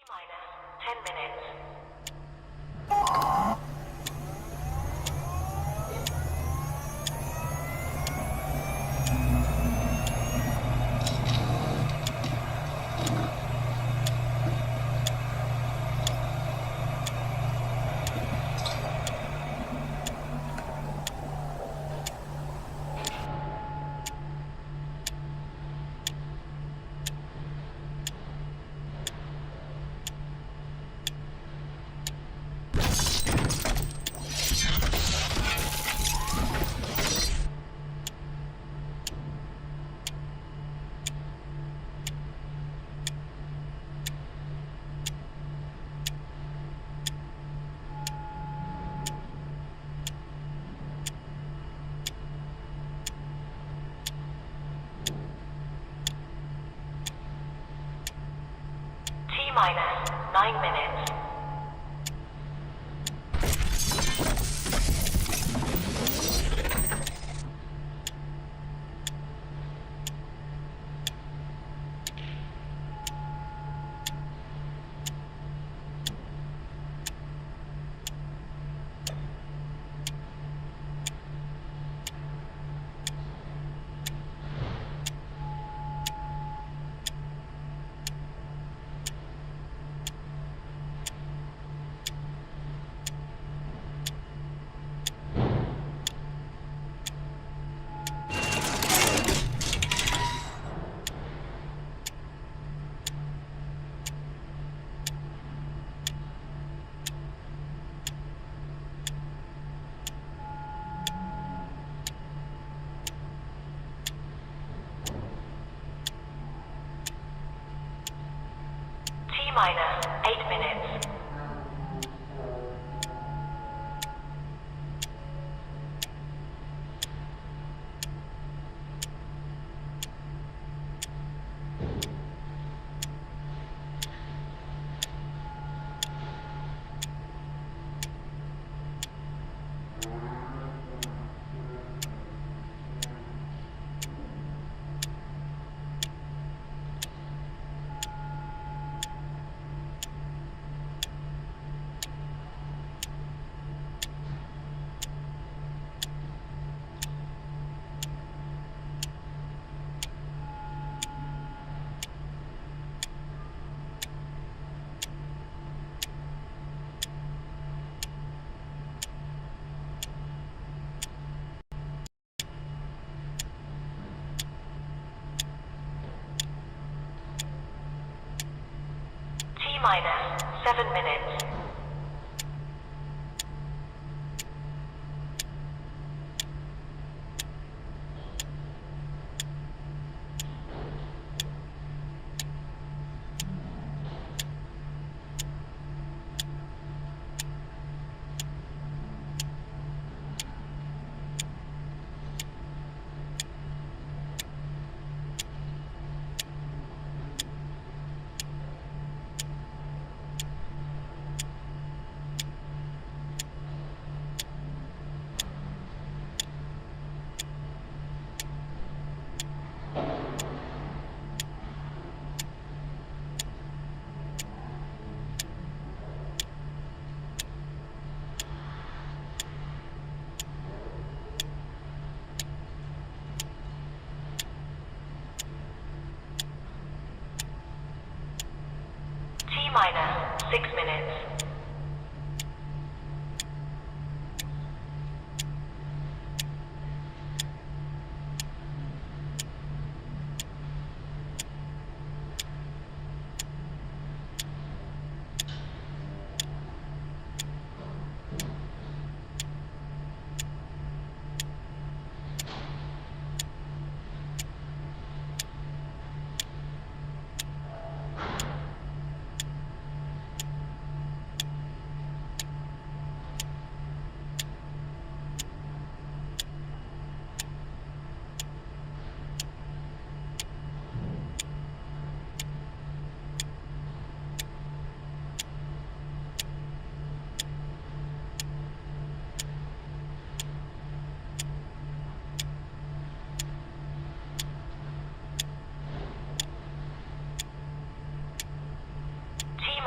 minus 10 minutes. Minus 9 minutes. Minus 8 minutes. Minus 7 minutes.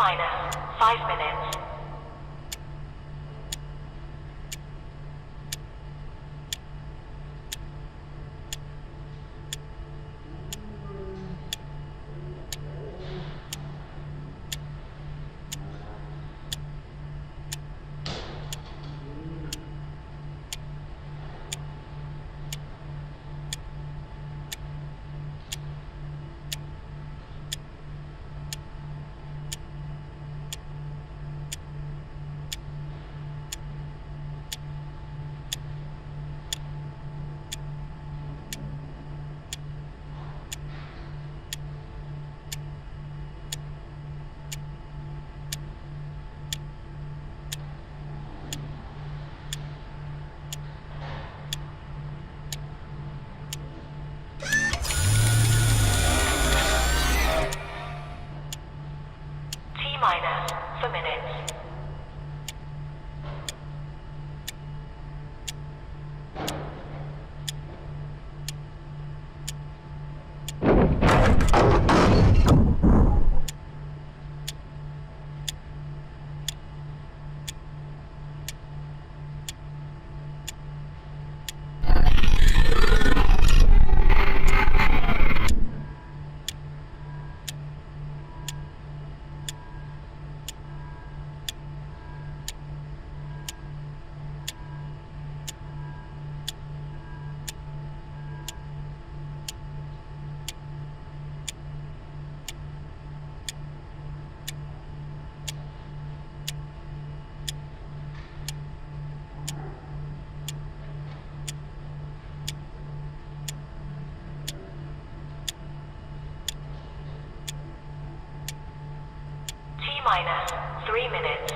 minus 5 minutes. Minus for minutes. Minus 3 minutes.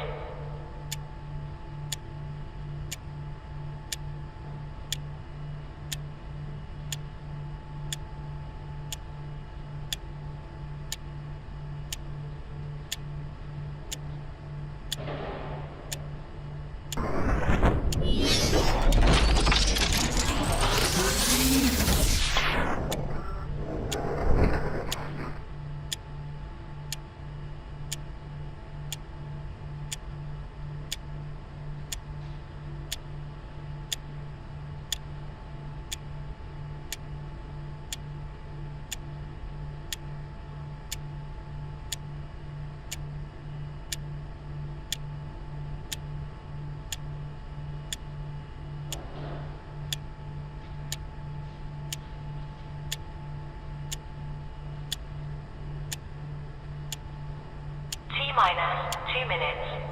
Minus 2 minutes.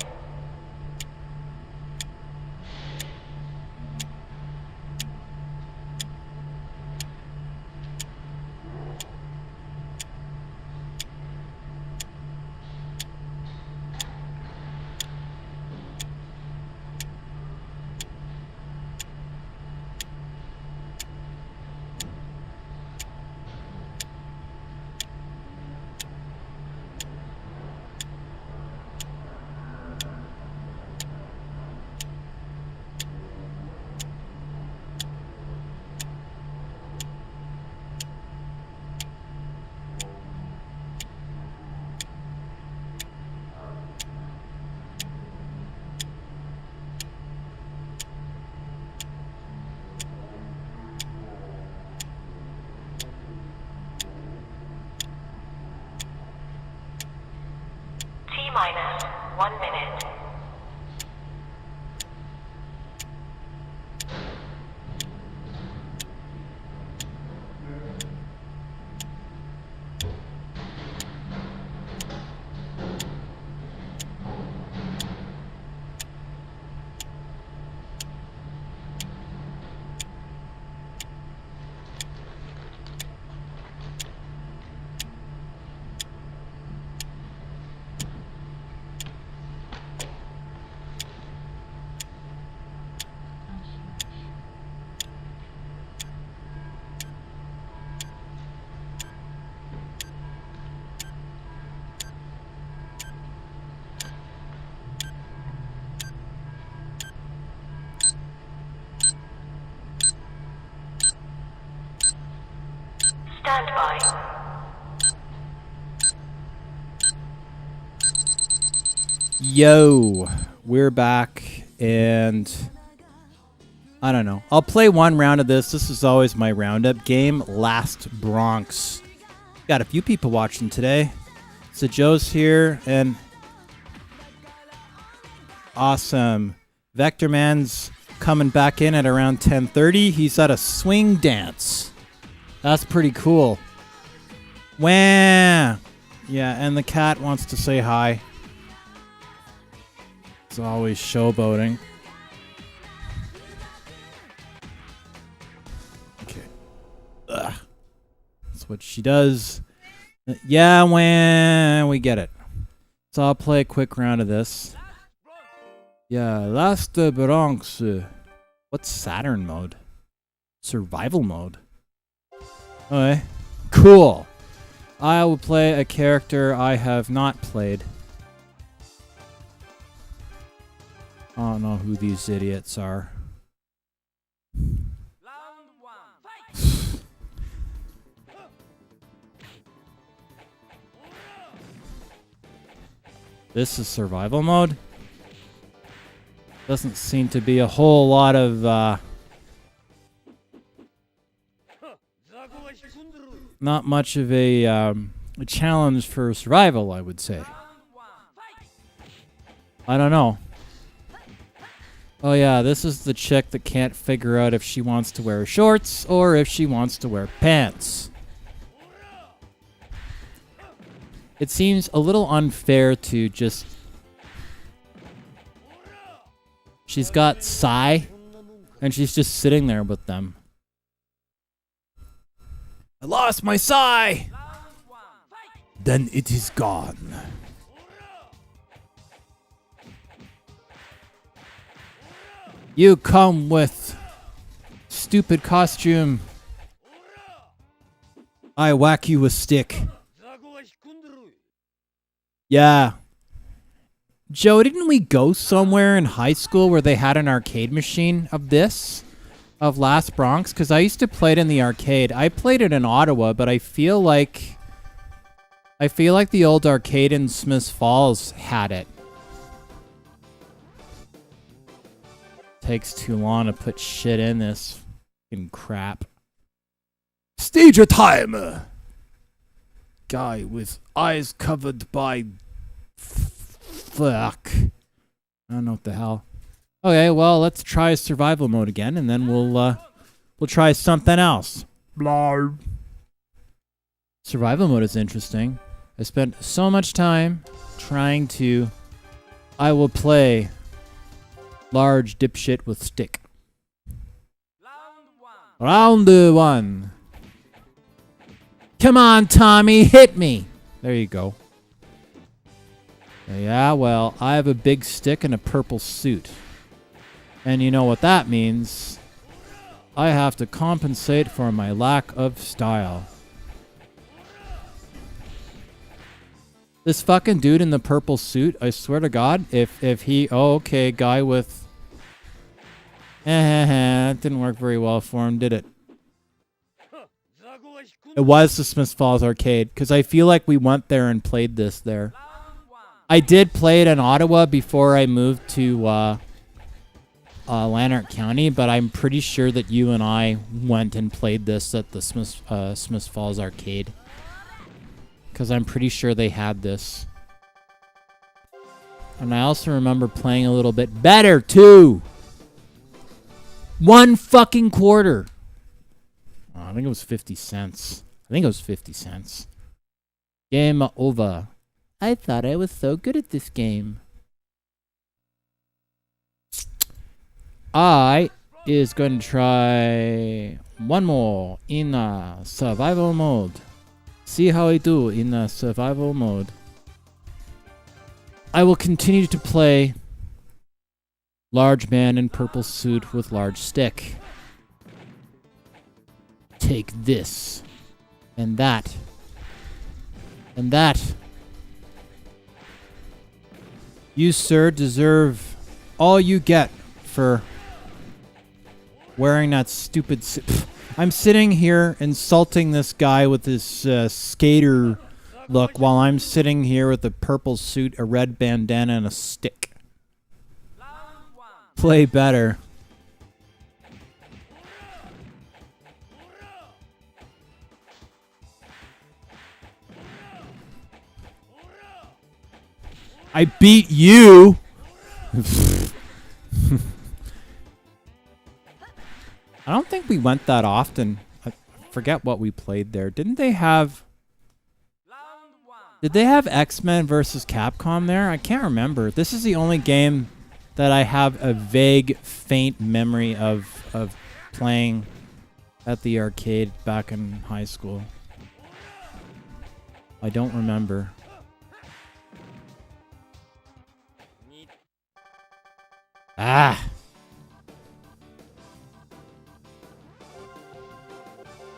Yo, we're back, and I don't know. I'll play one round of this. This is always my roundup game, Last Bronx. Got a few people watching today. So Joe's here, and awesome. Vector Man's coming back in at around 10:30. He's at a swing dance. That's pretty cool. Wah! Yeah, and the cat wants to say hi. It's always showboating. Okay. Ugh. That's what she does. Yeah, when we get it. So I'll play a quick round of this. Yeah, Last Bronx. What's Saturn mode? Survival mode. Okay. Cool. I will play a character I have not played. I don't know who these idiots are. This is survival mode. Doesn't seem to be a whole lot of not much of a challenge for survival, I would say. I don't know. Oh yeah, this is the chick that can't figure out if she wants to wear shorts or if she wants to wear pants. It seems a little unfair to just... She's got Psy, and she's just sitting there with them. I lost my Psy! Then it is gone. You come with stupid costume. I whack you with stick. Yeah. Joe, didn't we go somewhere in high school where they had an arcade machine of this? Of Last Bronx? Because I used to play it in the arcade. I played it in Ottawa, but I feel like the old arcade in Smiths Falls had it. Takes too long to put shit in this fucking crap. Stage time! Guy with eyes covered by... Fuck. I don't know what the hell. Okay, well, let's try survival mode again, and then we'll try something else. Blah. Survival mode is interesting. I spent so much time trying to... I will play large dipshit with stick. Round one. Come on, Tommy, hit me. There you go. Yeah, well, I have a big stick and a purple suit. And you know what that means. I have to compensate for my lack of style. This fucking dude in the purple suit, I swear to God, if he... Oh, okay, guy with... That didn't work very well for him, did it? It was the Smiths Falls arcade, because I feel like we went there and played this there. I did play it in Ottawa before I moved to Lanark County, but I'm pretty sure that you and I went and played this at the Smiths Falls arcade. Because I'm pretty sure they had this. And I also remember playing a little bit better, too! 1 fucking quarter! Oh, I think it was 50 cents. I think it was 50 cents. Game over. I thought I was so good at this game. I is going to try one more in survival mode. See how I do in survival mode. I will continue to play large man in purple suit with large stick. Take this. And that. And that. You, sir, deserve all you get for wearing that stupid... I'm sitting here insulting this guy with his skater Look, while I'm sitting here with a purple suit, a red bandana, and a stick. Play better. I beat you! I don't think we went that often. I forget what we played there. Didn't they have... Did they have X-Men versus Capcom there? I can't remember. This is the only game that I have a vague, faint memory of playing at the arcade back in high school. I don't remember. Ah!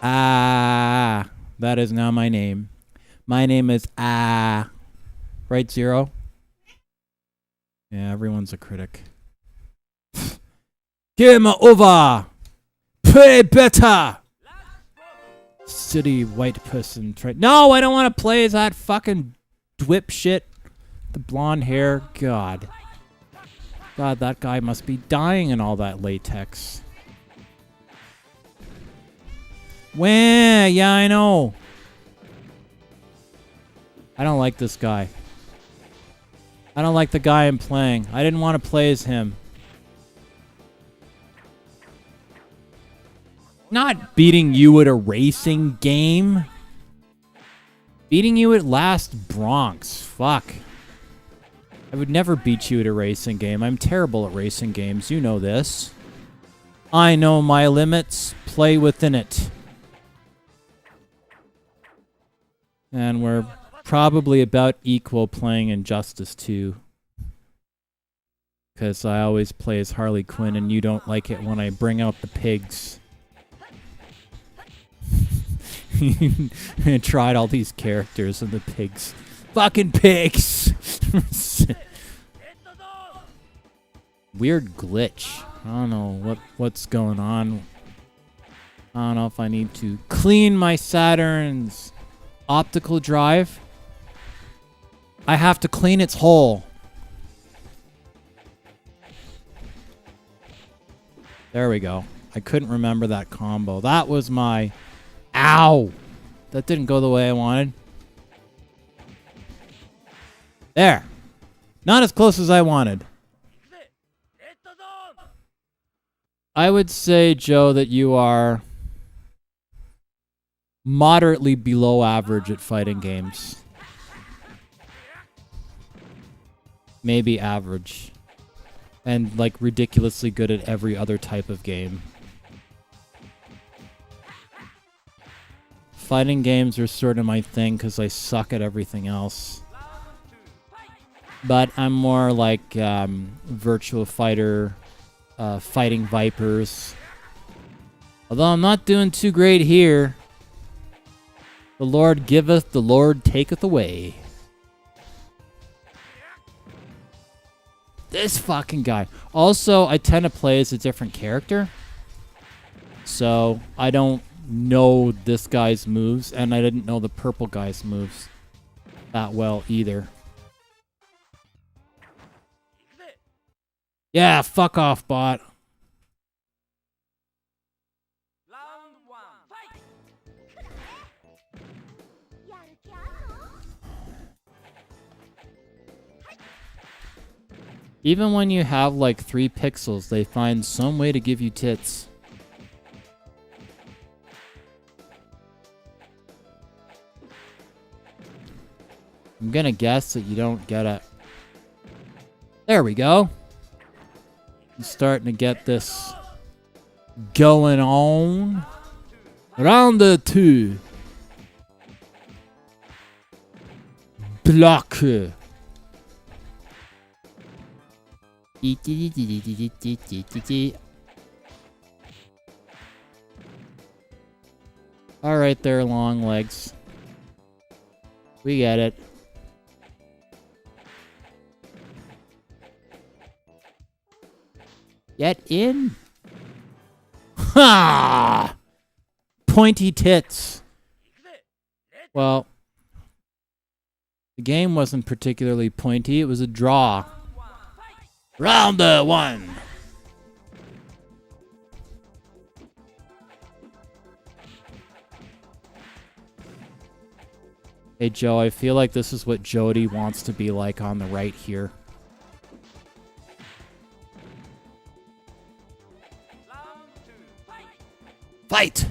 Ah! That is now my name. My name is Right, Zero? Yeah, everyone's a critic. Game over! Play better! City white person. No, I don't want to play as that fucking dwip shit. The blonde hair. God. God, that guy must be dying in all that latex. Wah, yeah, I know. I don't like this guy. I don't like the guy I'm playing. I didn't want to play as him. Not beating you at a racing game. Beating you at Last Bronx. Fuck. I would never beat you at a racing game. I'm terrible at racing games. You know this. I know my limits. Play within it. And we're probably about equal playing Injustice 2. Because I always play as Harley Quinn and you don't like it when I bring out the pigs. I tried all these characters and the pigs. Fucking pigs! Weird glitch. I don't know what's going on. I don't know if I need to clean my Saturn's optical drive. I have to clean its hole. There we go. I couldn't remember that combo. That was my... Ow! That didn't go the way I wanted. There. Not as close as I wanted. I would say, Joe, that you are moderately below average at fighting games. Maybe average. And, like, ridiculously good at every other type of game. Fighting games are sort of my thing because I suck at everything else. But I'm more like Virtua Fighter, Fighting Vipers. Although I'm not doing too great here. The Lord giveth, the Lord taketh away. This fucking guy. Also, I tend to play as a different character. So, I don't know this guy's moves, and I didn't know the purple guy's moves that well either. Yeah, fuck off, bot. Even when you have like 3 pixels, they find some way to give you tits. I'm gonna guess that you don't get it. There we go. I'm starting to get this going on. Round 2. Block. Alright there, long legs. We get it. Get in. Ha! Pointy tits. Well, The game wasn't particularly pointy. It was a draw. Round one. Hey, Joe, I feel like this is what Jody wants to be like on the right here. Fight!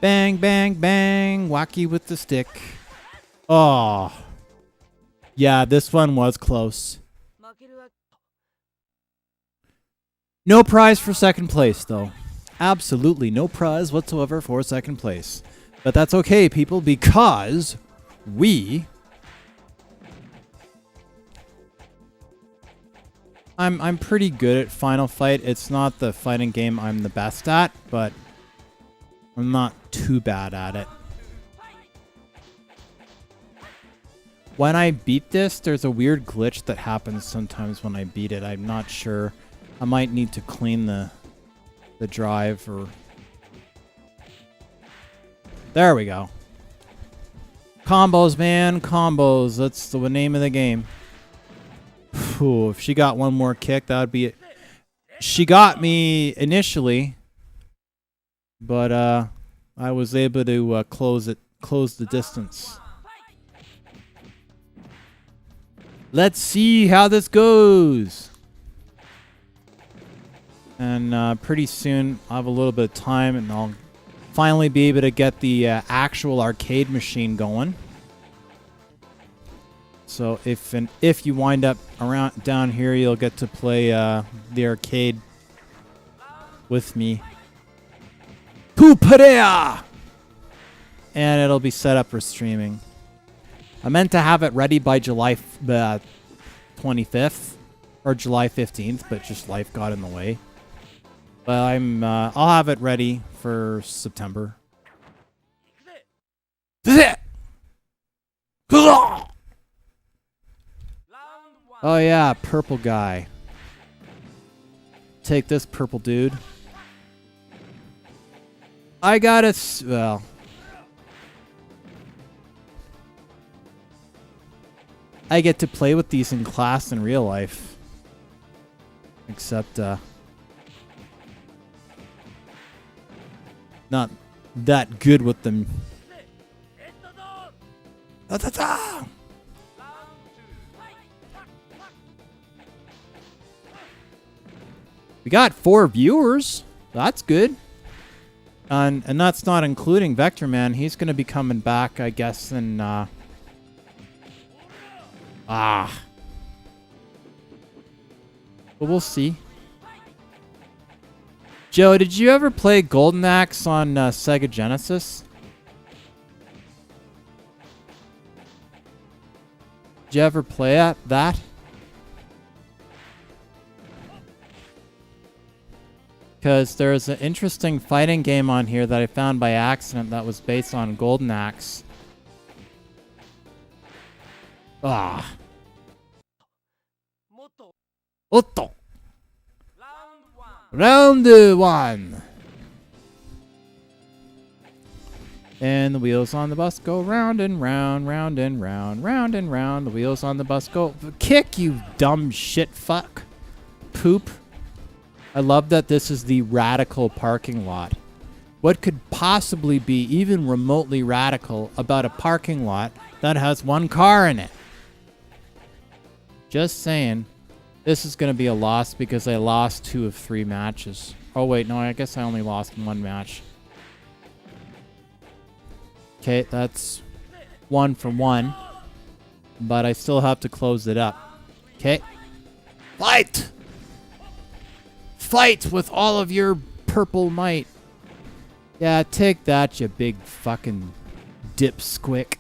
Bang, bang, bang. Wacky with the stick. Oh. Yeah, this one was close. No prize for second place, though. Absolutely no prize whatsoever for second place. But that's okay, people, because I'm pretty good at Final Fight. It's not the fighting game I'm the best at, but I'm not too bad at it. When I beat this, there's a weird glitch that happens sometimes when I beat it. I'm not sure. I might need to clean the drive or... There we go. Combos, man. Combos. That's the name of the game. Whew, if she got one more kick, that would be it. She got me initially, but I was able to close the distance. Let's see how this goes. And pretty soon I'll have a little bit of time and I'll finally be able to get the actual arcade machine going. So if you wind up around down here, you'll get to play the arcade with me. Poopadea! And it'll be set up for streaming. I meant to have it ready by July 25th or July 15th, but just life got in the way. But I'll have it ready for September. Oh yeah, purple guy. Take this, purple dude. I got it. Well, I get to play with these in class in real life. Except, not that good with them. We got 4 viewers. That's good. And that's not including Vector Man. He's going to be coming back, I guess, in... But we'll see. Joe, did you ever play Golden Axe on Sega Genesis? Did you ever play that? Because there's an interesting fighting game on here that I found by accident that was based on Golden Axe. Otto. Round one. And the wheels on the bus go round and round, round and round, round and round. The wheels on the bus go... Kick, you dumb shit fuck. Poop. I love that this is the radical parking lot. What could possibly be even remotely radical about a parking lot that has 1 car in it? Just saying. This is going to be a loss because I lost 2 of 3 matches. Oh, wait, no, I guess I only lost 1 match. Okay, that's 1 for 1. But I still have to close it up. Okay. Fight! Fight with all of your purple might. Yeah, take that, you big fucking dipsquick.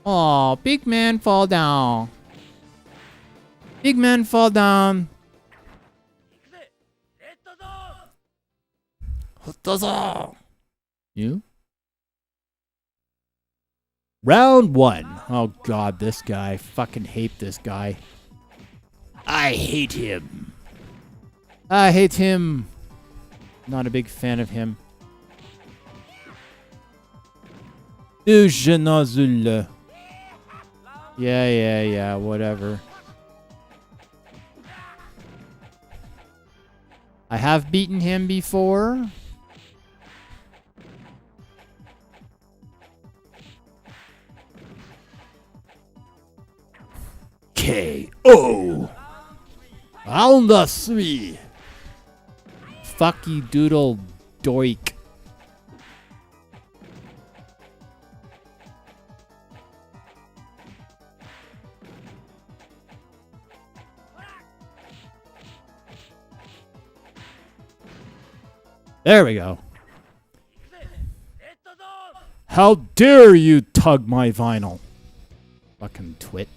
Aw, big man fall down. Big man fall down. You? Round 1. Oh god, this guy. Fucking hate this guy. I hate him. I hate him. Not a big fan of him. Ujenazul. Yeah, whatever. I have beaten him before. KO. Round 3. Fucky doodle doik. There we go. How dare you tug my vinyl? Fucking twit.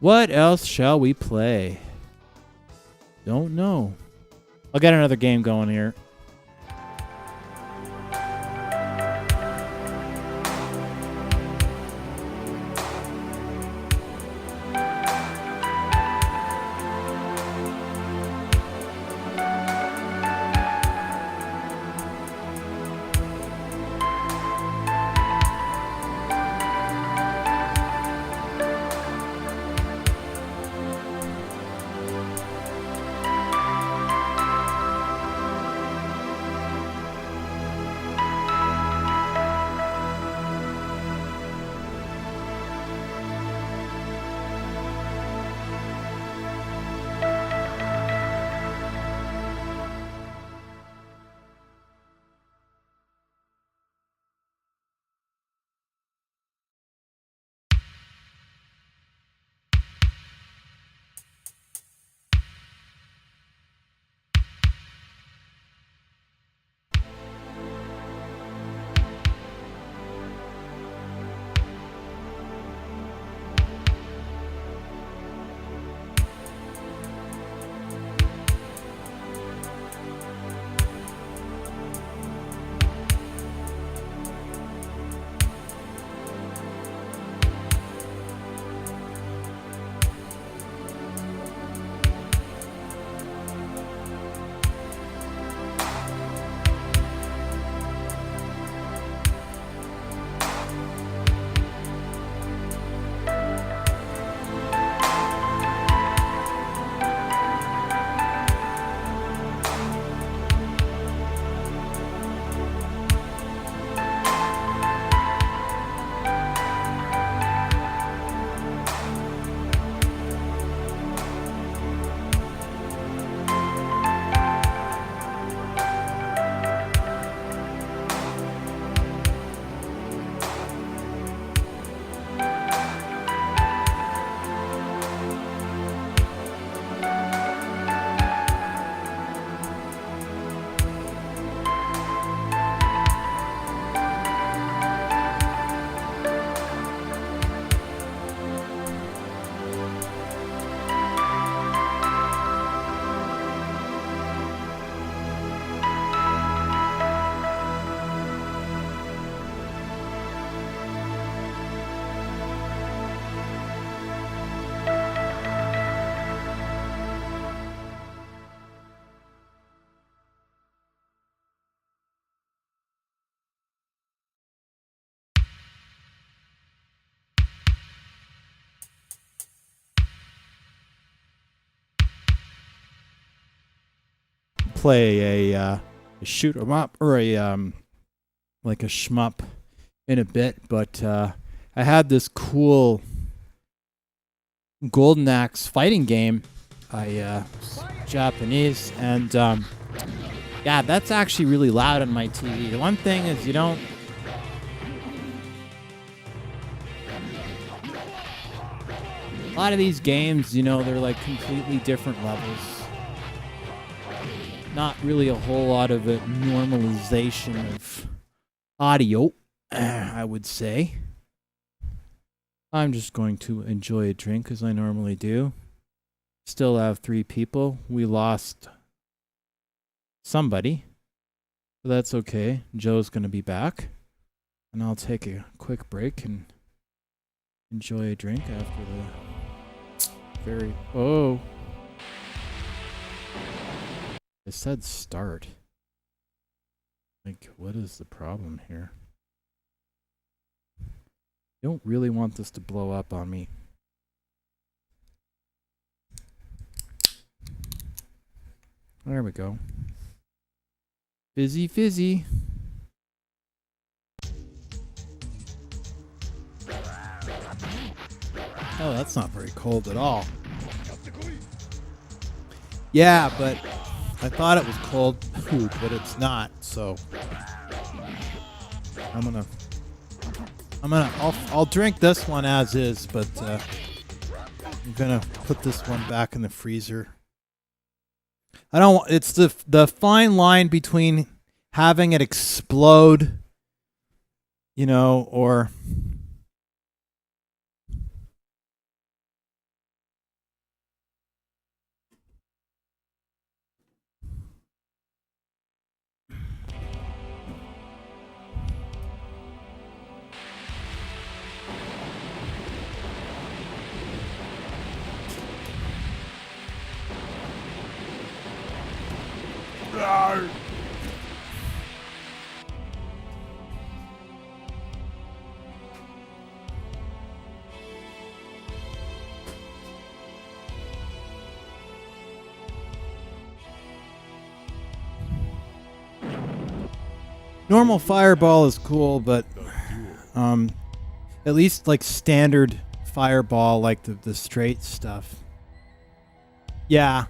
What else shall we play? Don't know. I'll get another game going here. Play a shoot 'em up or a like a shmup in a bit, but I had this cool Golden Axe fighting game. Japanese, and yeah, that's actually really loud on my TV. The one thing is you don't. A lot of these games, you know, they're like completely different levels. Not really a whole lot of a normalization of audio, I would say. I'm just going to enjoy a drink as I normally do. Still have 3 people. We lost somebody. But that's okay. Joe's going to be back. And I'll take a quick break and enjoy a drink after the very... Oh. I said start. Like, what is the problem here? I don't really want this to blow up on me. There we go. Fizzy, fizzy. Oh, that's not very cold at all. Yeah, but I thought it was cold food, but it's not, so I'll drink this one as is, but I'm gonna put this one back in the freezer. I don't want, it's the fine line between having it explode, you know, or normal fireball is cool, but at least like standard fireball, like the straight stuff. Yeah,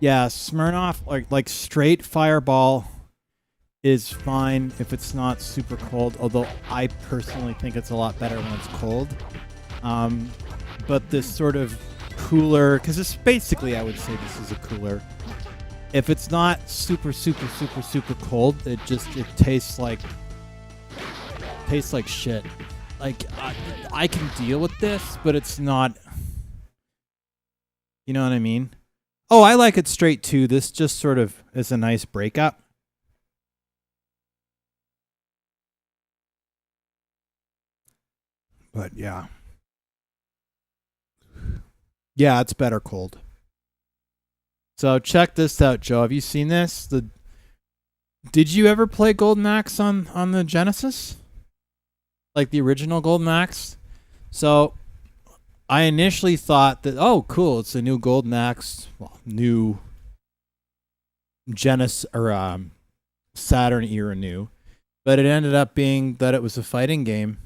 Smirnoff like straight fireball is fine if it's not super cold. Although I personally think it's a lot better when it's cold. But this sort of cooler, because it's basically, I would say this is a cooler. If it's not super cold, it tastes like shit. Like I can deal with this, but it's not. You know what I mean? Oh, I like it straight too. This just sort of is a nice breakup. But yeah. Yeah, it's better cold. So check this out, Joe. Have you seen this? Did you ever play Golden Axe on the Genesis? Like the original Golden Axe? So I initially thought that, oh, cool, it's a new Golden Axe, well, new Genesis or Saturn era new, but it ended up being that it was a fighting game.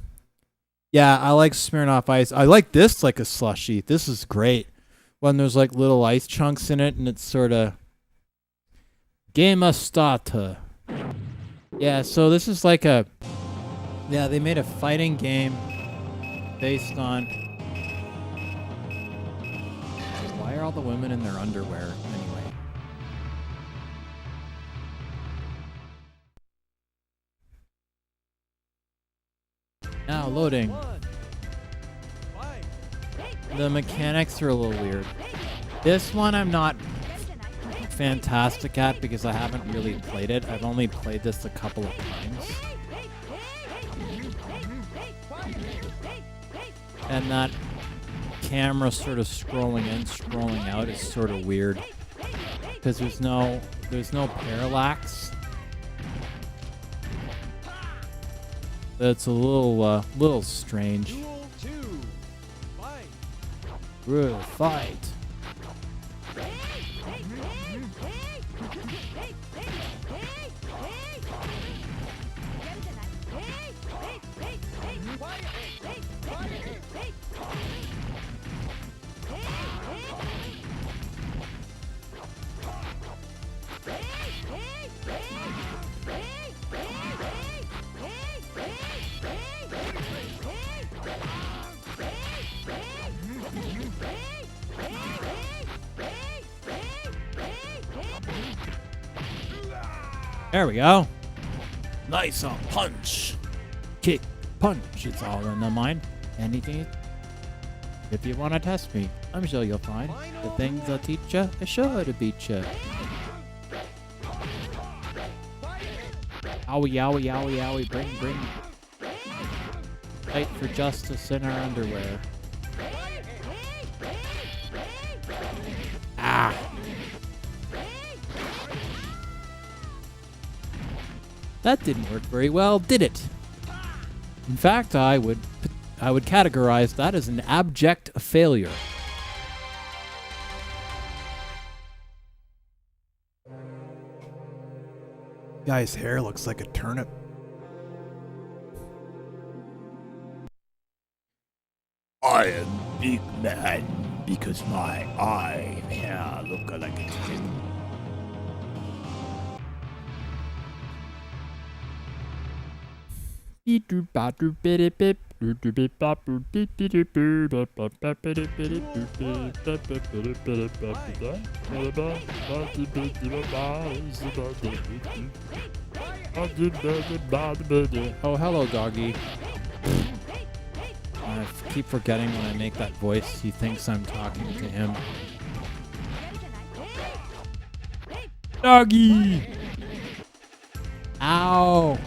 Yeah, I like Smirnoff Ice. I like this like a slushy. This is great when there's like little ice chunks in it, and it's sort of game starter. Yeah, so this is like a, yeah, they made a fighting game based on. Why are all the women in their underwear anyway? Now loading. The mechanics are a little weird. This one I'm not fantastic at because I haven't really played it. I've only played this a couple of times. And that camera sort of scrolling in, scrolling out is sort of weird because there's no parallax. That's a little strange. Fight. There we go. Nice punch. Kick, punch. It's all in the mind. Anything. If you want to test me, I'm sure you'll find the things I'll teach you are sure to beat you. Owie, owie, owie, owie. Bring. Fight for justice in our underwear. Ah. That didn't work very well, did it? In fact, I would categorize that as an abject failure. Guy's hair looks like a turnip. I am big man because my eye and hair look like a turnip. Oh, hello, doggy. I keep forgetting when I make that voice, he thinks I'm talking to him. Doggy! Ow!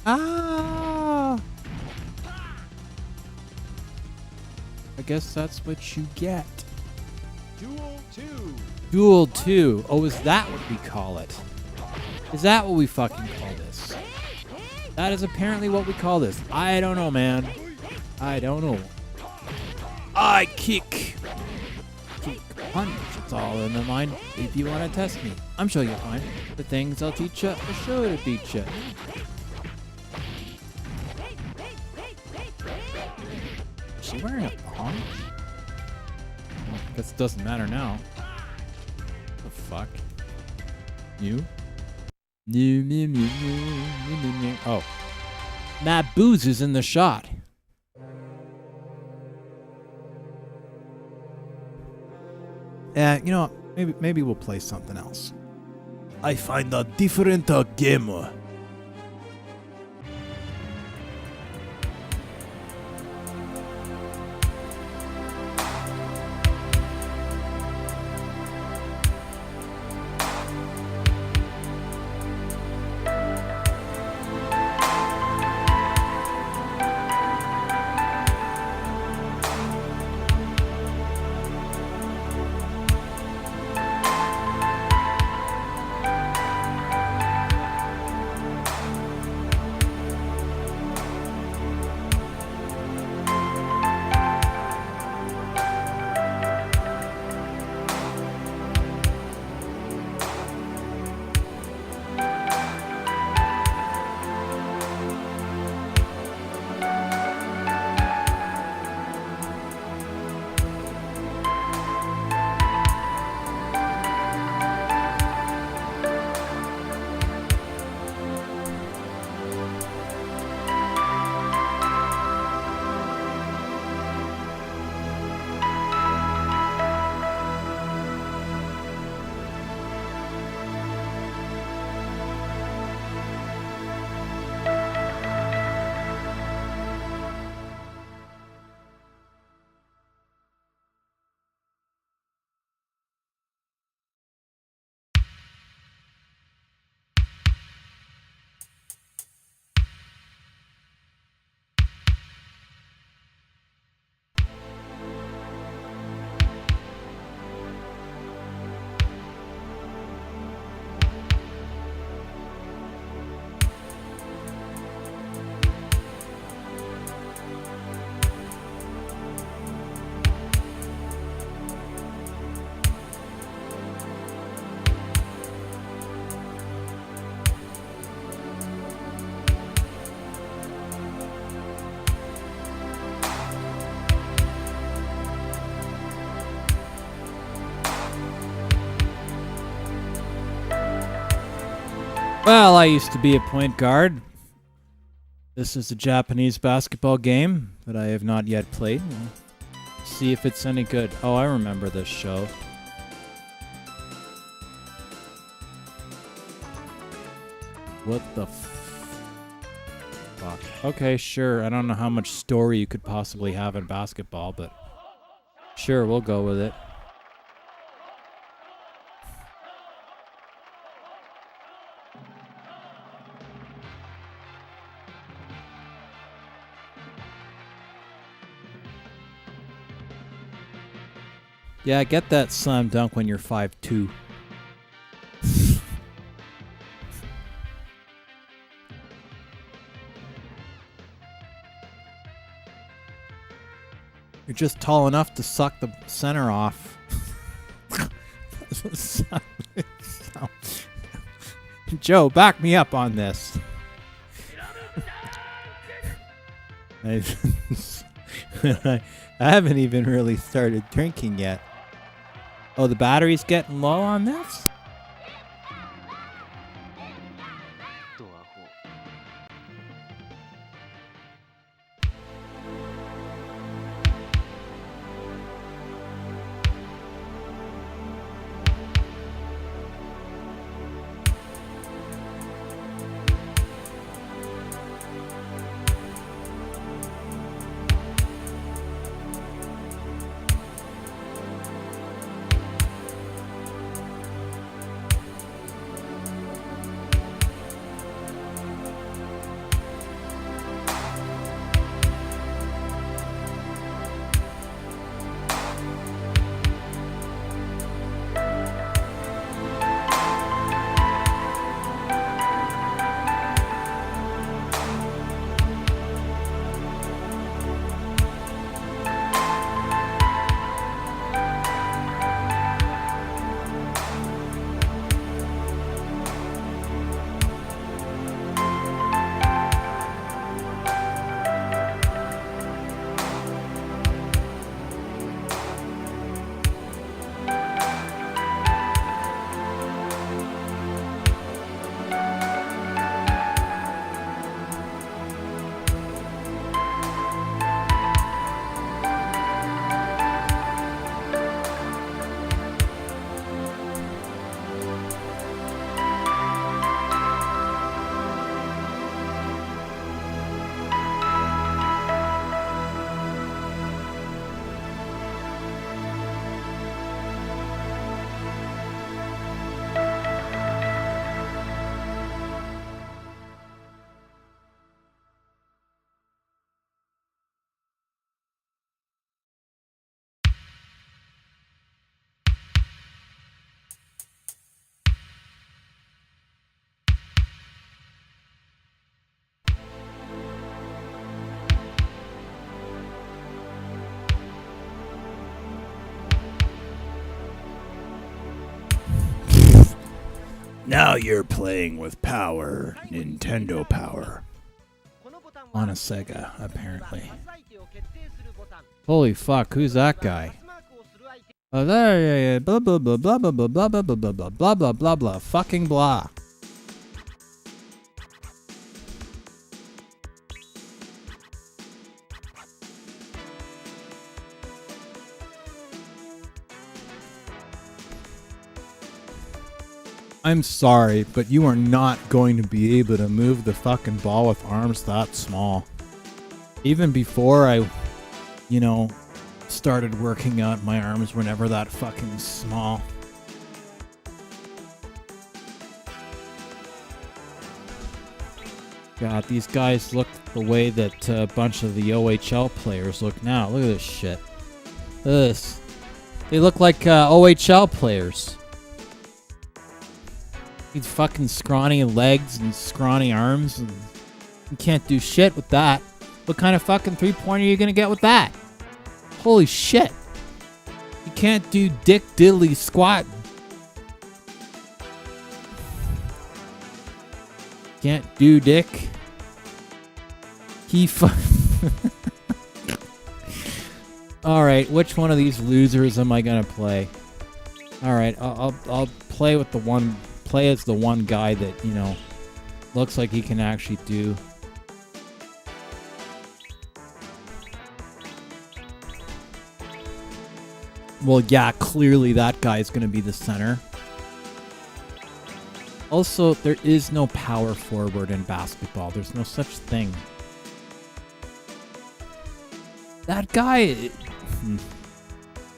Ah! I guess that's what you get. Duel 2. Duel 2. Oh, is that what we call it? Is that what we fucking call this? That is apparently what we call this. I don't know, man. I don't know. I kick. Kick, punch. It's all in the mind. If you want to test me, I'm sure you'll find the things I'll teach you are sure to beat you. Is she wearing a thong? I guess it doesn't matter now. The fuck? You? Oh. Matt Booz is in the shot. You know, maybe we'll play something else. I find a different game. Well, I used to be a point guard. This is a Japanese basketball game that I have not yet played. We'll see if it's any good. Oh, I remember this show. What the fuck? Okay, sure. I don't know how much story you could possibly have in basketball, but sure, we'll go with it. Yeah, get that slam dunk when you're 5'2". You're just tall enough to suck the center off. Joe, back me up on this. I haven't even really started drinking yet. Oh, the battery's getting low on this? Now you're playing with power, Nintendo power. On a Sega, apparently. Holy fuck, who's that guy? Oh, there, yeah, blah, blah, blah, blah, blah, blah, blah, blah, blah, blah, blah, blah, blah, blah, blah, fucking blah. I'm sorry, but you are not going to be able to move the fucking ball with arms that small. Even before I, started working out, my arms were never that fucking small. God, these guys look the way that a bunch of the OHL players look now. Look at this shit. Look at this. They look like OHL players. These fucking scrawny legs and scrawny arms, and you can't do shit with that. What kind of fucking three-pointer are you gonna get with that? Holy shit. You can't do dick diddly squat. Can't do dick. Alright, which one of these losers am I gonna play? Alright, I'll play with the one. Play as the one guy that, looks like he can actually do Well, yeah, clearly that guy is going to be the center. Also, there is no power forward in basketball. There's no such thing. That guy...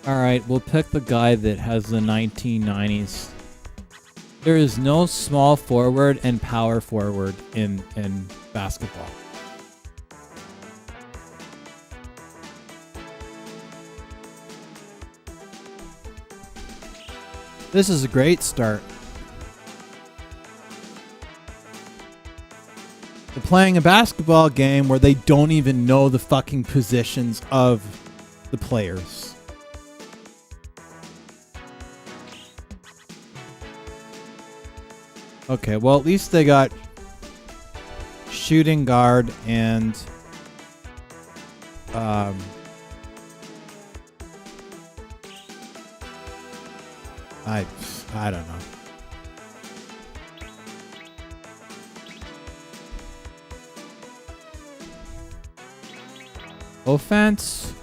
Alright, we'll pick the guy that has the 1990s. There is no small forward and power forward in basketball. This is a great start. They're playing a basketball game where they don't even know the fucking positions of the players. Okay, well, at least they got shooting guard and I don't know. Offense.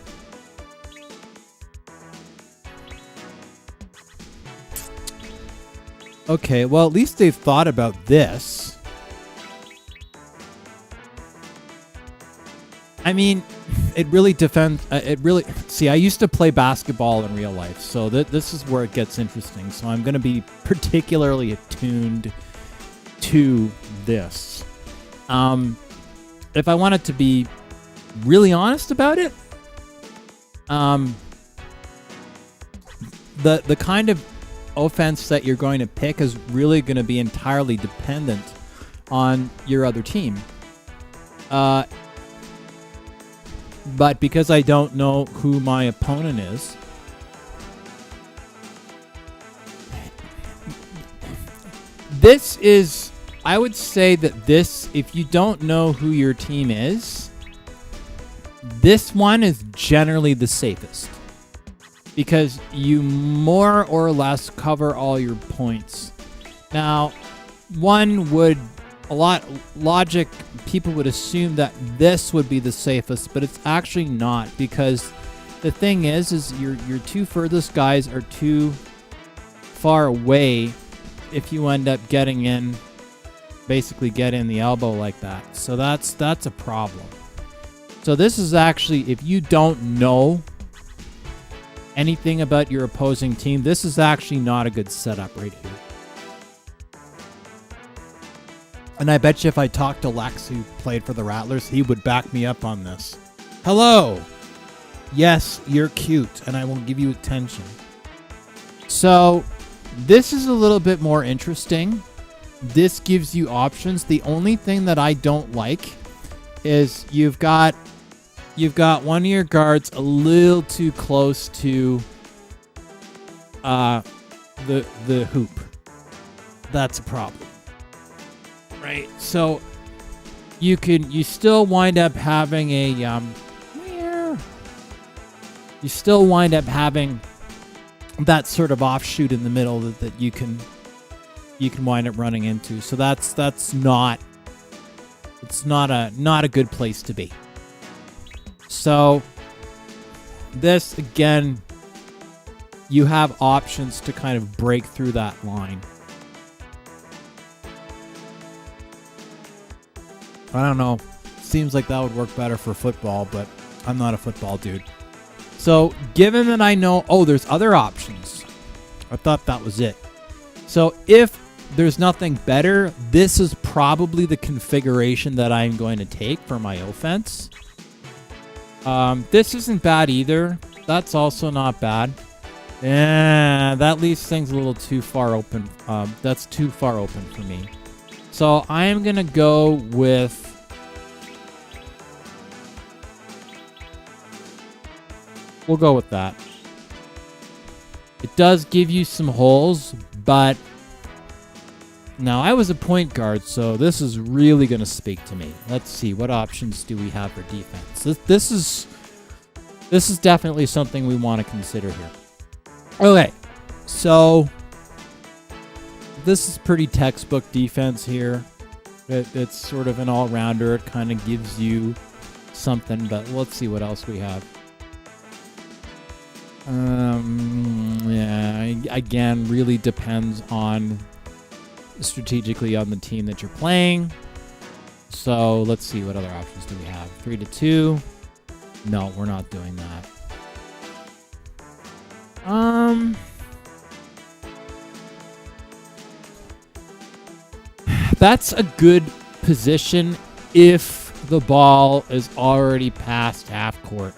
Okay, well, at least they've thought about this. I mean, it really depends. See, I used to play basketball in real life, so this is where it gets interesting. So I'm going to be particularly attuned to this. If I wanted to be really honest about it, the kind of offense that you're going to pick is really going to be entirely dependent on your other team. But because I don't know who my opponent is, this is, I would say that this, if you don't know who your team is, this one is generally the safest. Because you more or less cover all your points. Now, logic, people would assume that this would be the safest, but it's actually not, because the thing is your two furthest guys are too far away if you end up getting in, basically get in the elbow like that. So that's a problem. So this is actually, if you don't know anything about your opposing team, this is actually not a good setup right here. And I bet you if I talked to Lex, who played for the Rattlers, he would back me up on this. Hello! Yes, you're cute, and I will give you attention. So, this is a little bit more interesting. This gives you options. The only thing that I don't like is you've got one of your guards a little too close to the hoop. That's a problem. Right. So you still wind up having that sort of offshoot in the middle that you can wind up running into. So that's not a good place to be. So this, again, you have options to kind of break through that line. I don't know. Seems like that would work better for football, but I'm not a football dude. So given that I know, there's other options. I thought that was it. So if there's nothing better, this is probably the configuration that I'm going to take for my offense. This isn't bad either. That's also not bad. Yeah, that leaves things a little too far open. That's too far open for me. So I am going to go with... We'll go with that. It does give you some holes, but... Now, I was a point guard, so this is really going to speak to me. Let's see, what options do we have for defense? This is definitely something we want to consider here. Okay, so this is pretty textbook defense here. It's sort of an all-rounder. It kind of gives you something, but let's see what else we have. Yeah, again, really depends on strategically on the team that you're playing. So let's see, what other options do we have? 3-2. No, we're not doing that. That's a good position if the ball is already past half court.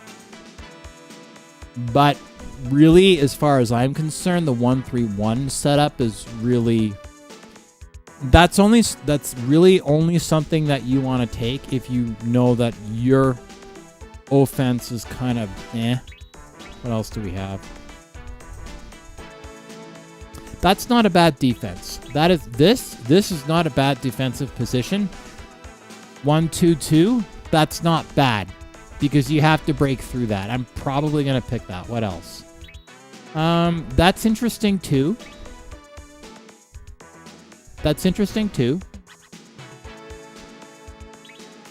But really, as far as I'm concerned, the 1-3-1 setup is really... That's really only something that you want to take if you know that your offense is kind of eh. What else do we have? That's not a bad defense. That is this is not a bad defensive position. 1-2-2, that's not bad because you have to break through that. I'm probably going to pick that. What else? That's interesting too.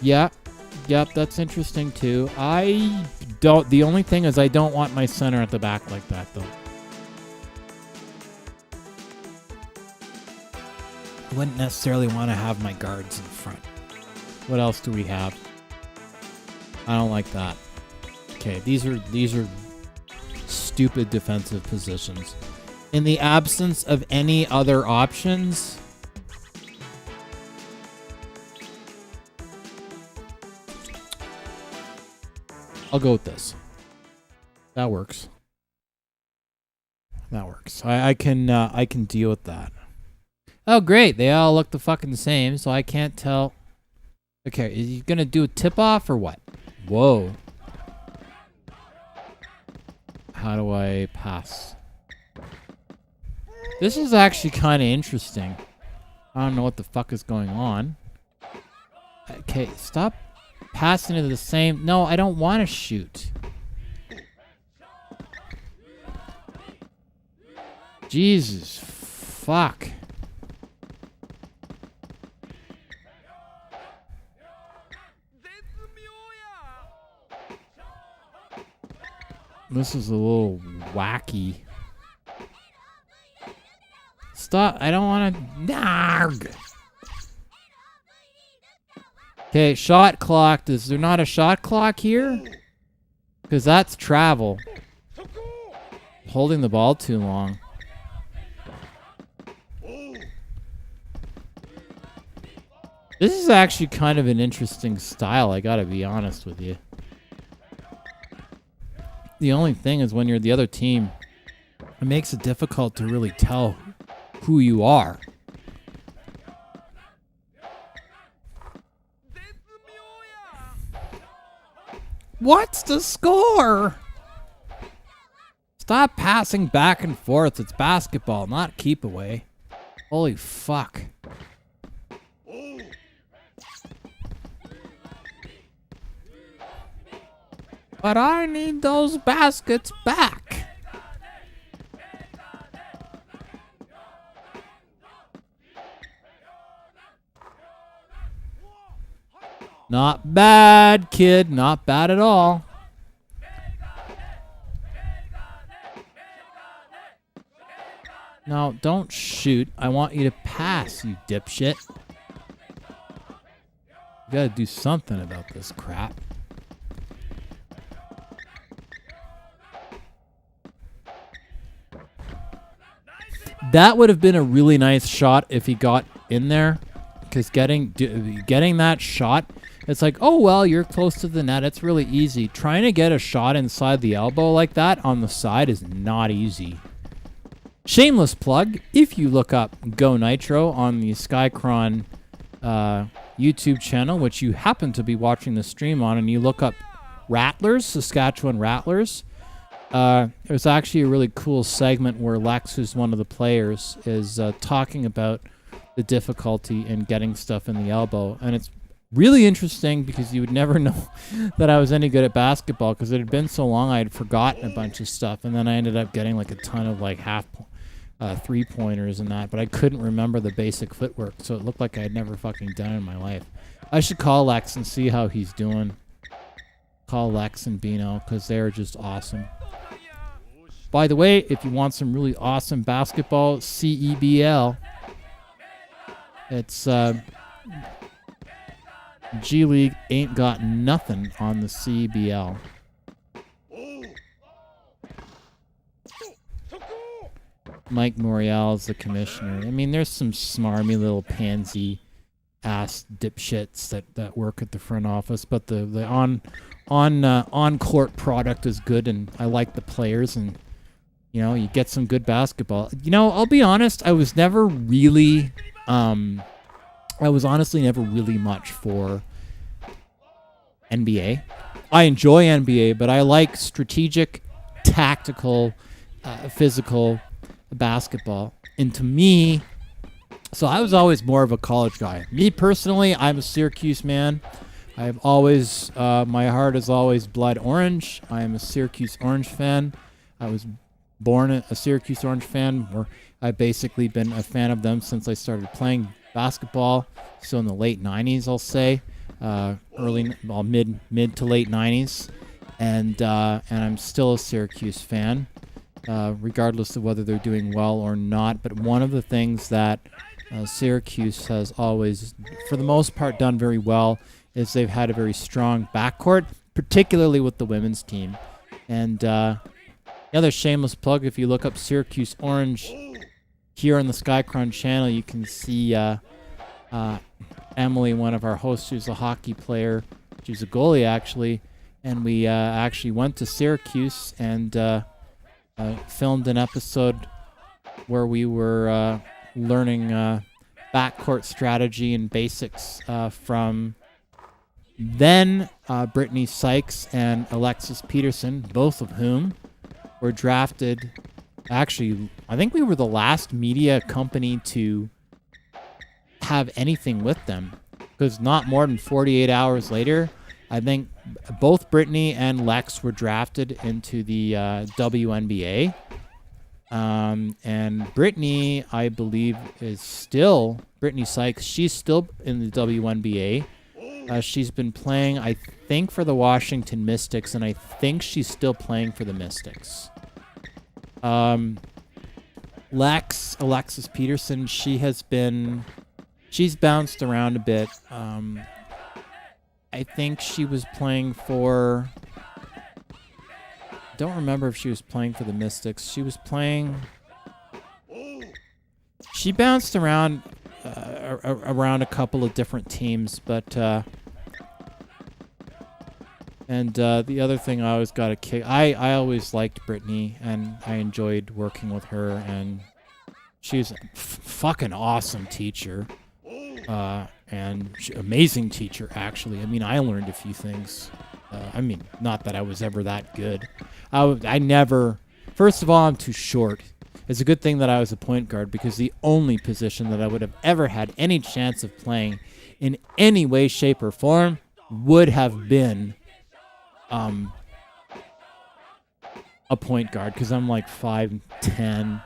Yeah. Yep, that's interesting too. The only thing is I don't want my center at the back like that though. I wouldn't necessarily want to have my guards in front. What else do we have? I don't like that. Okay, these are stupid defensive positions. In the absence of any other options, I'll go with this. That works. I can deal with that. Oh, great. They all look the fucking same, so I can't tell. Okay, is he going to do a tip-off or what? Whoa. How do I pass? This is actually kind of interesting. I don't know what the fuck is going on. Okay, stop passing into the same... No, I don't want to shoot. Jesus. Fuck. This is a little wacky. Stop. I don't want to... Narg. Okay, shot clock. Is there not a shot clock here? Because that's travel. Holding the ball too long. This is actually kind of an interesting style, I gotta be honest with you. The only thing is when you're the other team, it makes it difficult to really tell who you are. What's the score? Stop passing back and forth. It's basketball, not keep away. Holy fuck. But I need those baskets back. Not bad, kid. Not bad at all. No, don't shoot. I want you to pass, you dipshit. You gotta do something about this crap. That would have been a really nice shot if he got in there. Because getting that shot, it's like, oh, well, you're close to the net. It's really easy. Trying to get a shot inside the elbow like that on the side is not easy. Shameless plug. If you look up Go Nitro on the Skycron YouTube channel, which you happen to be watching the stream on, and you look up Rattlers, Saskatchewan Rattlers, there's actually a really cool segment where Lex, who's one of the players, is talking about the difficulty in getting stuff in the elbow. And it's really interesting because you would never know that I was any good at basketball because it had been so long I had forgotten a bunch of stuff. And then I ended up getting like a ton of like half three-pointers and that. But I couldn't remember the basic footwork, so it looked like I had never fucking done it in my life. I should call Lex and see how he's doing. Call Lex and Bino because they're just awesome. By the way, if you want some really awesome basketball, CEBL. It's G League ain't got nothing on the CEBL. Mike Morial is the commissioner. I mean, there's some smarmy little pansy ass dipshits that work at the front office, but the on court product is good, and I like the players, and you know, you get some good basketball. You know, I'll be honest, I was honestly never really much for NBA. I enjoy NBA, but I like strategic, tactical, physical basketball. And to me, so I was always more of a college guy. Me personally, I'm a Syracuse man. I've always, my heart is always blood orange. I am a Syracuse Orange fan. I was born a Syracuse Orange fan, where I've basically been a fan of them since I started playing basketball. So in the late 90s, I'll say, mid to late 90s, and I'm still a Syracuse fan, regardless of whether they're doing well or not. But one of the things that Syracuse has always, for the most part, done very well is they've had a very strong backcourt, particularly with the women's team. And the other shameless plug, if you look up Syracuse Orange here on the Skycron channel, you can see Emily, one of our hosts, who's a hockey player. She's a goalie, actually. And we actually went to Syracuse and filmed an episode where we were learning backcourt strategy and basics from then Brittany Sykes and Alexis Peterson, both of whom were drafted. Actually, I think we were the last media company to have anything with them, because not more than 48 hours later, I think both Brittany and Lex were drafted into the WNBA. And Brittany, I believe, Brittany Sykes, she's still in the WNBA. She's been playing, I think, for the Washington Mystics, and I think she's still playing for the Mystics. Alexis Peterson, she's bounced around a bit. I think she was playing for, don't remember if she was playing for the Mystics. She bounced around around a couple of different teams, but the other thing I always got a kick. I always liked Brittany, and I enjoyed working with her, and she's a fucking awesome teacher, and amazing teacher, actually. I mean, I learned a few things. I mean, not that I was ever that good. I never. First of all, I'm too short. It's a good thing that I was a point guard, because the only position that I would have ever had any chance of playing in any way, shape, or form would have been a point guard, because I'm like 5'10",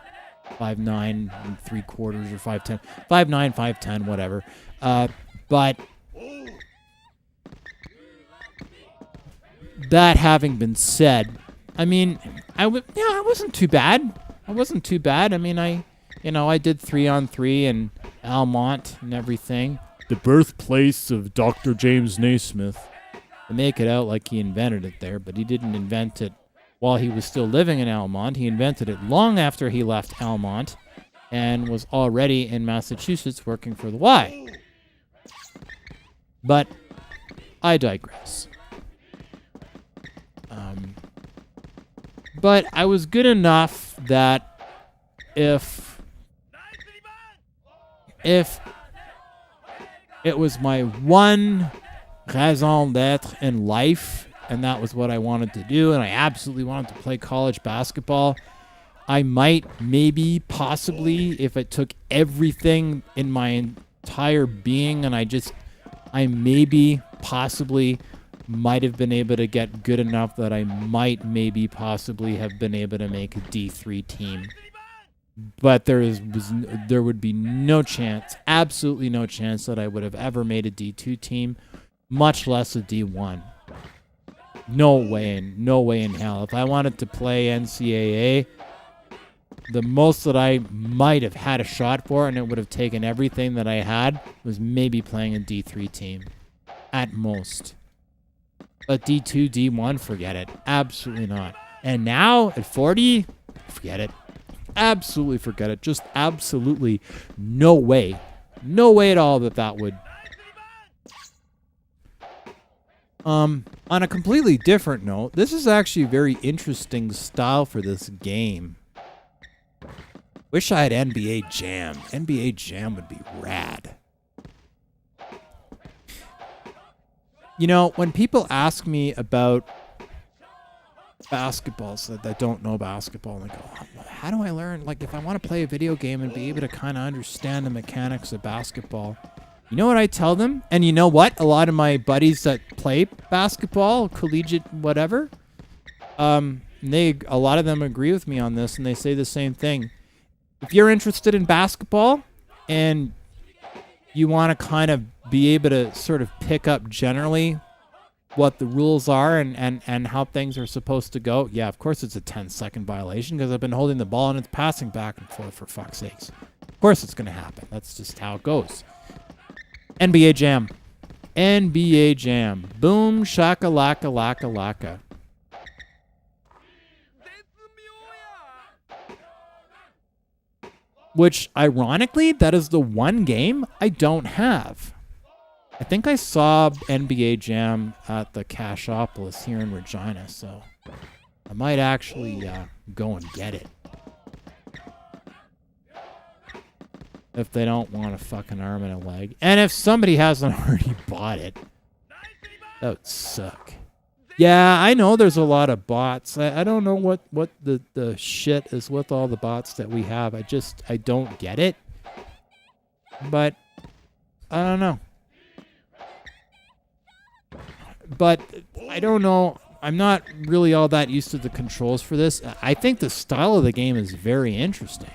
5'9" and 3/4, or 5'10", 5'9", 5'10", whatever. But that having been said, I mean, I wasn't too bad. I mean, I did 3-on-3 in Almont and everything. The birthplace of Dr. James Naismith. They make it out like he invented it there, but he didn't invent it while he was still living in Almont. He invented it long after he left Almont and was already in Massachusetts working for the Y. But I digress. But I was good enough that if it was my one raison d'etre in life, and that was what I wanted to do, and I absolutely wanted to play college basketball, I might, maybe, possibly, if it took everything in my entire being, and I maybe, possibly, might have been able to get good enough that I might, maybe, possibly have been able to make a D3 team. But there would be no chance, absolutely no chance, that I would have ever made a D2 team, much less a D1. No way in hell. If I wanted to play NCAA, the most that I might have had a shot for, and it would have taken everything that I had, was maybe playing a D3 team. At most. But D2, D1, forget it. Absolutely not. And now, at 40, forget it. Absolutely forget it. Just absolutely no way. No way at all that would. On a completely different note, this is actually a very interesting style for this game. Wish I had NBA Jam. NBA Jam would be rad. You know, when people ask me about basketball, so that don't know basketball, and they go, how do I learn? Like, if I want to play a video game and be able to kind of understand the mechanics of basketball, you know what I tell them? And you know what? A lot of my buddies that play basketball, collegiate, whatever, a lot of them agree with me on this, and they say the same thing. If you're interested in basketball and you want to kind of be able to sort of pick up generally what the rules are and how things are supposed to go, yeah, of course it's a 10-second violation because I've been holding the ball and it's passing back and forth, for fuck's sakes. Of course it's going to happen. That's just how it goes. NBA Jam. NBA Jam. Boom, shaka, laka, laka, laka. Which, ironically, that is the one game I don't have. I think I saw NBA Jam at the Cashopolis here in Regina, so I might actually go and get it. If they don't want a fucking arm and a leg. And if somebody hasn't already bought it, that would suck. Yeah, I know there's a lot of bots. I don't know what the shit is with all the bots that we have. I don't get it. But I don't know. But I don't know. I'm not really all that used to the controls for this. I think the style of the game is very interesting.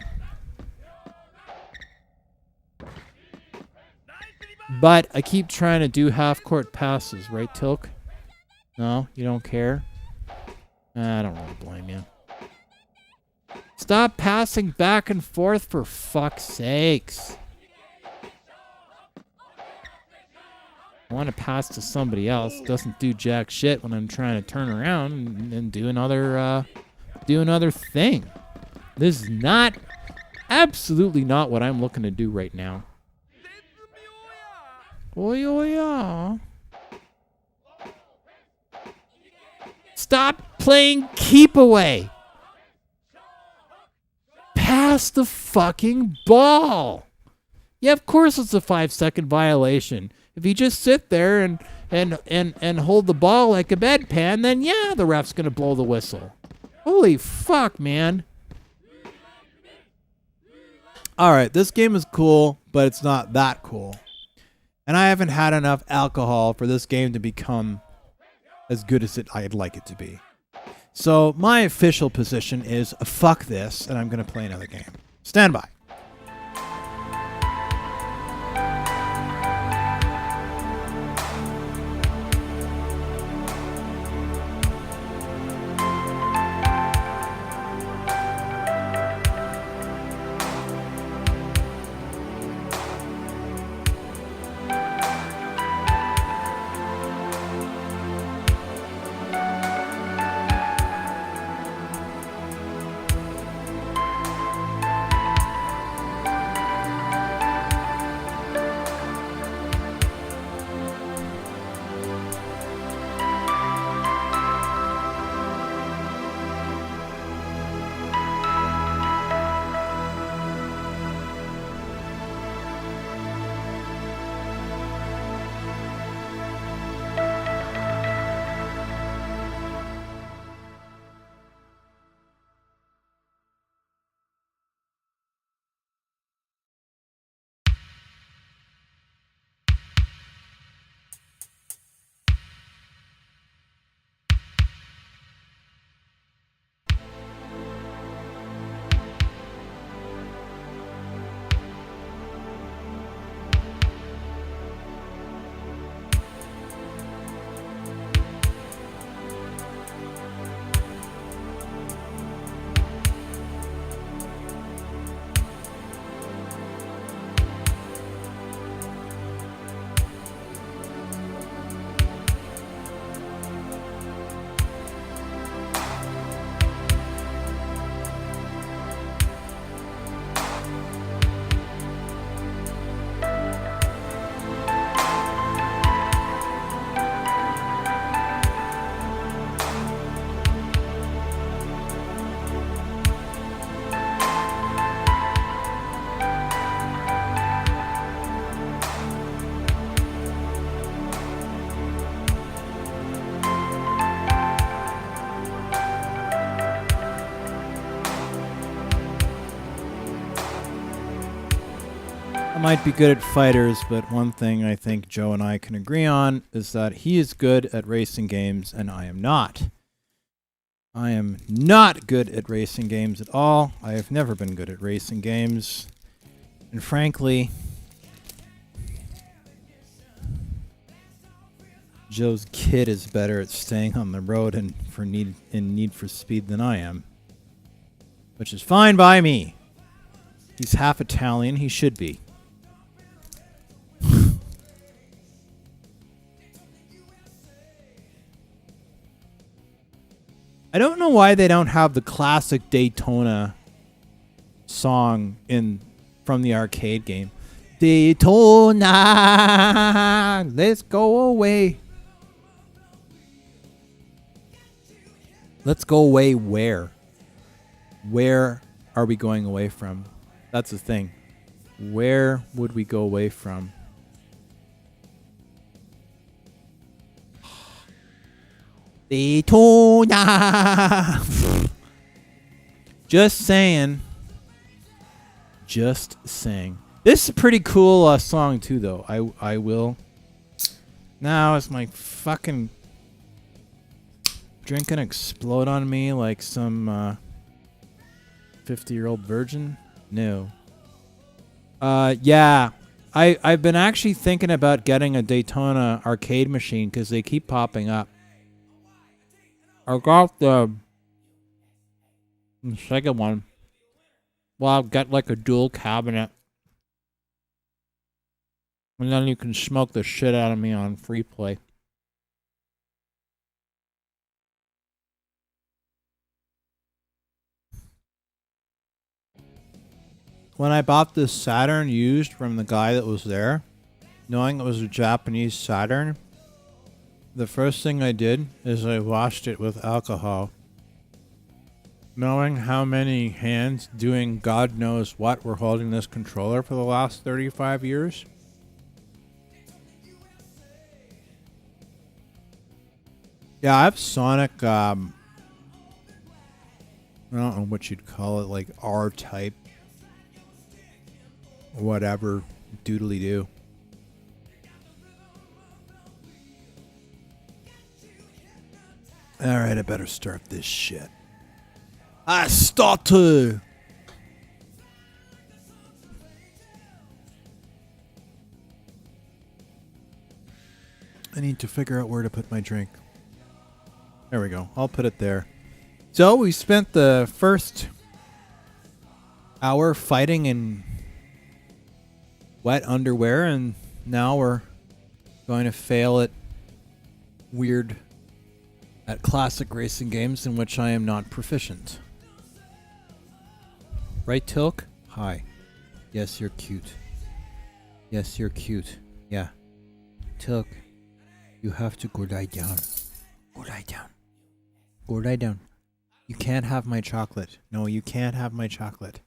But I keep trying to do half-court passes, right, Tilk? No, you don't care? I don't really blame you. Stop passing back and forth, for fuck's sakes. I want to pass to somebody else. Doesn't do jack shit when I'm trying to turn around and do another thing. This is not, absolutely not what I'm looking to do right now. Oh yeah. Stop playing keep away. Pass the fucking ball. Yeah, of course it's a 5-second violation. If you just sit there and hold the ball like a bedpan, then yeah, the ref's gonna blow the whistle. Holy fuck, man. Alright, this game is cool, but it's not that cool. And I haven't had enough alcohol for this game to become as good as I'd like it to be. So my official position is fuck this, and I'm going to play another game. Stand by. I might be good at fighters, but one thing I think Joe and I can agree on is that he is good at racing games and I am not. I am not good at racing games at all. I have never been good at racing games. And frankly, Joe's kid is better at staying on the road and in Need for Speed than I am. Which is fine by me. He's half Italian, he should be. I don't know why they don't have the classic Daytona song from the arcade game. Daytona, let's go away. Let's go away where? Where are we going away from? That's the thing. Where would we go away from? Daytona. Just saying. Just saying. This is a pretty cool song too, though. I will. Now is my fucking drink gonna explode on me like some 50-year-old virgin? No. Yeah. I've been actually thinking about getting a Daytona arcade machine because they keep popping up. I got the second one. Well, I've got like a dual cabinet. And then you can smoke the shit out of me on free play. When I bought this Saturn used from the guy that was there, knowing it was a Japanese Saturn, the first thing I did is I washed it with alcohol. Knowing how many hands doing God knows what were holding this controller for the last 35 years. Yeah, I have Sonic, I don't know what you'd call it, like R-type. Whatever, doodly-doo. Alright, I better start this shit. I start to. I need to figure out where to put my drink. There we go. I'll put it there. So we spent the first hour fighting in wet underwear, and now we're going to fail at classic racing games in which I am not proficient. Right, Tilk? Hi. Yes, you're cute. Yes, you're cute. Yeah. Tilk, you have to go lie down. Go lie down. Go lie down. You can't have my chocolate. No, you can't have my chocolate.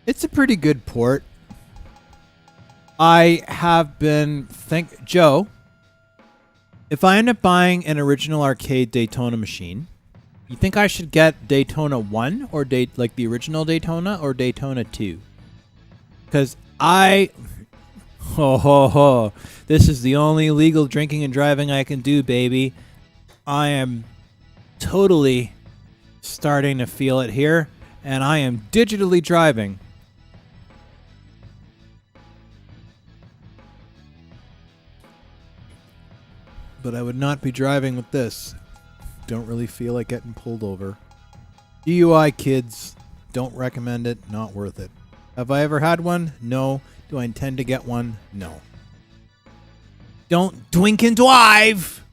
It's a pretty good port. I have been Joe, if I end up buying an original arcade Daytona machine, you think I should get Daytona 1 or like the original Daytona or Daytona 2? Because this is the only legal drinking and driving I can do, baby. I am totally starting to feel it here, and I am digitally driving. But I would not be driving with this. Don't really feel like getting pulled over. DUI, kids. Don't recommend it. Not worth it. Have I ever had one? No. Do I intend to get one? No. Don't drink and drive!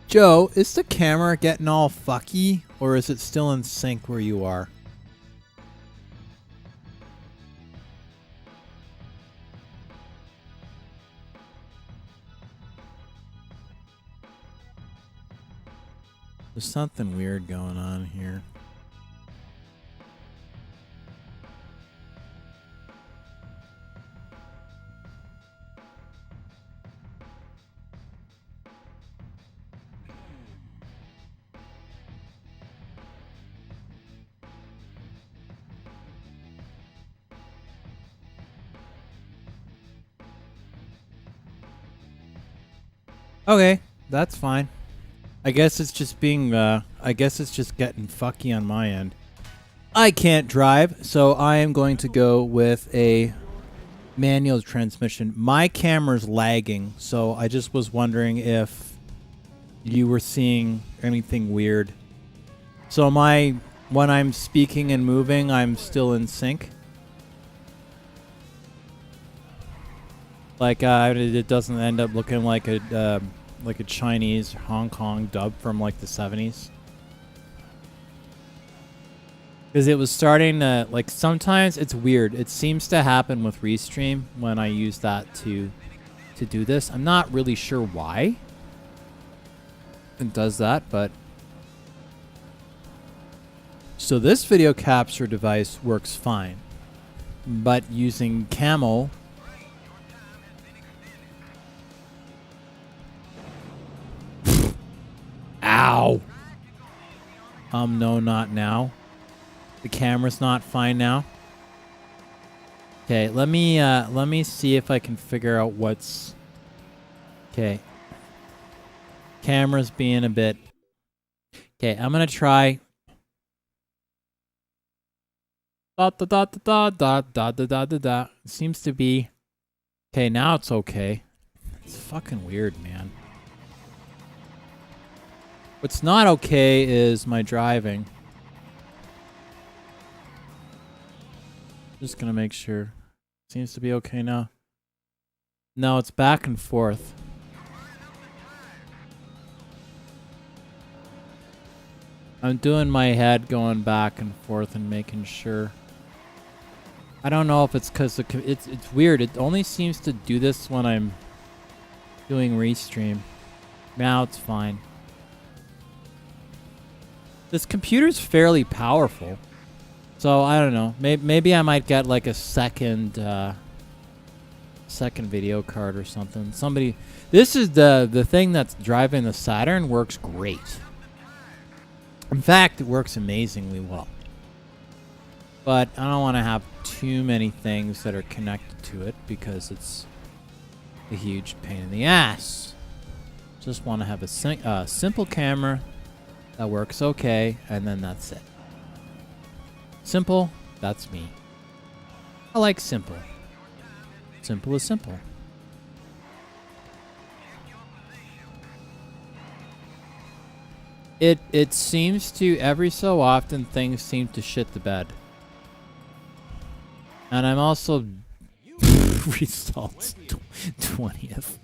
Joe, is the camera getting all fucky, or is it still in sync where you are? There's something weird going on here. Okay, that's fine. I guess it's just being, I guess it's just getting fucky on my end. I can't drive, so I am going to go with a manual transmission. My camera's lagging, so I just was wondering if you were seeing anything weird. So when I'm speaking and moving, I'm still in sync. Like, it doesn't end up looking like a Chinese Hong Kong dub from like the 70s. Because it was starting to, like, sometimes it's weird. It seems to happen with Restream when I use that to do this. I'm not really sure why it does that, but... So this video capture device works fine. But using Camo... Ow! No, not now. The camera's not fine now. Okay, let me see if I can figure out what's... Okay. Camera's being a bit... Okay, I'm gonna try... Dot dot dot dot dot dot dot dot dot dot. It seems to be... Okay, now it's okay. It's fucking weird, man. What's not okay is my driving. Just gonna make sure. Seems to be okay now. No, it's back and forth. I'm doing my head going back and forth and making sure. I don't know if it's because it's weird. It only seems to do this when I'm doing Restream. Now it's fine. This computer's fairly powerful. So, I don't know. Maybe I might get like a second video card or something. This is the thing that's driving the Saturn works great. In fact, it works amazingly well. But I don't want to have too many things that are connected to it because it's a huge pain in the ass. Just want to have a simple camera that works okay, and then that's it. Simple, that's me. I like simple. Simple is simple. It seems to, every so often, things seem to shit the bed. And I'm also... results 20th.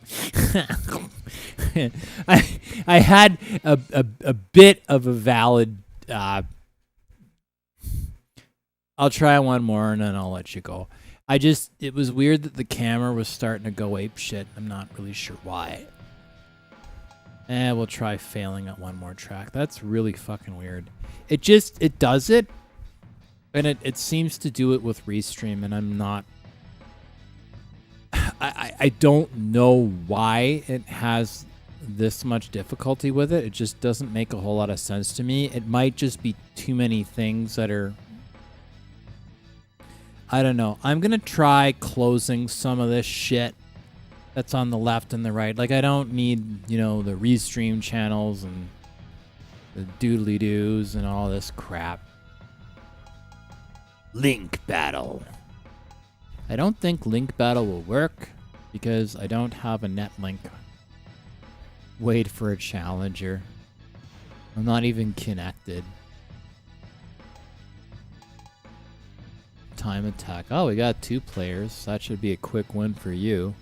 I had a bit of a valid... I'll try one more and then I'll let you go. It was weird that the camera was starting to go ape shit. I'm not really sure why. And we'll try failing at one more track. That's really fucking weird. It does it. And it seems to do it with Restream, and I'm not... I don't know why it has this much difficulty with it. It just doesn't make a whole lot of sense to me. It might just be too many things that are... I don't know. I'm going to try closing some of this shit that's on the left and the right. Like, I don't need, the Restream channels and the doodly-doos and all this crap. Link Battle. I don't think Link Battle will work because I don't have a net link. Wait for a challenger. I'm not even connected. Time attack. Oh, we got 2 players. That should be a quick win for you.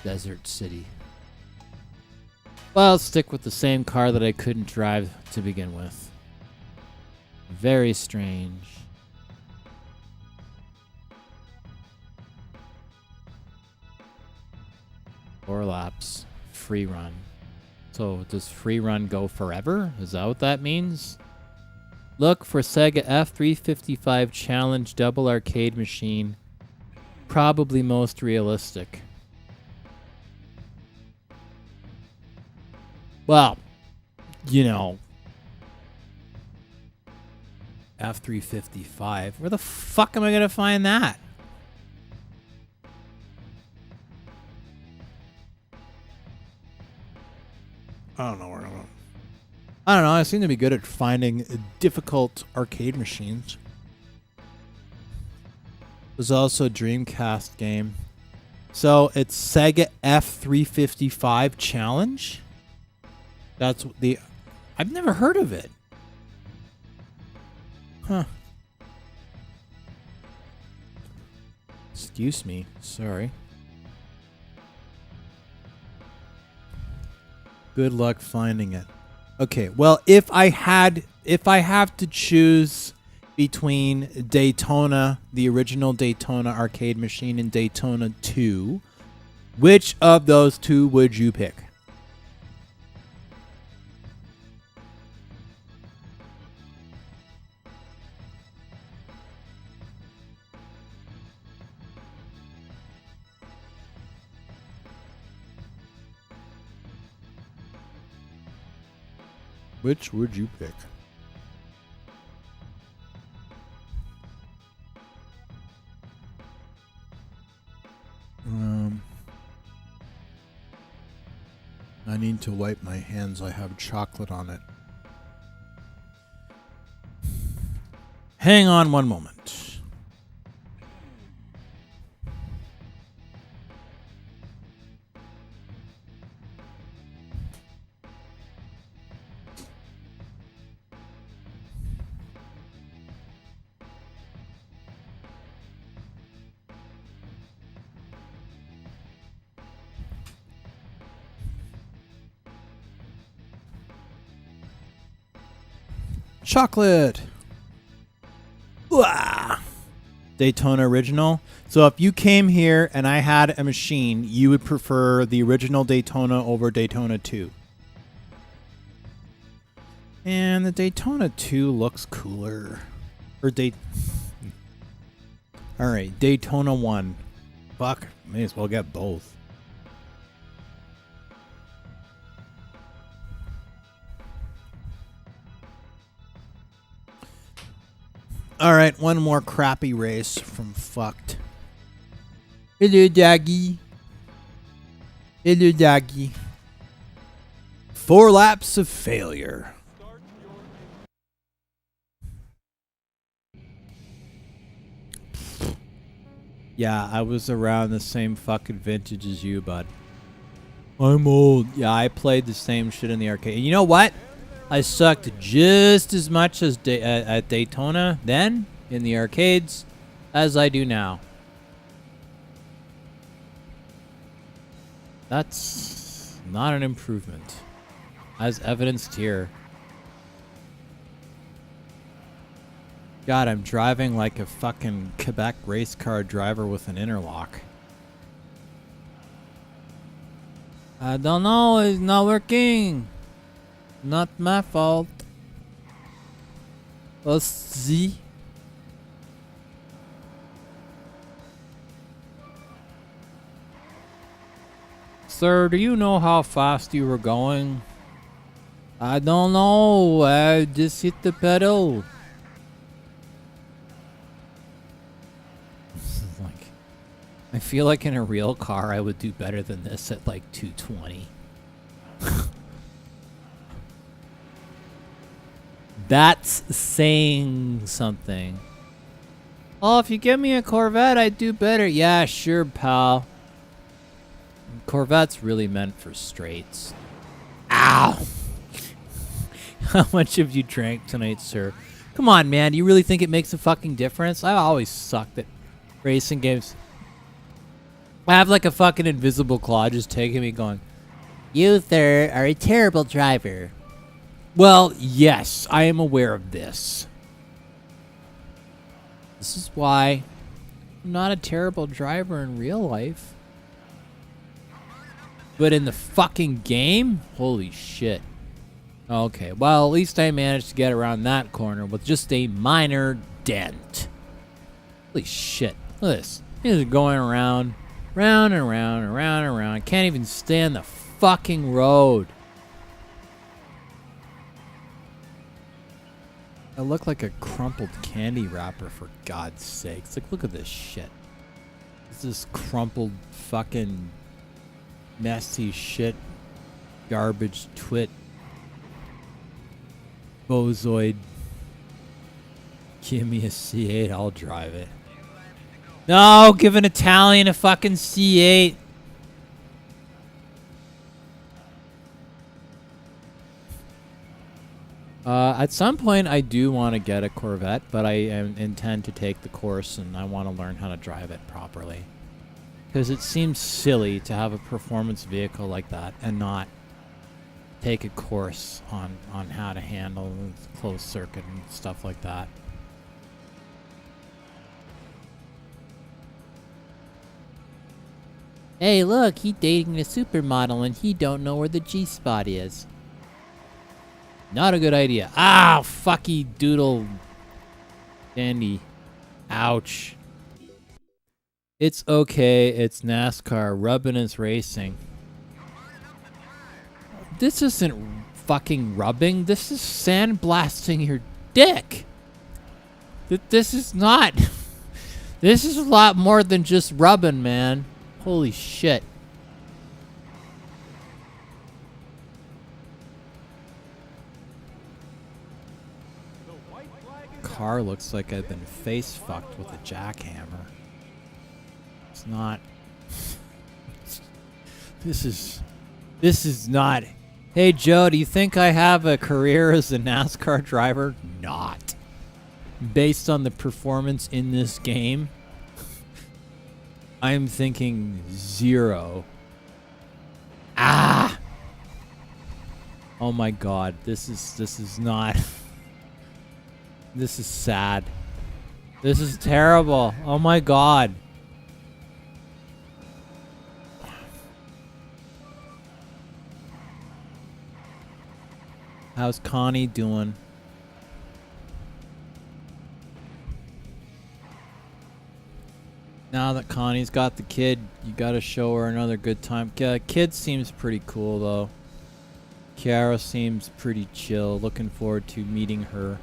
Desert City. Well, I'll stick with the same car that I couldn't drive to begin with. Very strange. Four laps. Free run. So does free run go forever? Is that what that means? Look for Sega F355 Challenge Double Arcade Machine. Probably most realistic. Well, F355. Where the fuck am I going to find that? I don't know where I'm going. I don't know. I seem to be good at finding difficult arcade machines. There's also a Dreamcast game. So it's Sega F355 Challenge. That's the... I've never heard of it. Huh. Excuse me. Sorry. Good luck finding it. Okay, well, if I have to choose between Daytona, the original Daytona arcade machine, and Daytona 2, which of those two would you pick? Which would you pick? I need to wipe my hands. I have chocolate on it. Hang on one moment. Chocolate. Wah! Daytona original. So if you came here and I had a machine, you would prefer the original Daytona over Daytona 2. And the Daytona 2 looks cooler. Or Alright, Daytona 1. Fuck, may as well get both. Alright, one more crappy race from Fucked. Hello, doggy. Hello, doggy. 4 laps of failure. Yeah, I was around the same fucking vintage as you, bud. I'm old. Yeah, I played the same shit in the arcade. And you know what? I sucked just as much as at Daytona then in the arcades as I do now. That's not an improvement, as evidenced here. God, I'm driving like a fucking Quebec race car driver with an interlock. I don't know, it's not working. Not my fault. Let's see. Sir, do you know how fast you were going? I don't know. I just hit the pedal. Like, I feel like in a real car I would do better than this at like 220. That's saying something. Oh, if you give me a Corvette, I'd do better. Yeah, sure, pal. Corvette's really meant for straights. Ow! How much have you drank tonight, sir? Come on, man. Do you really think it makes a fucking difference? I always sucked at racing games. I have like a fucking invisible claw just taking me going, you, sir, are a terrible driver. Well, yes, I am aware of this. This is why I'm not a terrible driver in real life. But in the fucking game? Holy shit. Okay, well, at least I managed to get around that corner with just a minor dent. Holy shit. Look at this. He's going around, round and round and round and round. I can't even stand the fucking road. I look like a crumpled candy wrapper, for God's sakes. Like, look at this shit. This is crumpled fucking messy shit garbage twit bozoid. Give me a C8, I'll drive it. No, give an Italian a fucking C8. At some point, I do want to get a Corvette, but I intend to take the course, and I want to learn how to drive it properly. Because it seems silly to have a performance vehicle like that and not take a course on how to handle closed circuit and stuff like that. Hey, look, he dating a supermodel and he don't know where the G-spot is. Not a good idea. Ah, fucky doodle dandy. Ouch. It's okay, it's NASCAR. Rubbing is racing. This isn't fucking rubbing. This is sandblasting your dick. This is not. This is a lot more than just rubbing, man. Holy shit. Car looks like I've been face fucked with a jackhammer. It's not. This is not. Hey Joe, do you think I have a career as a NASCAR driver? Not. Based on the performance in this game, I'm thinking 0. Ah! Oh my god, this is not. This is sad. This is terrible. Oh my god. How's Connie doing? Now that Connie's got the kid, you gotta show her another good time. Kid seems pretty cool though. Kiara seems pretty chill. Looking forward to meeting her.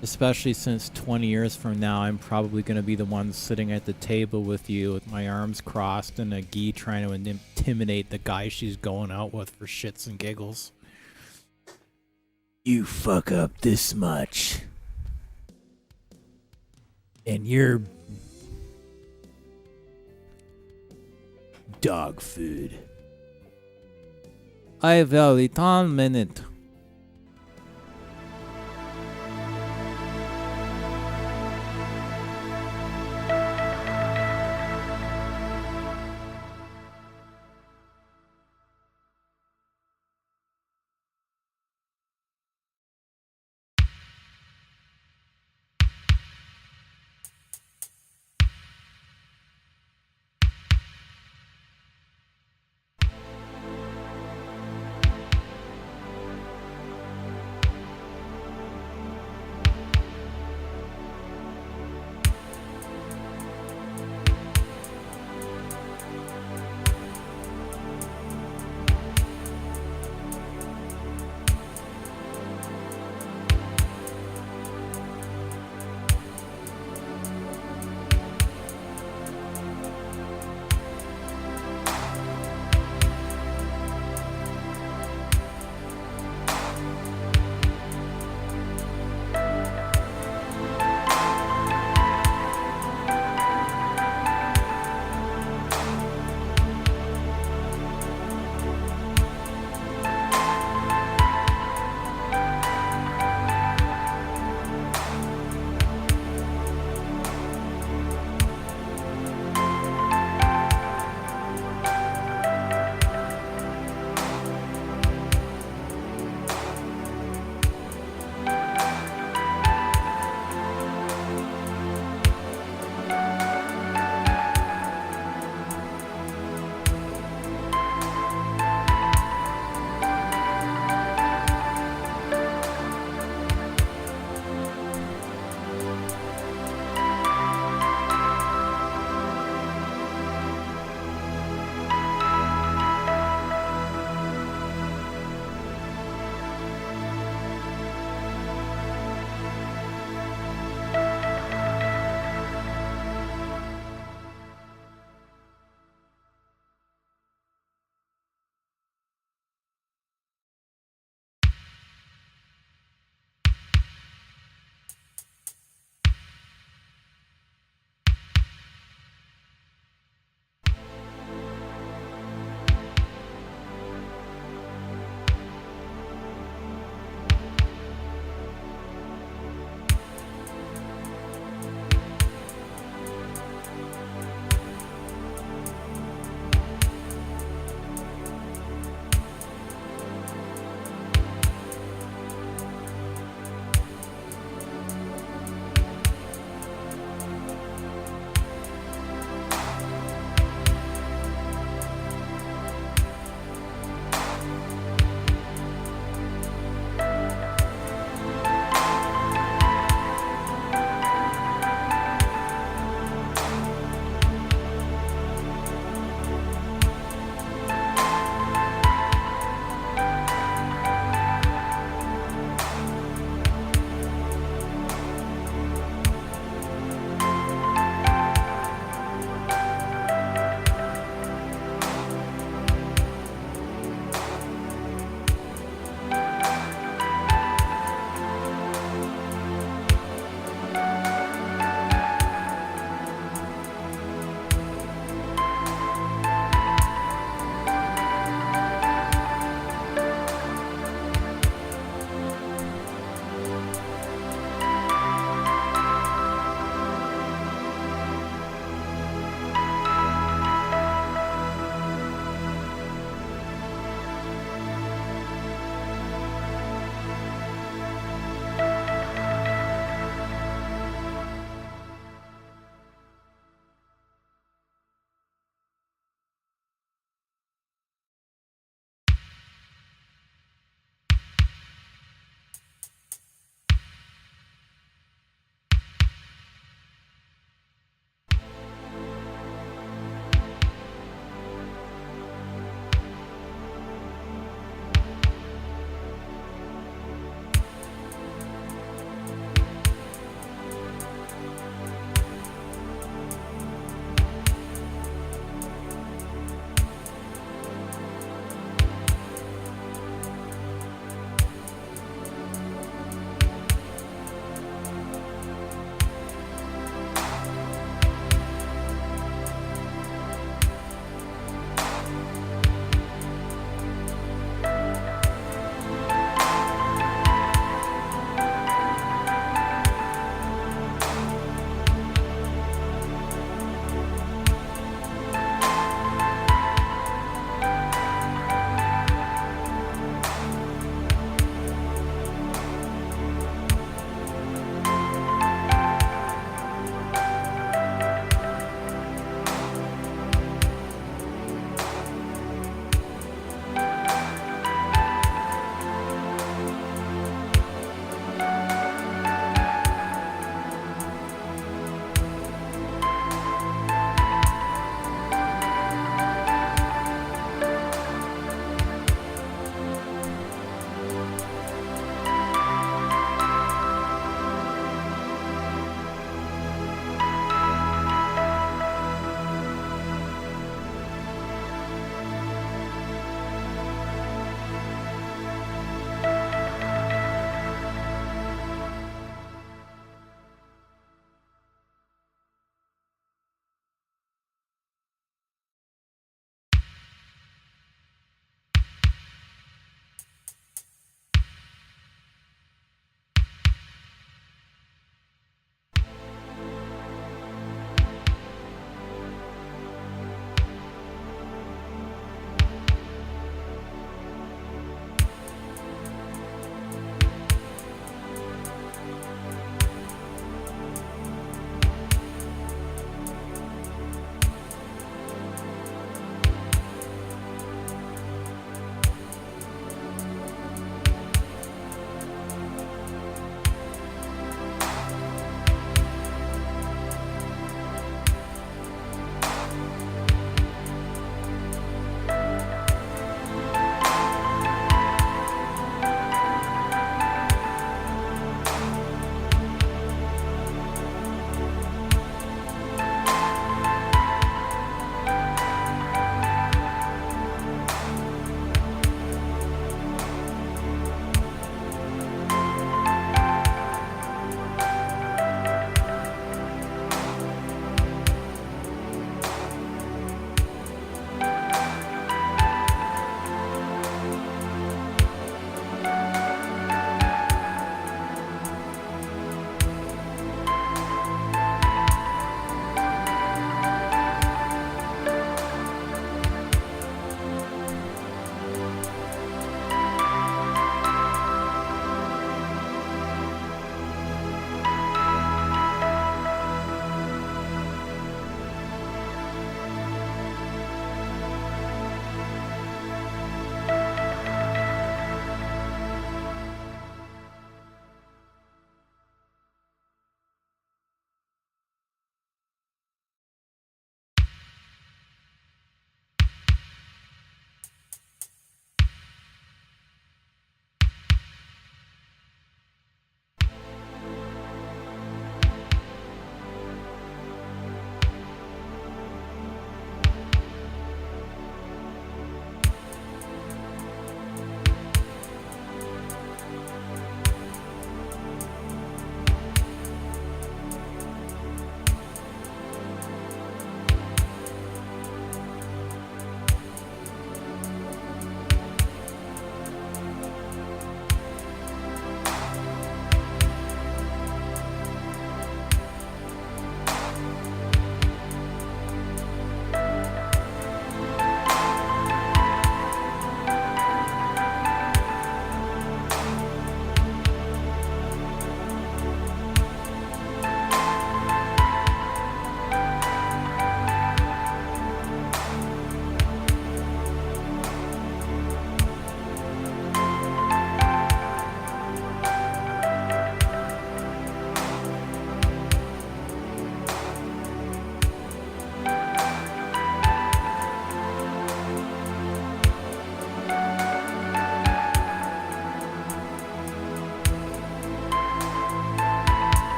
Especially since 20 years from now, I'm probably going to be the one sitting at the table with you with my arms crossed and a gi trying to intimidate the guy she's going out with for shits and giggles. You fuck up this much, and you're dog food. I will return minute.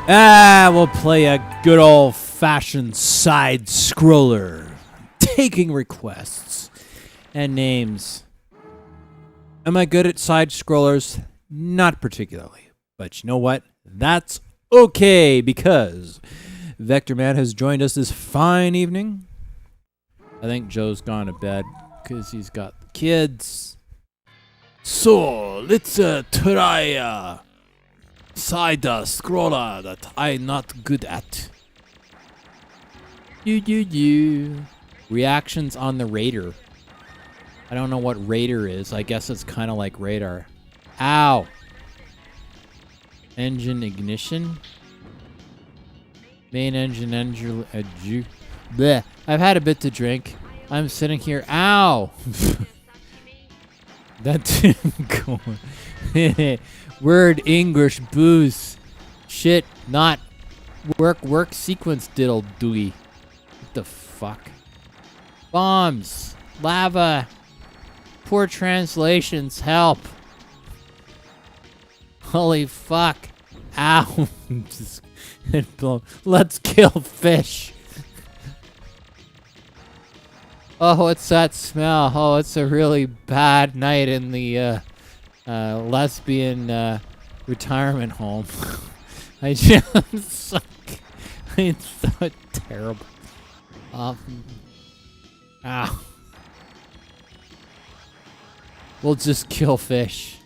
We'll play a good old-fashioned side scroller, taking requests and names. Am I good at side scrollers? Not particularly, but you know what? That's okay, because Vector Man has joined us this fine evening. I think Joe's gone to bed because he's got the kids. So let's try side scroller that I'm not good at. Reactions on the Raider. I don't know what Raider is. I guess it's kind of like radar. Ow. Engine ignition. Main engine bleh. I've had a bit to drink. I'm sitting here. Ow. That didn't go. Word English booze. Shit, not work sequence diddle dooey. What the fuck? Bombs. Lava. Poor translations. Help. Holy fuck. Ow. Just let's kill fish. Oh, what's that smell? Oh, it's a really bad night in the lesbian retirement home. It's so terrible. Ow. We'll just kill fish.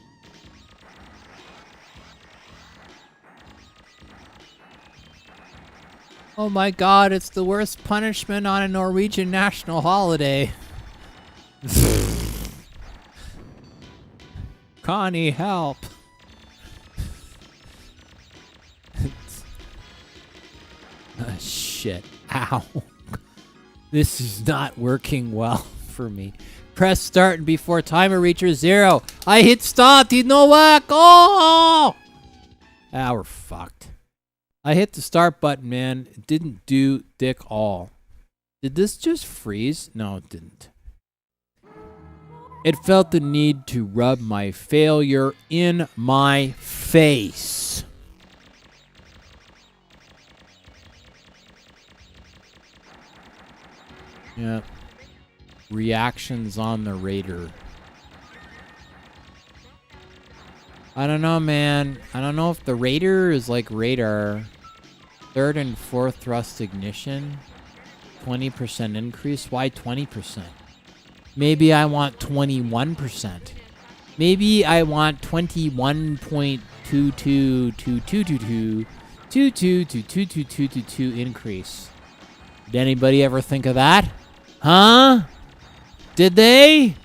Oh my god, it's the worst punishment on a Norwegian national holiday. Connie, help. Shit. Ow. This is not working well for me. Press start before timer reaches 0. I hit stop. Did not work. Oh! Ah, we're fucked. I hit the start button, man. It didn't do dick all. Did this just freeze? No, it didn't. It felt the need to rub my failure in my face. Yeah. Reactions on the Raider. I don't know, man. I don't know if the Raider is like radar. 3rd and 4th thrust ignition. 20% increase. Why 20%? Maybe I want 21%. Maybe I want 21.2222222222 increase. Did anybody ever think of that? Huh? Did they?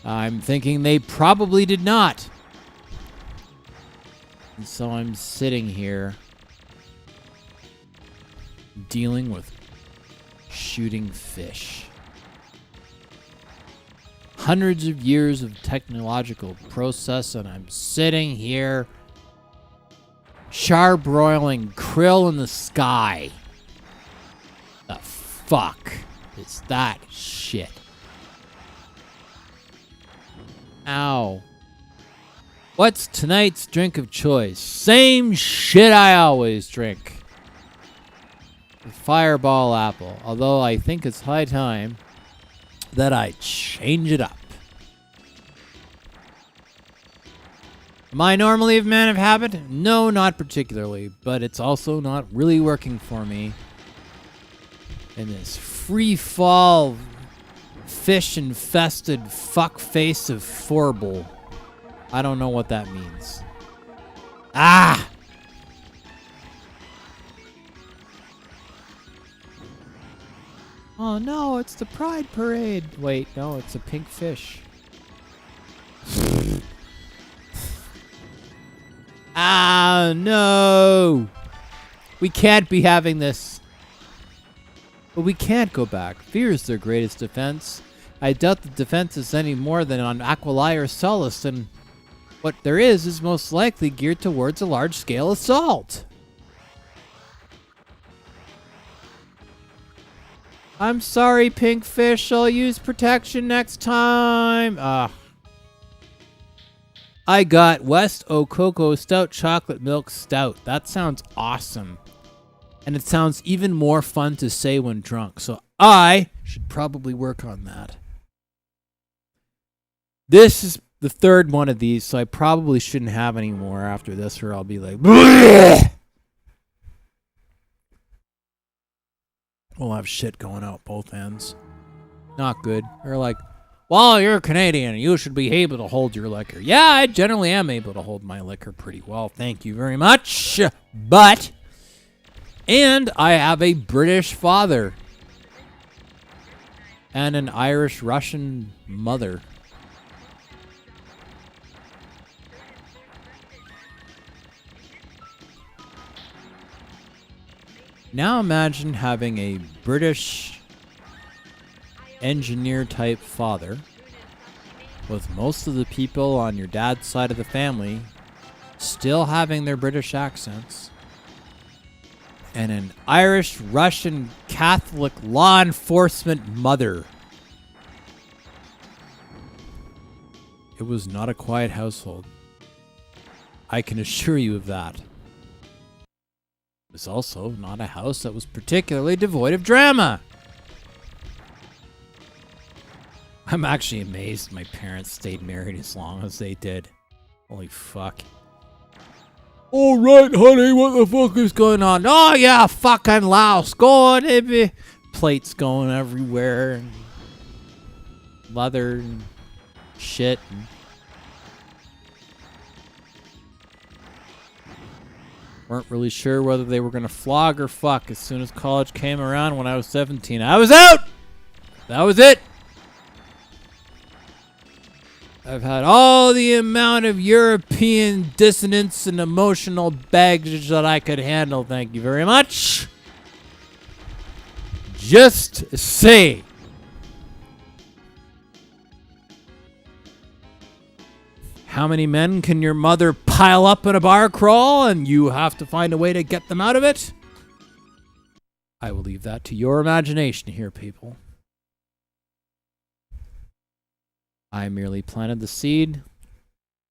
I'm thinking they probably did not. And so I'm sitting here dealing with shooting fish. Hundreds of years of technological process, and I'm sitting here charbroiling krill in the sky. The fuck is that shit? Ow. What's tonight's drink of choice? Same shit I always drink. Fireball apple. Although I think it's high time that I change it up. Am I normally a man of habit? No, not particularly. But it's also not really working for me. In this free fall, fish infested fuck face of Forble. I don't know what that means. Ah! Oh no, it's the Pride Parade. Wait, no, it's a pink fish. Ah, no! We can't be having this. But we can't go back. Fear is their greatest defense. I doubt the defense is any more than on Aquilai or Solus, and what there is most likely geared towards a large-scale assault. I'm sorry, pink fish. I'll use protection next time. I got West Cocoa Stout Chocolate Milk Stout. That sounds awesome. And it sounds even more fun to say when drunk. So I should probably work on that. This is the third one of these, so I probably shouldn't have any more after this, or I'll be like, bleh! We'll have shit going out both ends. Not good. They're like, well, you're Canadian, you should be able to hold your liquor. Yeah, I generally am able to hold my liquor pretty well. Thank you very much. But, and I have a British father. And an Irish-Russian mother. Now imagine having a British engineer-type father with most of the people on your dad's side of the family still having their British accents, and an Irish, Russian, Catholic law enforcement mother. It was not a quiet household. I can assure you of that. It was also not a house that was particularly devoid of drama. I'm actually amazed my parents stayed married as long as they did. Holy fuck. All right, honey, what the fuck is going on? Oh, yeah, fucking louse. Go on, baby. Plates going everywhere. And leather and shit. And weren't really sure whether they were going to flog or fuck. As soon as college came around when I was 17, I was out. That was it. I've had all the amount of European dissonance and emotional baggage that I could handle. Thank you very much. Just say. How many men can your mother pile up in a bar crawl and you have to find a way to get them out of it? I will leave that to your imagination here, people. I merely planted the seed.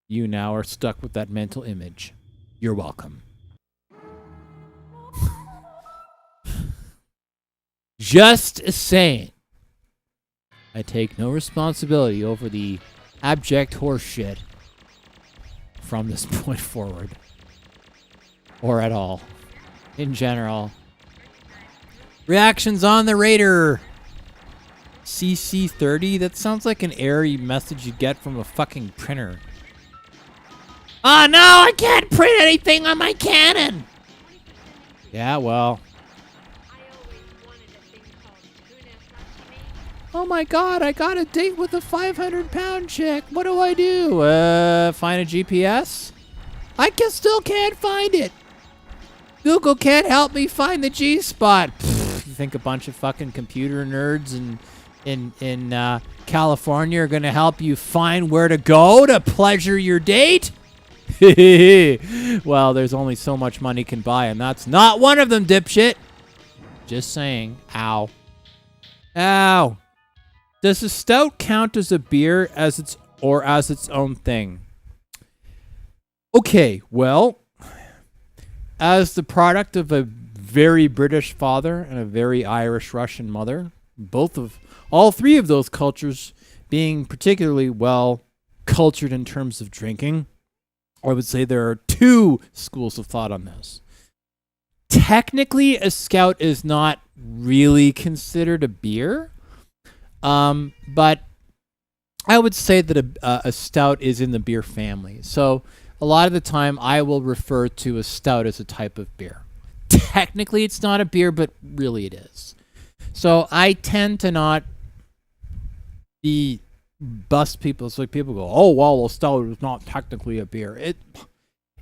You now are stuck with that mental image. You're welcome. Just saying. I take no responsibility over the abject horseshit from this point forward. Or at all. In general. Reactions on the Raider. CC30? That sounds like an error message you get from a fucking printer. Oh no, I can't print anything on my Canon! Yeah, well. Oh my god, I got a date with a 500-pound chick. What do I do? Find a GPS? I still can't find it. Google can't help me find the G-spot. You think a bunch of fucking computer nerds in California are going to help you find where to go to pleasure your date? Well, there's only so much money can buy, and that's not one of them, dipshit. Just saying. Ow. Ow. Does a stout count as a beer as its own thing? Okay, well, as the product of a very British father and a very Irish Russian mother, all three of those cultures being particularly well cultured in terms of drinking, I would say there are two schools of thought on this. Technically, a stout is not really considered a beer, but I would say that a stout is in the beer family. So a lot of the time, I will refer to a stout as a type of beer. Technically, it's not a beer, but really it is. So I tend to not bust people. So people go, oh, well, a stout is not technically a beer.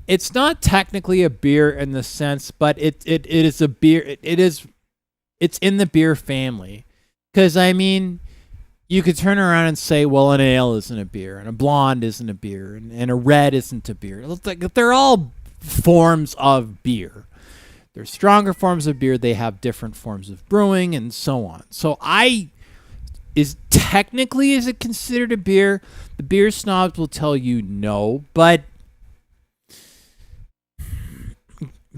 It's not technically a beer in the sense, but it is a beer. It's in the beer family. Because, I mean, you could turn around and say, well, an ale isn't a beer, and a blonde isn't a beer, and a red isn't a beer. It's like they're all forms of beer. They're stronger forms of beer. They have different forms of brewing and so on. So I technically, is it considered a beer? The beer snobs will tell you no, but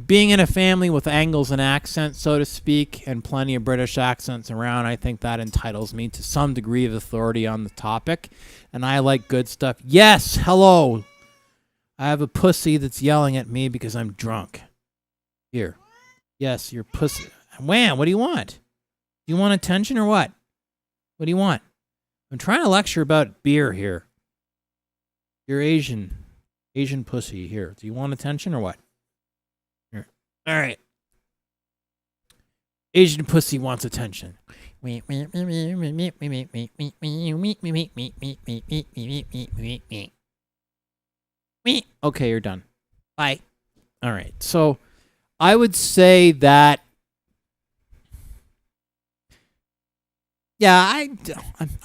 being in a family with angles and accents, so to speak, and plenty of British accents around, I think that entitles me to some degree of authority on the topic. And I like good stuff. Yes, hello. I have a pussy that's yelling at me because I'm drunk. Here. Yes, your pussy. Wham, what do you want? Do you want attention or what? What do you want? I'm trying to lecture about beer here. You're Asian pussy here. Do you want attention or what? Here. All right. Asian pussy wants attention. Okay, you're done. Bye. All right. So I would say that, yeah,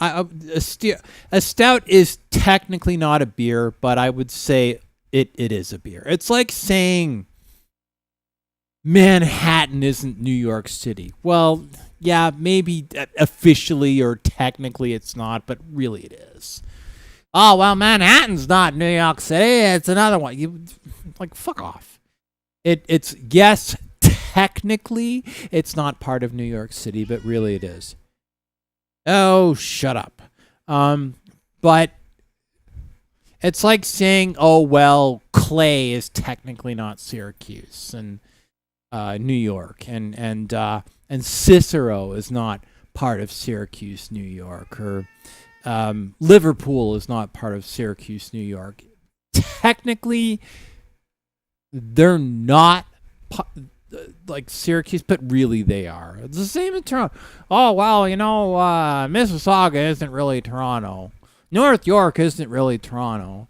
a stout is technically not a beer, but I would say it is a beer. It's like saying Manhattan isn't New York City. Well, yeah, maybe officially or technically it's not, but really it is. Oh, well, Manhattan's not New York City. It's another one. You like, fuck off. It's yes, technically it's not part of New York City, but really it is. Oh, shut up. But it's like saying, oh, well, Clay is technically not Syracuse and New York, and Cicero is not part of Syracuse, New York, or Liverpool is not part of Syracuse, New York. Technically, they're not like Syracuse, but really they are. It's the same in Toronto. Oh, well, Mississauga isn't really Toronto. North York isn't really Toronto.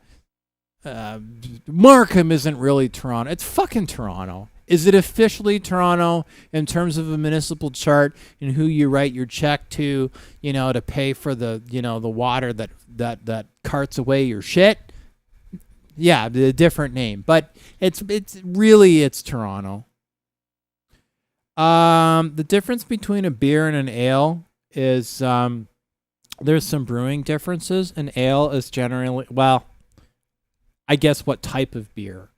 Markham isn't really Toronto. It's fucking Toronto. Is it officially Toronto in terms of a municipal chart and who you write your check to, to pay for the, the water that carts away your shit? Yeah, a different name, but it's Toronto. The difference between a beer and an ale is there's some brewing differences. An ale is generally, well, I guess what type of beer.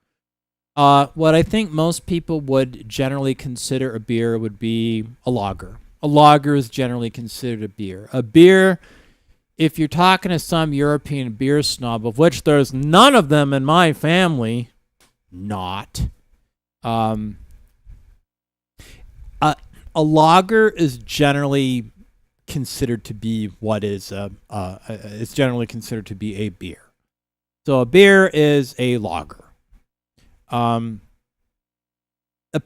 What I think most people would generally consider a beer would be a lager. A lager is generally considered a beer. A beer, if you're talking to some European beer snob, of which there's none of them in my family, a lager is generally considered to be what is it's generally considered to be a beer. So a beer is a lager. A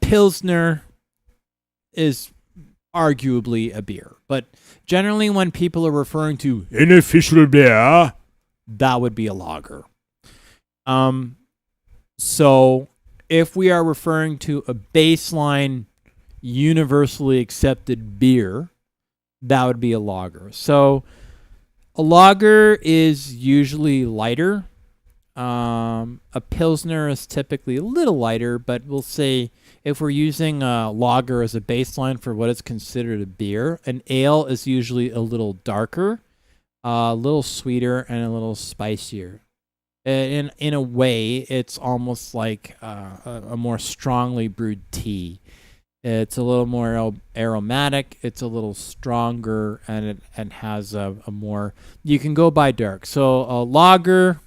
Pilsner is arguably a beer, but generally when people are referring to An official beer. that would be a lager. So if we are referring to a baseline universally accepted beer, that would be a lager. So a lager is usually lighter. A Pilsner is typically a little lighter, but we'll say if we're using a lager as a baseline for what is considered a beer, an ale is usually a little darker, a little sweeter, and a little spicier. In a way, it's almost like a more strongly brewed tea. It's a little more aromatic. It's a little stronger, and it has a more. You can go by dark. So a lager,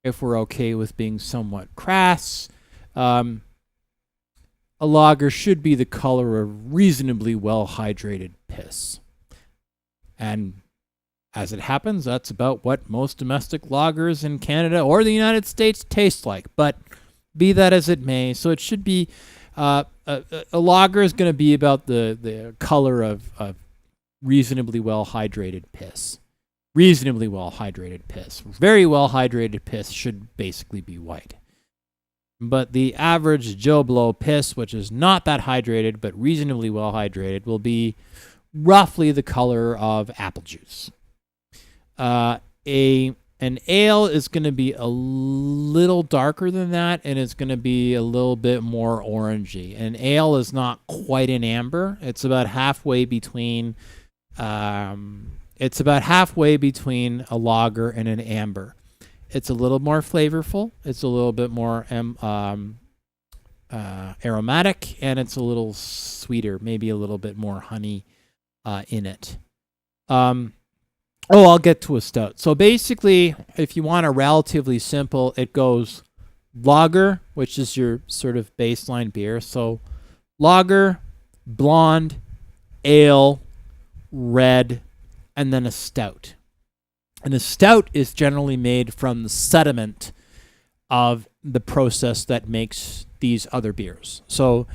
if we're okay with being somewhat crass, a lager should be the color of reasonably well hydrated piss. And as it happens, that's about what most domestic lagers in Canada or the United States taste like. But be that as it may, so it should be a lager is going to be about the color of reasonably well hydrated piss. Reasonably well hydrated piss. Very well hydrated piss should basically be white. But the average Joe Blow piss, which is not that hydrated but reasonably well hydrated, will be roughly the color of apple juice. A An ale is going to be a little darker than that, and it's going to be a little bit more orangey. An ale is not quite an amber. It's about halfway between. It's about halfway between a lager and an amber. It's a little more flavorful. It's a little bit more aromatic, and it's a little sweeter. Maybe a little bit more honey in it. I'll get to a stout. So basically, if you want a relatively simple, it goes lager, which is your sort of baseline beer. So lager, blonde, ale, red, and then a stout. And a stout is generally made from the sediment of the process that makes these other beers. So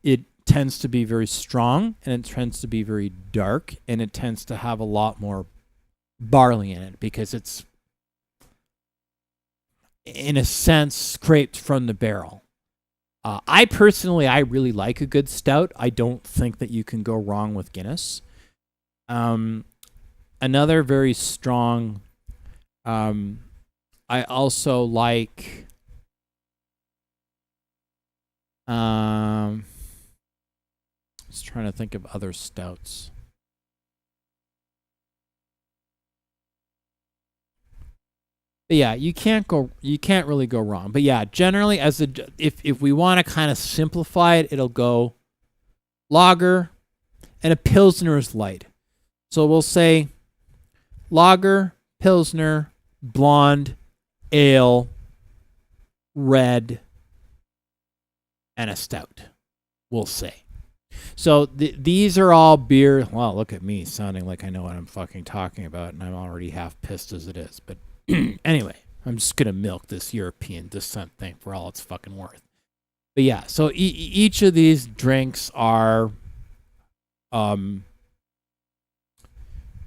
it tends to be very strong, and it tends to be very dark, and it tends to have a lot more barley in it because it's, in a sense, scraped from the barrel. I really like a good stout. I don't think that you can go wrong with Guinness. Another very strong, I also like, just trying to think of other stouts. But yeah, you can't really go wrong. But yeah, generally, if we want to kind of simplify it, it'll go lager, and a pilsner is light. So we'll say lager, pilsner, blonde, ale, red, and a stout, we'll say. So these are all beer. Well, look at me sounding like I know what I'm fucking talking about, and I'm already half pissed as it is. But anyway, I'm just going to milk this European descent thing for all it's fucking worth. But yeah, so each of these drinks are,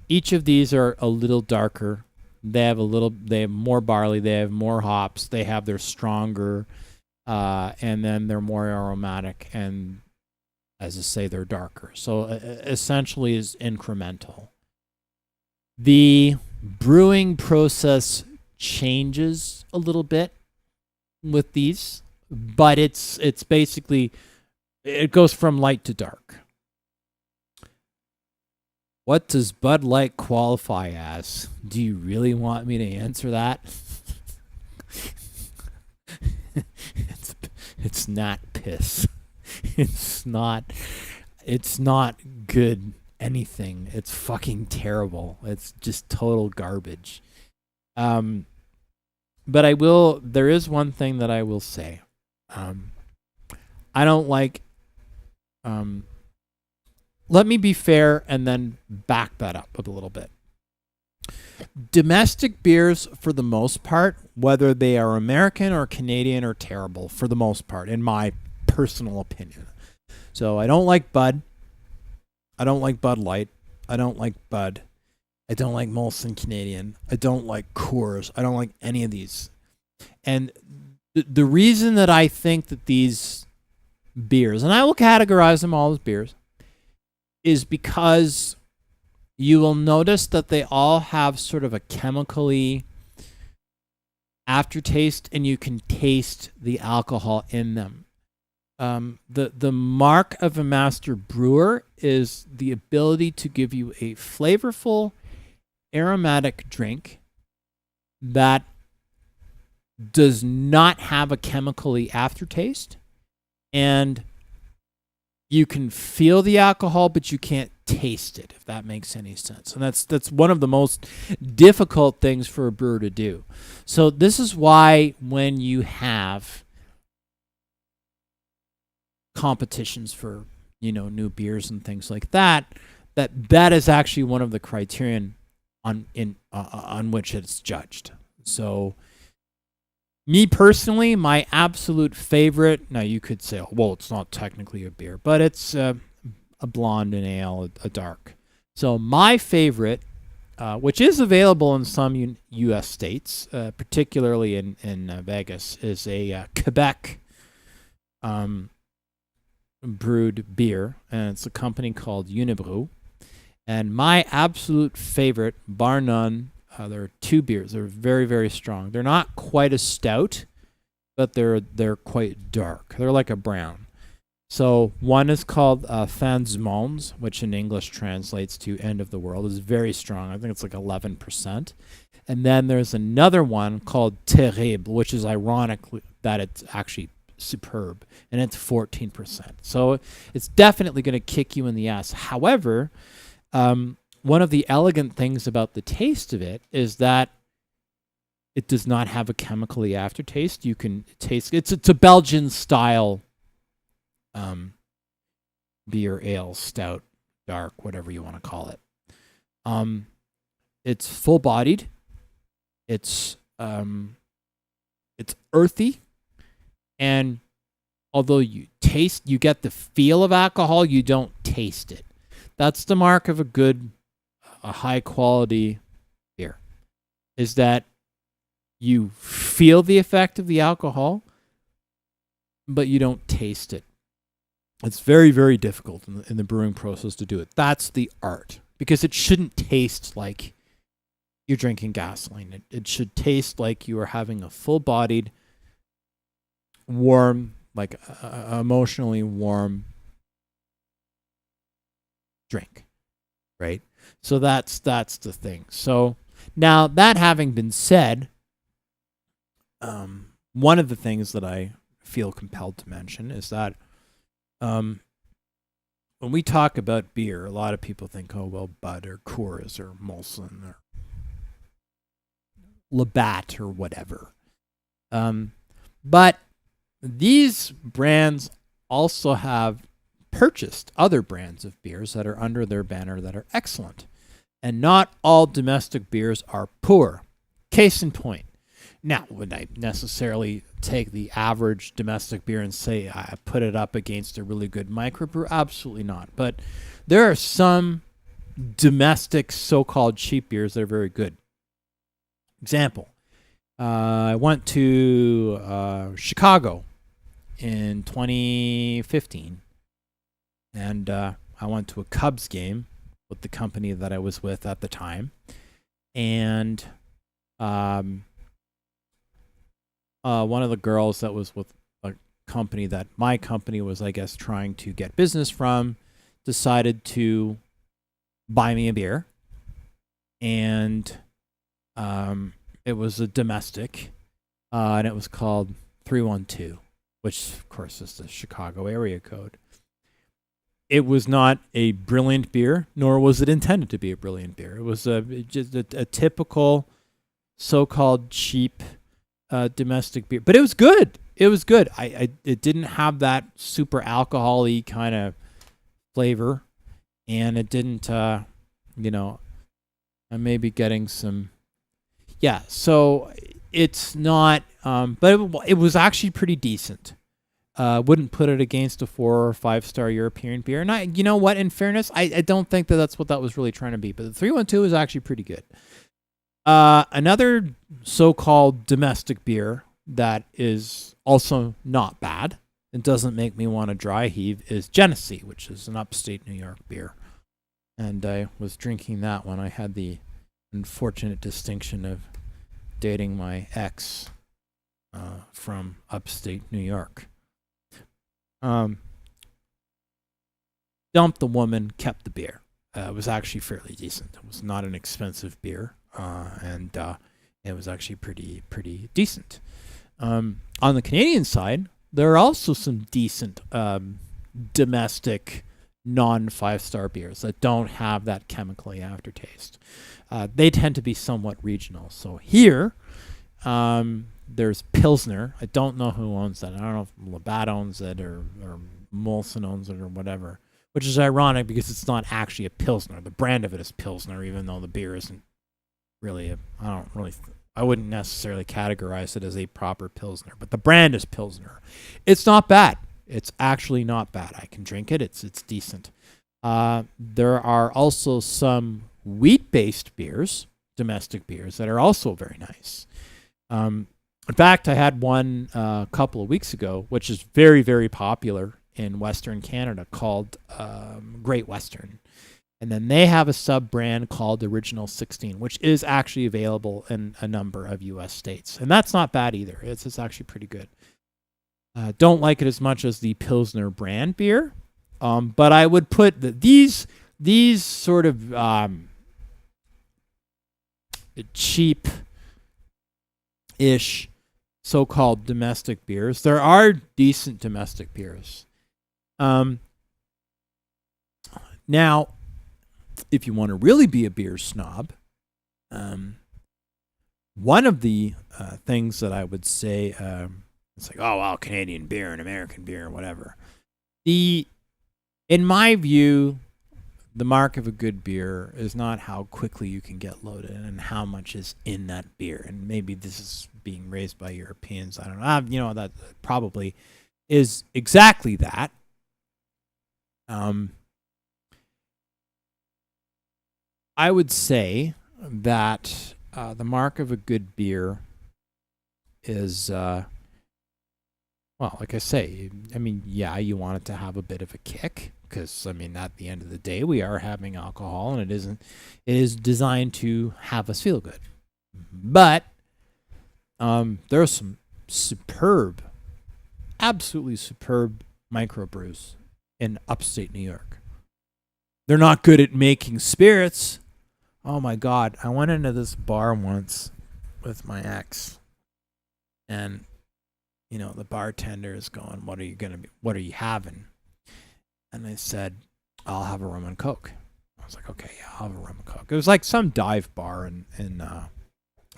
each of these are a little darker. They have more barley, they have more hops, they have their stronger, and then they're more aromatic, and as I say, they're darker. So essentially is incremental. The brewing process changes a little bit with these, but it's basically, it goes from light to dark. What does Bud Light qualify as? Do you really want me to answer that? It's not piss. It's not good anything. It's fucking terrible. It's just total garbage. But there is one thing that I will say. I don't like, let me be fair and then back that up a little bit. Domestic beers, for the most part, whether they are American or Canadian, are terrible for the most part, in my personal opinion. So I don't like Bud. I don't like Bud Light. I don't like Bud. I don't like Molson Canadian. I don't like Coors. I don't like any of these. And the reason that I think that these beers, and I will categorize them all as beers, is because you will notice that they all have sort of a chemically aftertaste, and you can taste the alcohol in them. The mark of a master brewer is the ability to give you a flavorful, aromatic drink that does not have a chemically aftertaste, and you can feel the alcohol, but you can't taste it, if that makes any sense. And that's one of the most difficult things for a brewer to do. So this is why when you have competitions for, new beers and things like that is actually one of the criterion on which it's judged. So me personally, my absolute favorite, now you could say, well, it's not technically a beer, but it's a blonde, an ale, a dark. So my favorite, which is available in some U.S. states, particularly in Vegas, is a Quebec brewed beer, and it's a company called Unibrew. And my absolute favorite, bar none, there are two beers. They're very, very strong. They're not quite as stout, but they're quite dark. They're like a brown. So one is called Fin du Monde, which in English translates to End of the World. It's very strong. I think it's like 11%. And then there's another one called Terrible, which is ironic that it's actually superb, and it's 14%. So it's definitely going to kick you in the ass. However, one of the elegant things about the taste of it is that it does not have a chemically aftertaste. You can taste it's a Belgian style beer, ale, stout, dark, whatever you want to call it. It's full bodied. It's earthy, and although you get the feel of alcohol, you don't taste it. That's the mark of a high quality beer, is that you feel the effect of the alcohol, but you don't taste it. It's very, very difficult in the brewing process to do it. That's the art, because it shouldn't taste like you're drinking gasoline. It should taste like you are having a full-bodied, warm, like emotionally warm drink, right? So that's the thing. So now, that having been said, one of the things that I feel compelled to mention is that when we talk about beer, a lot of people think, oh, well, Bud or Coors or Molson or Labatt or whatever. But these brands also have purchased other brands of beers that are under their banner that are excellent. And not all domestic beers are poor. Case in point. Now, would I necessarily take the average domestic beer and say I put it up against a really good microbrew? Absolutely not. But there are some domestic so-called cheap beers that are very good. Example, I went to Chicago in 2015, and I went to a Cubs game with the company that I was with at the time, and one of the girls that was with a company that my company was, I guess, trying to get business from, decided to buy me a beer, and it was a domestic, and it was called 312, which of course is the Chicago area code. It was not a brilliant beer, nor was it intended to be a brilliant beer. It was just a typical so-called cheap domestic beer, but it was good. It was good. It didn't have that super alcohol-y kind of flavor, and it didn't, I may be getting some. Yeah, so it's not, but it was actually pretty decent. Wouldn't put it against a 4 or 5 star European beer. And you know what? In fairness, I don't think that's what that was really trying to be. But the 312 is actually pretty good. Another so-called domestic beer that is also not bad and doesn't make me want to dry heave is Genesee, which is an upstate New York beer. And I was drinking that when I had the unfortunate distinction of dating my ex from upstate New York. Dumped the woman, kept the beer. It was actually fairly decent. It was not an expensive beer, and it was actually pretty decent. On the Canadian side, there are also some decent domestic non-5-star beers that don't have that chemically aftertaste. They tend to be somewhat regional. So here, there's Pilsner. I don't know who owns that. I don't know if Labatt owns it or Molson owns it or whatever, which is ironic because it's not actually a Pilsner. The brand of it is Pilsner, even though the beer isn't really I wouldn't necessarily categorize it as a proper Pilsner, but the brand is Pilsner. It's not bad. It's actually not bad. I can drink it. It's decent. There are also some wheat-based beers, domestic beers, that are also very nice. In fact, I had one a couple of weeks ago, which is very, very popular in Western Canada, called Great Western. And then they have a sub-brand called Original 16, which is actually available in a number of U.S. states. And that's not bad either. It's actually pretty good. Don't like it as much as the Pilsner brand beer. But I would put these sort of cheap-ish so-called domestic beers. There are decent domestic beers. Now, if you want to really be a beer snob, one of the things that I would say, it's like, oh, well, Canadian beer and American beer, whatever. In my view, the mark of a good beer is not how quickly you can get loaded and how much is in that beer. And maybe this is being raised by Europeans. I don't know. You know, that probably is exactly that. I would say that the mark of a good beer is, well, like I say, I mean, yeah, you want it to have a bit of a kick because, I mean, at the end of the day, we are having alcohol and it is designed to have us feel good. But there are some absolutely superb microbrews in upstate New York. They're not good at making spirits. Oh my God, I went into this bar once with my ex, and you know, the bartender is going, what are you having? And I said, I'll have a rum and coke. I was like, okay, yeah, I'll have a rum and coke. It was like some dive bar in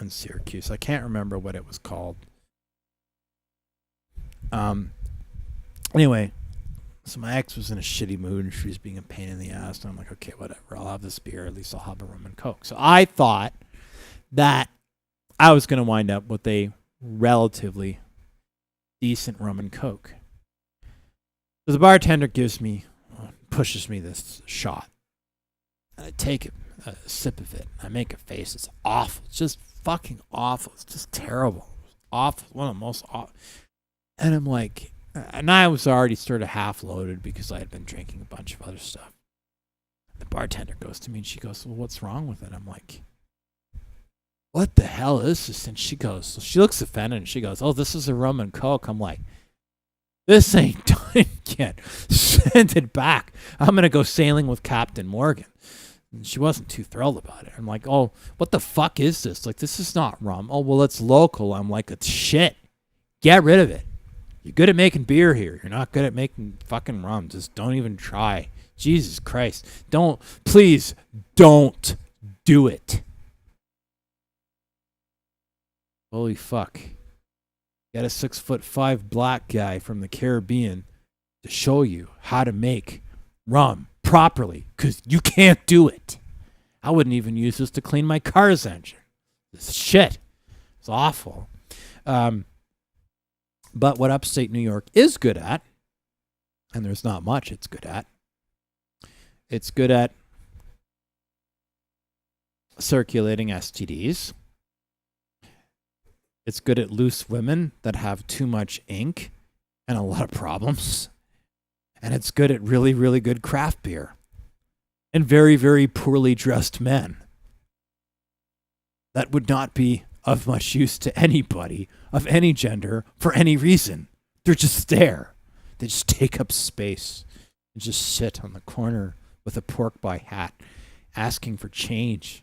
Syracuse. I can't remember what it was called. Anyway, so my ex was in a shitty mood and she was being a pain in the ass. And I'm like, okay, whatever. I'll have this beer. At least I'll have a rum and coke. So I thought that I was going to wind up with a relatively decent rum and coke. So the bartender pushes me this shot. And I take a sip of it. I make a face. It's awful. It's just fucking awful. It's just terrible. It's awful. One of the most awful. And I'm like, and I was already sort of half loaded because I had been drinking a bunch of other stuff. The bartender goes to me and she goes, well, what's wrong with it? I'm like, what the hell is this? And she looks offended and she goes, oh, this is a rum and coke. I'm like, this ain't done yet. Send it back. I'm going to go sailing with Captain Morgan. And she wasn't too thrilled about it. I'm like, oh, what the fuck is this? Like, this is not rum. Oh, well, it's local. I'm like, it's shit. Get rid of it. You're good at making beer here. You're not good at making fucking rum. Just don't even try. Jesus Christ. Please don't do it. Holy fuck. Got a 6'5" black guy from the Caribbean to show you how to make rum properly because you can't do it. I wouldn't even use this to clean my car's engine. This shit. It's awful. But what upstate New York is good at, and there's not much it's good at circulating STDs. It's good at loose women that have too much ink and a lot of problems. And it's good at really, really good craft beer. And very, very poorly dressed men. That would not be of much use to anybody of any gender for any reason. They're just there. They just take up space and just sit on the corner with a pork pie hat asking for change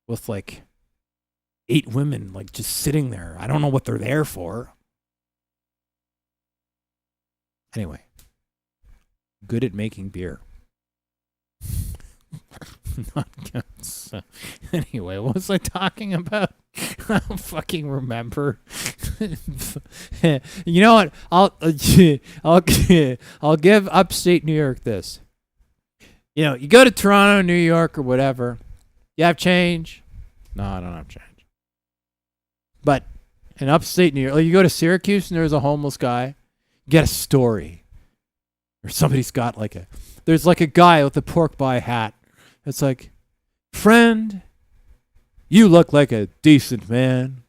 with like 8 women like just sitting there. I don't know what they're there for. Anyway, good at making beer. Not good. So, anyway, what was I talking about? I don't fucking remember. You know what? I'll give upstate New York this. You know, you go to Toronto, New York, or whatever. You have change? No, I don't have change. But in upstate New York, like you go to Syracuse and there's a homeless guy. You get a story. Or somebody's got there's like a guy with a pork pie hat. It's like, friend, you look like a decent man.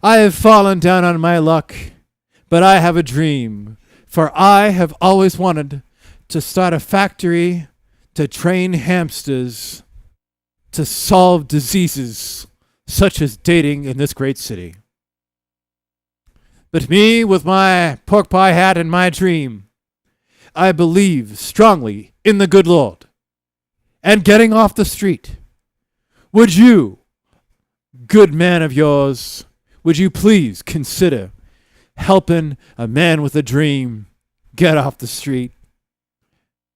I have fallen down on my luck, but I have a dream, for I have always wanted to start a factory to train hamsters to solve diseases such as dating in this great city. But me, with my pork pie hat and my dream, I believe strongly in the good Lord and getting off the street. Would you, good man of yours, would you please consider helping a man with a dream get off the street?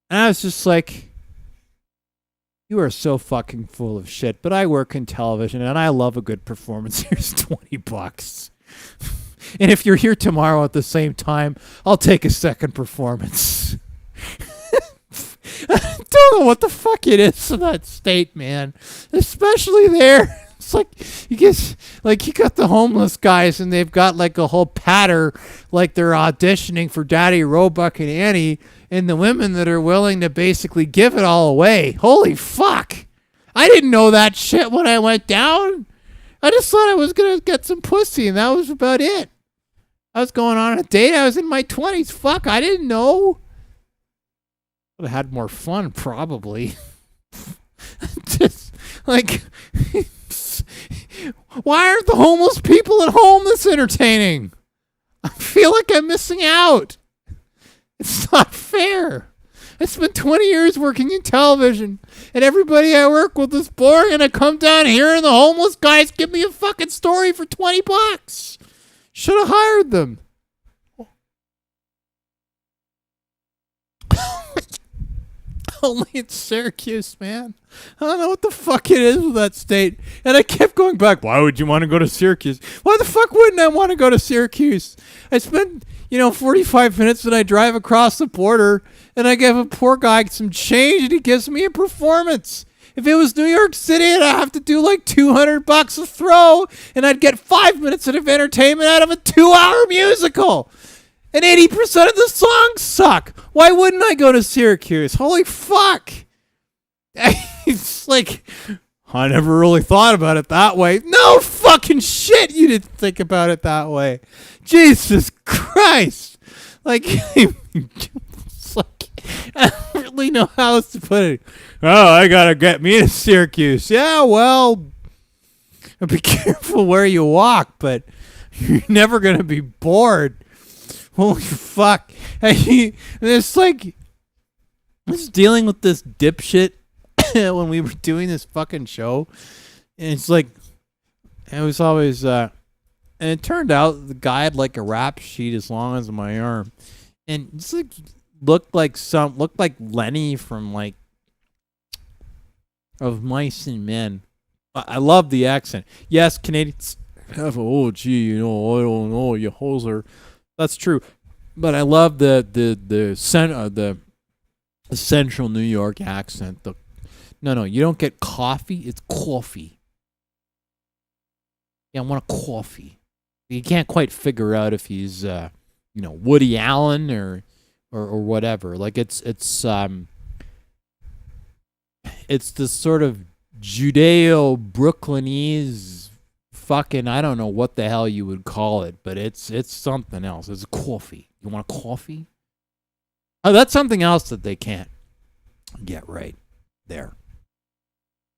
And I was just like, you are so fucking full of shit, but I work in television and I love a good performance. Here's $20. And if you're here tomorrow at the same time, I'll take a second performance. I don't know what the fuck it is in that state, man. Especially there. It's like you got the homeless guys and they've got like a whole patter like they're auditioning for Daddy Roebuck and Annie, and the women that are willing to basically give it all away. Holy fuck. I didn't know that shit when I went down. I just thought I was going to get some pussy and that was about it. I was going on a date. I was in my 20s. Fuck, I didn't know. Would have had more fun, probably. Just like, why aren't the homeless people at home this entertaining? I feel like I'm missing out. It's not fair. I spent 20 years working in television, and everybody I work with is boring, and I come down here and the homeless guys give me a fucking story for $20. Should have hired them. Only in Syracuse, man. I don't know what the fuck it is with that state. And I kept going back. Why would you want to go to Syracuse? Why the fuck wouldn't I want to go to Syracuse? I spent, 45 minutes and I drive across the border and I give a poor guy some change and he gives me a performance. If it was New York City, I'd have to do like $200 a throw and I'd get 5 minutes of entertainment out of a 2-hour musical. And 80% of the songs suck. Why wouldn't I go to Syracuse? Holy fuck. It's like, I never really thought about it that way. No fucking shit, you didn't think about it that way. Jesus Christ. Like, it's like, I don't really know how else to put it. Oh, I gotta get me to Syracuse. Yeah, well, be careful where you walk, but you're never gonna be bored. Holy fuck. It's like, I was dealing with this dipshit when we were doing this fucking show. And it's like, it was always, and it turned out the guy had like a rap sheet as long as my arm. And it's like, looked like Lenny from like, of Mice and Men. I love the accent. Yes, Canadians have a, I don't know, you hoser. That's true, but I love the central New York accent. No, you don't get coffee. It's coffee. Yeah, I want a coffee. You can't quite figure out if he's Woody Allen or whatever. Like it's this sort of Judeo-Brooklynese. Fucking, I don't know what the hell you would call it, but it's something else. It's coffee. You want a coffee? Oh, that's something else that they can't get right there.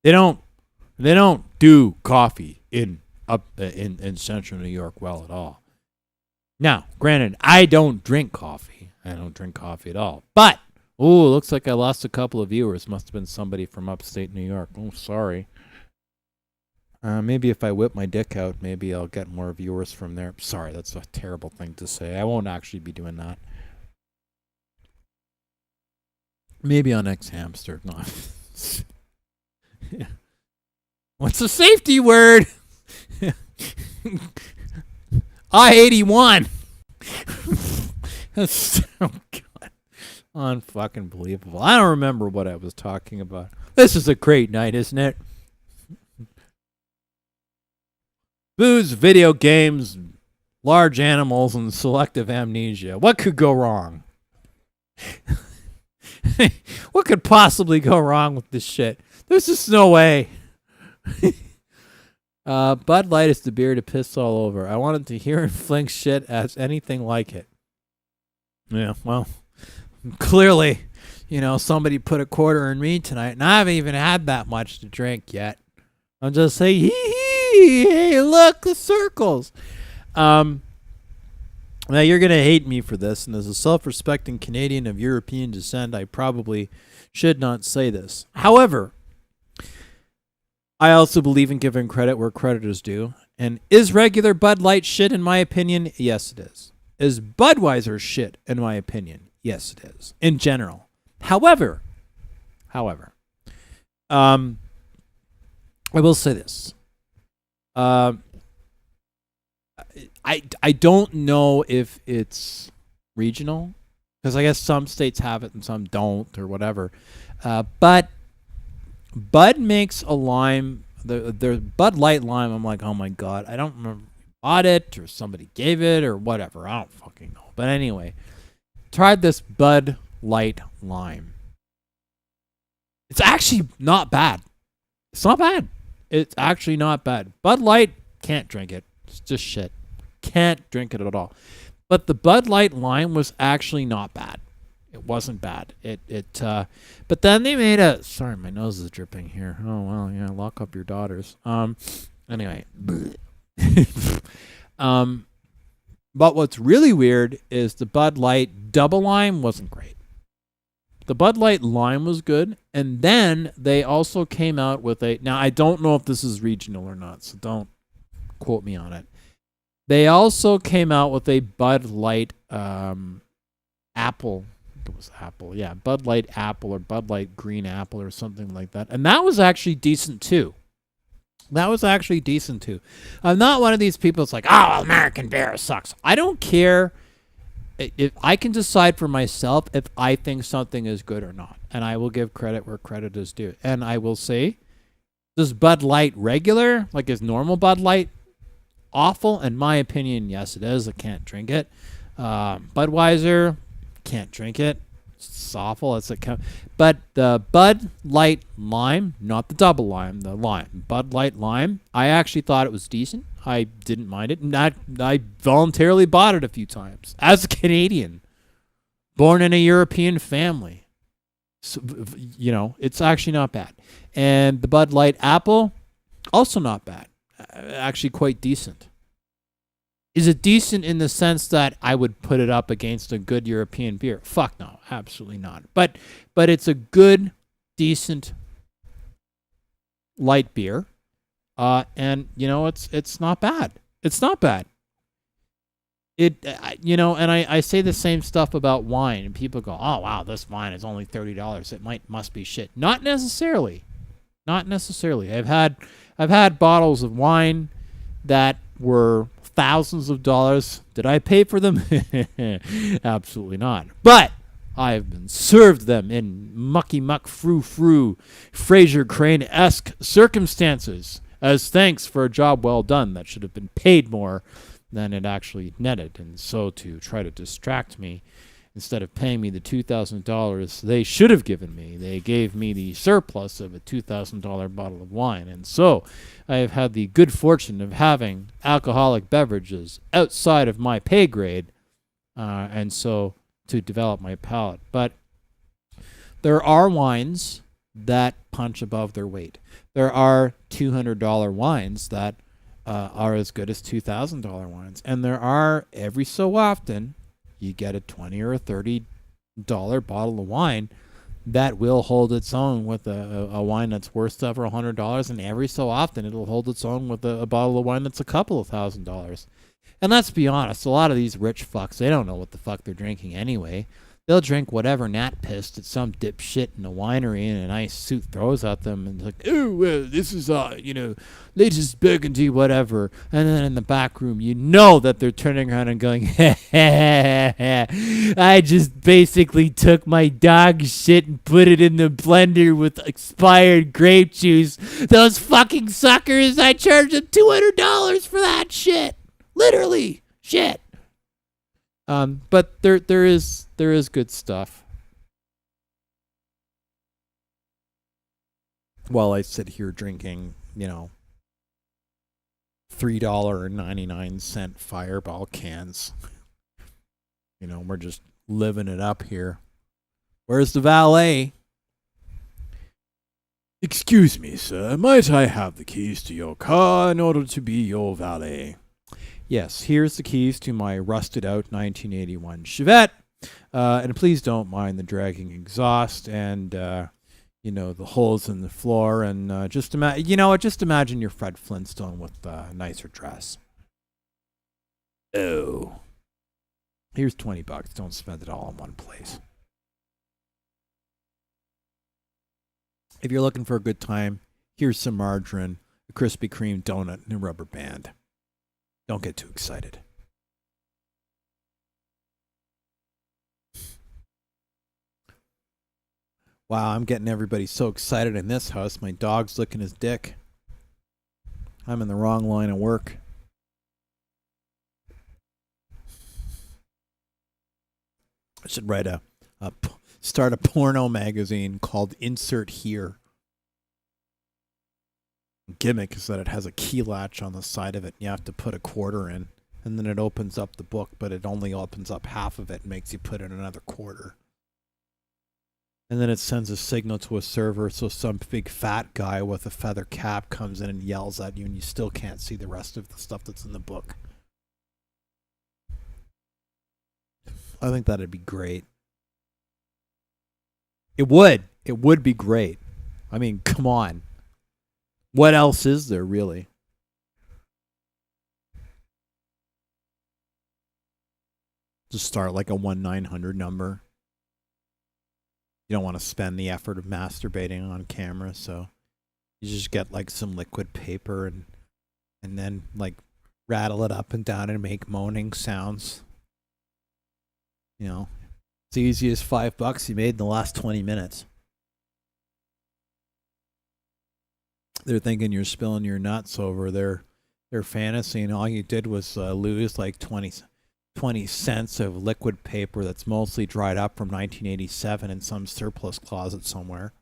They don't do coffee in central New York well at all. Now, granted, I don't drink coffee. I don't drink coffee at all. But looks like I lost a couple of viewers. Must have been somebody from upstate New York. Oh, sorry. Maybe if I whip my dick out, maybe I'll get more viewers from there. Sorry, that's a terrible thing to say. I won't actually be doing that. Maybe on X Hamster. No. What's the safety word? I-81. That's, oh God. Unfucking believable. I don't remember what I was talking about. This is a great night, isn't it? Booze, video games, large animals, and selective amnesia. What could go wrong? What could possibly go wrong with this shit? There's just no way. Bud Light is the beer to piss all over. I wanted to hear and fling shit as anything like it. Yeah, well, clearly somebody put a quarter in me tonight, and I haven't even had that much to drink yet. I'll just say, hee hee, hey, look, the circles. Now you're going to hate me for this, and as a self-respecting Canadian of European descent, I probably should not say this. However, I also believe in giving credit where credit is due. And is regular Bud Light shit in my opinion? Yes, it is. Is Budweiser shit in my opinion? Yes, it is. In general. However, I will say this. I don't know if it's regional, because I guess some states have it and some don't or whatever. But Bud makes a lime, the Bud Light lime. I'm like, oh my God, I don't remember if I bought it or somebody gave it or whatever. I don't fucking know. But anyway, tried this Bud Light lime. It's actually not bad. It's not bad. It's actually not bad. Bud Light, can't drink it. It's just shit. Can't drink it at all. But the Bud Light lime was actually not bad. It wasn't bad. But then they made a. Sorry, my nose is dripping here. Oh well, yeah. Lock up your daughters. Anyway. But what's really weird is the Bud Light double lime wasn't great. The Bud Light lime was good, and then they also came out with a. Now I don't know if this is regional or not, so don't quote me on it. They also came out with a Bud Light apple. It was apple, yeah. Bud Light apple or Bud Light green apple or something like that. And that was actually decent too. I'm not one of these people that's like, oh, American beer sucks. I don't care. If I can decide for myself if I think something is good or not. And I will give credit where credit is due. And I will say, does Bud Light regular, like is normal Bud Light, awful? In my opinion, yes, it is. I can't drink it. Budweiser, can't drink it. It's awful. But the Bud Light lime, not the double lime, the lime, Bud Light lime, I actually thought it was decent. I didn't mind it. I voluntarily bought it a few times as a Canadian, born in a European family. So, it's actually not bad. And the Bud Light apple, also not bad. Actually quite decent. Is it decent in the sense that I would put it up against a good European beer? Fuck no, absolutely not. But it's a good, decent light beer, and it's not bad. It's not bad. And I say the same stuff about wine, and people go, "Oh wow, this wine is only $30. It must be shit." Not necessarily. Not necessarily. I've had bottles of wine that were thousands of dollars. Did I pay for them? Absolutely not. But I have been served them in mucky muck frou Fraser Crane-esque circumstances as thanks for a job well done that should have been paid more than it actually netted. And so to try to distract me, instead of paying me the $2,000 they should have given me, they gave me the surplus of a $2,000 bottle of wine. And so I have had the good fortune of having alcoholic beverages outside of my pay grade, and so to develop my palate. But there are wines that punch above their weight. There are $200 wines that are as good as $2,000 wines. And there are, every so often, you get a $20 or a $30 bottle of wine that will hold its own with a wine that's worth several $100, and every so often it'll hold its own with a bottle of wine that's a couple of $1,000s. And let's be honest, a lot of these rich fucks, they don't know what the fuck they're drinking anyway. They'll drink whatever gnat piss that some dipshit in a winery in a nice suit throws at them, and like, oh, well, this is, latest burgundy, whatever. And then in the back room, that they're turning around and going, I just basically took my dog shit and put it in the blender with expired grape juice. Those fucking suckers, I charged them $200 for that shit. Literally, shit. But there is good stuff. While I sit here drinking, $3.99 Fireball cans. We're just living it up here. Where's the valet? Excuse me, sir. Might I have the keys to your car in order to be your valet? Yes, here's the keys to my rusted out 1981 Chevette. And please don't mind the dragging exhaust and, the holes in the floor. And just imagine you're Fred Flintstone with a nicer dress. Oh. Here's $20. Don't spend it all in one place. If you're looking for a good time, here's some margarine, a Krispy Kreme donut, and a rubber band. Don't get too excited. Wow, I'm getting everybody so excited in this house. My dog's licking his dick. I'm in the wrong line of work. I should write start a porno magazine called Insert Here. Gimmick is that it has a key latch on the side of it. You have to put a quarter in, and then it opens up the book, but it only opens up half of it and makes you put in another quarter. And then it sends a signal to a server, so some big fat guy with a feather cap comes in and yells at you, and you still can't see the rest of the stuff that's in the book. I think that'd be great. It would. It would be great. I mean, come on. What else is there, really? Just start like a 1-900 number. You don't want to spend the effort of masturbating on camera, so you just get like some liquid paper and then like rattle it up and down and make moaning sounds. It's the easiest $5 you made in the last 20 minutes. They're thinking you're spilling your nuts over their fantasy, and all you did was lose like 20 cents of liquid paper that's mostly dried up from 1987 in some surplus closet somewhere.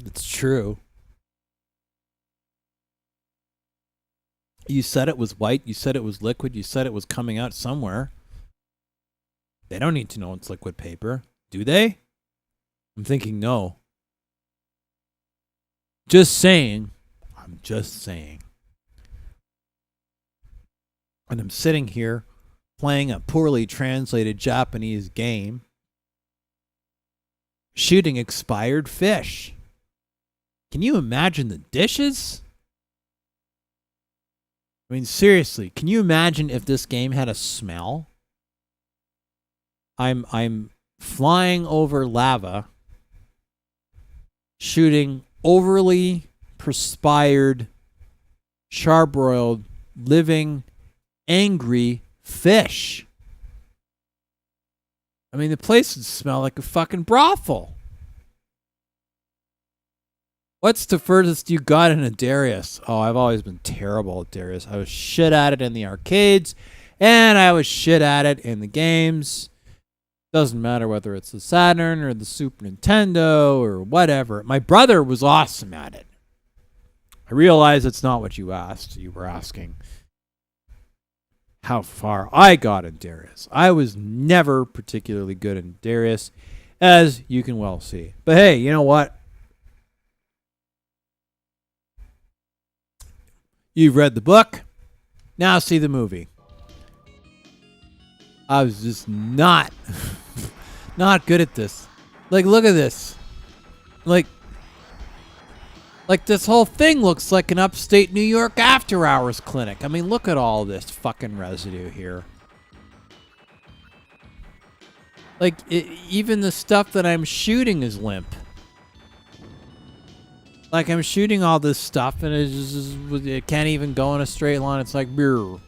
It's true. You said it was white. You said it was liquid. You said it was coming out somewhere. They don't need to know it's liquid paper, do they? I'm thinking no. Just saying. I'm just saying. And I'm sitting here playing a poorly translated Japanese game, shooting expired fish. Can you imagine the dishes? I mean, seriously, can you imagine if this game had a smell? I'm flying over lava, shooting overly perspired, charbroiled, living, angry fish. I mean, the place would smell like a fucking brothel. What's the furthest you got in a Darius? Oh, I've always been terrible at Darius. I was shit at it in the arcades, and I was shit at it in the games. Doesn't matter whether it's the Saturn or the Super Nintendo or whatever. My brother was awesome at it. I realize it's not what you asked. You were asking how far I got in Darius. I was never particularly good in Darius, as you can well see. But hey, you know what? You've read the book. Now see the movie. I was just not good at this. Like, look at this. Like this whole thing looks like an upstate New York after-hours clinic. I mean, look at all this fucking residue here. Like, even the stuff that I'm shooting is limp. Like, I'm shooting all this stuff, and it can't even go in a straight line. It's like, brr.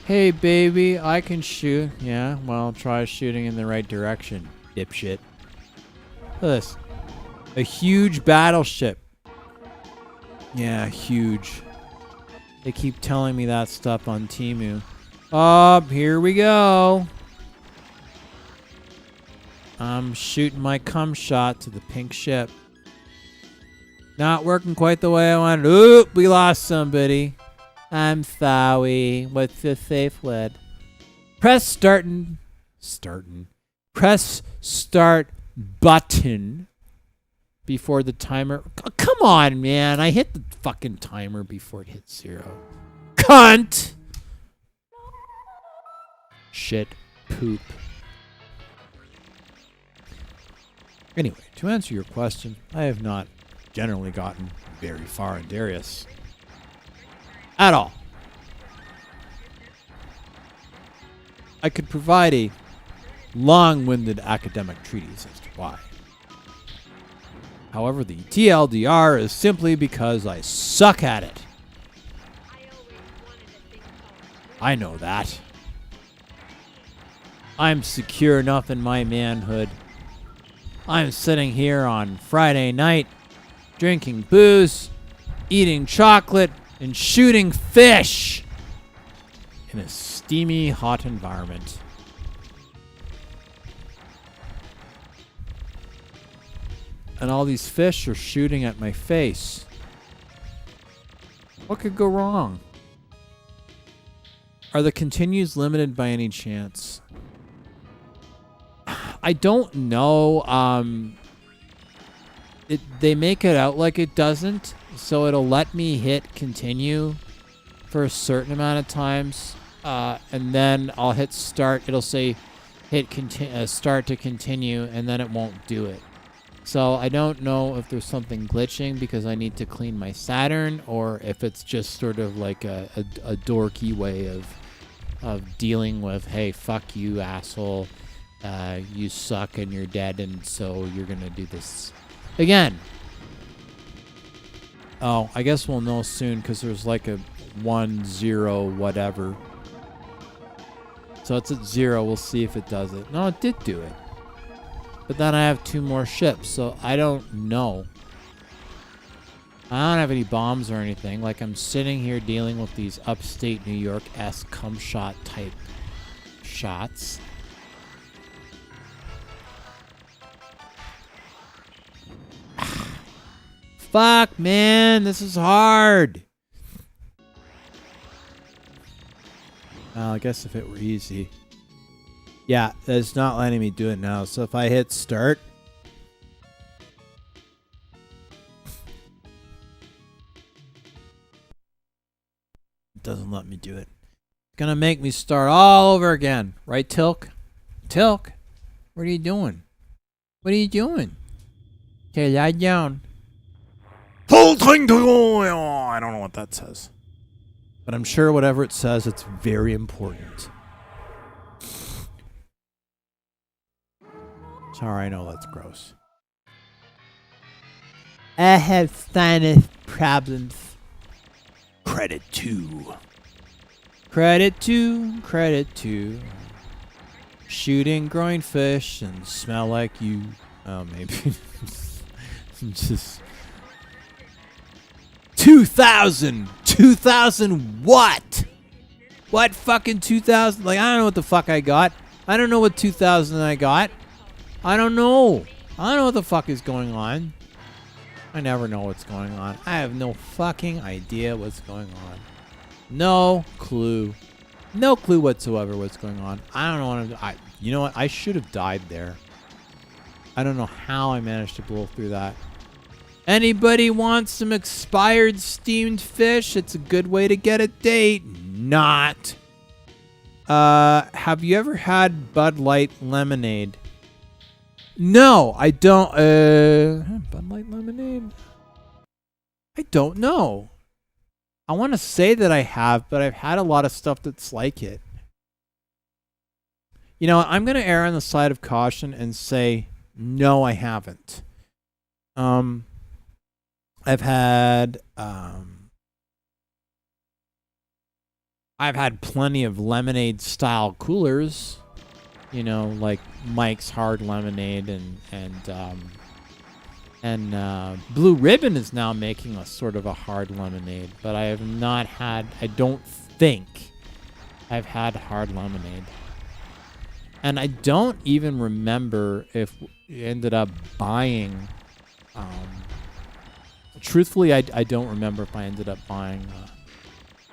Hey, baby, I can shoot. Yeah, well, try shooting in the right direction, dipshit. Look at this. A huge battleship. Yeah, huge. They keep telling me that stuff on Temu. Oh, here we go. I'm shooting my cum shot to the pink ship. Not working quite the way I wanted. Oop, we lost somebody. I'm sorry. What's the safe word? Press start button before the timer. Come on, man. I hit the fucking timer before it hit 0. Cunt! Shit. Poop. Anyway, to answer your question, I have not generally gotten very far in Darius. At all. I could provide a long-winded academic treatise as to why. However, the TLDR is simply because I suck at it. I know that. I'm secure enough in my manhood. I'm sitting here on Friday night, drinking booze, eating chocolate, and shooting fish in a steamy, hot environment. And all these fish are shooting at my face. What could go wrong? Are the continues limited by any chance? I don't know. They make it out like it doesn't, so it'll let me hit continue for a certain amount of times, and then I'll hit start. It'll say hit start to continue, and then it won't do it. So I don't know if there's something glitching because I need to clean my Saturn, or if it's just sort of like a dorky way of dealing with, hey, fuck you, asshole. You suck and you're dead, and so you're gonna do this again. Oh, I guess we'll know soon because there's like a 1-0 whatever. So it's at 0. We'll see if it does it. No, it did do it. But then I have 2 more ships, so I don't know. I don't have any bombs or anything. Like, I'm sitting here dealing with these upstate New York-esque cum shot type shots. Fuck, man, this is hard. Well, I guess if it were easy. Yeah, it's not letting me do it now. So if I hit start. It doesn't let me do it. It's gonna make me start all over again. Right, Tilk? Tilk, what are you doing? What are you doing? Okay, lie down. Full thing to go. I don't know what that says. But I'm sure whatever it says, it's very important. Sorry, I know that's gross. I have sinus problems. Credit to. Credit to. Shooting growing fish and smell like you. Oh, maybe. Just 2,000 what? What fucking 2,000? Like, I don't know what the fuck I got. I don't know what 2,000 I got. I don't know. I don't know what the fuck is going on. I never know what's going on. I have no fucking idea what's going on. No clue. No clue whatsoever what's going on. I don't know what you know what? I should have died there. I don't know how I managed to blow through that. Anybody want some expired steamed fish? It's a good way to get a date. Not. Have you ever had Bud Light lemonade? No, I don't. Bud Light lemonade? I don't know. I want to say that I have, but I've had a lot of stuff that's like it. You know, I'm going to err on the side of caution and say, no, I haven't. I've had plenty of lemonade style coolers, you know, like Mike's Hard Lemonade and Blue Ribbon is now making a sort of a hard lemonade, but I have not had, I don't think I've had hard lemonade. And I don't even remember if we ended up buying, truthfully, I don't remember if I ended up buying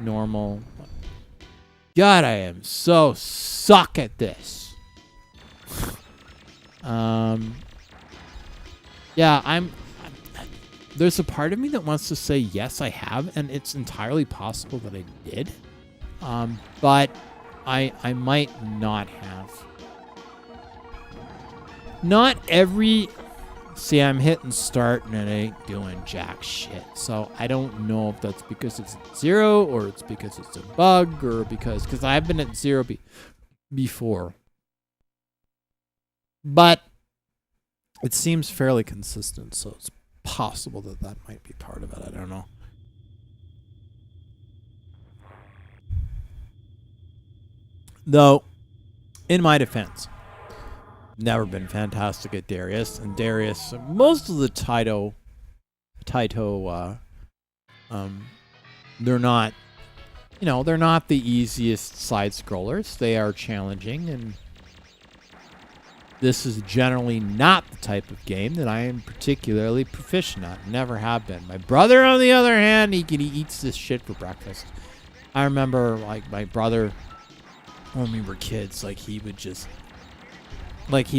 normal. God, I am so suck at this. Yeah, there's a part of me that wants to say yes, I have, and it's entirely possible that I did. But I might not have. Not every... See, I'm hitting start and it ain't doing jack shit. So I don't know if that's because it's at 0 or it's because it's a bug or because I've been at 0 before. But it seems fairly consistent, so it's possible that that might be part of it. I don't know. Though, in my defense, never been fantastic at Darius, and Darius, most of the Taito, they're not, they're not the easiest side scrollers. They are challenging, and this is generally not the type of game that I am particularly proficient at. Never have been. My brother, on the other hand, he eats this shit for breakfast. I remember, like, my brother, when we were kids, like, he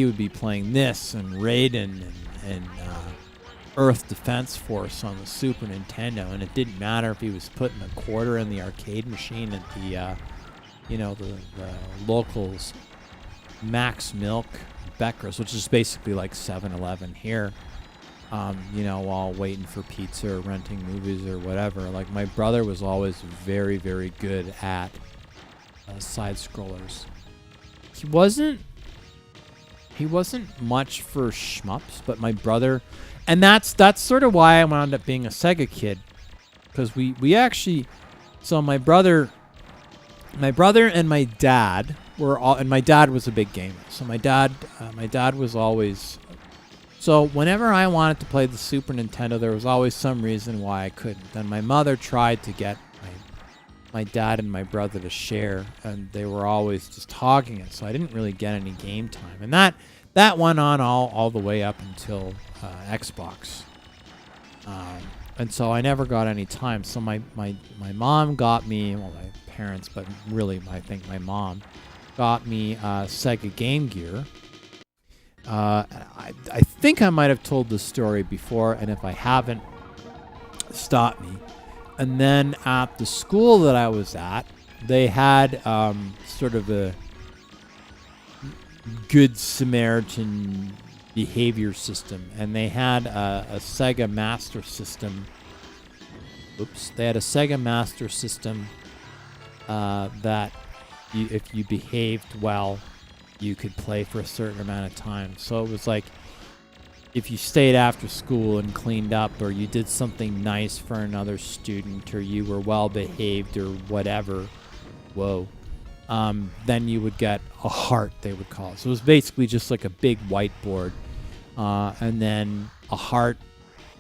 would be playing this and Raiden and Earth Defense Force on the Super Nintendo, and it didn't matter if he was putting a quarter in the arcade machine at the, the locals Max Milk Becker's, which is basically like 7-Eleven here, while waiting for pizza or renting movies or whatever. Like, my brother was always very, very good at side scrollers. He wasn't much for shmups, but my brother, and that's sort of why I wound up being a Sega kid, because we actually, so my brother and my dad were all, and my dad was a big gamer. So my dad was always, so whenever I wanted to play the Super Nintendo, there was always some reason why I couldn't. And my mother tried to get my dad and my brother to share, and they were always just hogging it, so I didn't really get any game time. And that went on all the way up until Xbox. And so I never got any time. So my mom got me, well, my parents, but really I think my mom got me Sega Game Gear. I think I might have told this story before, and if I haven't, stop me. And then at the school that I was at, they had sort of a good Samaritan behavior system, and they had a Sega Master System. They had a Sega Master System that if you behaved well, you could play for a certain amount of time. So it was like, if you stayed after school and cleaned up, or you did something nice for another student, or you were well behaved or whatever, then you would get a heart, they would call it. So it was basically just like a big whiteboard. And then a heart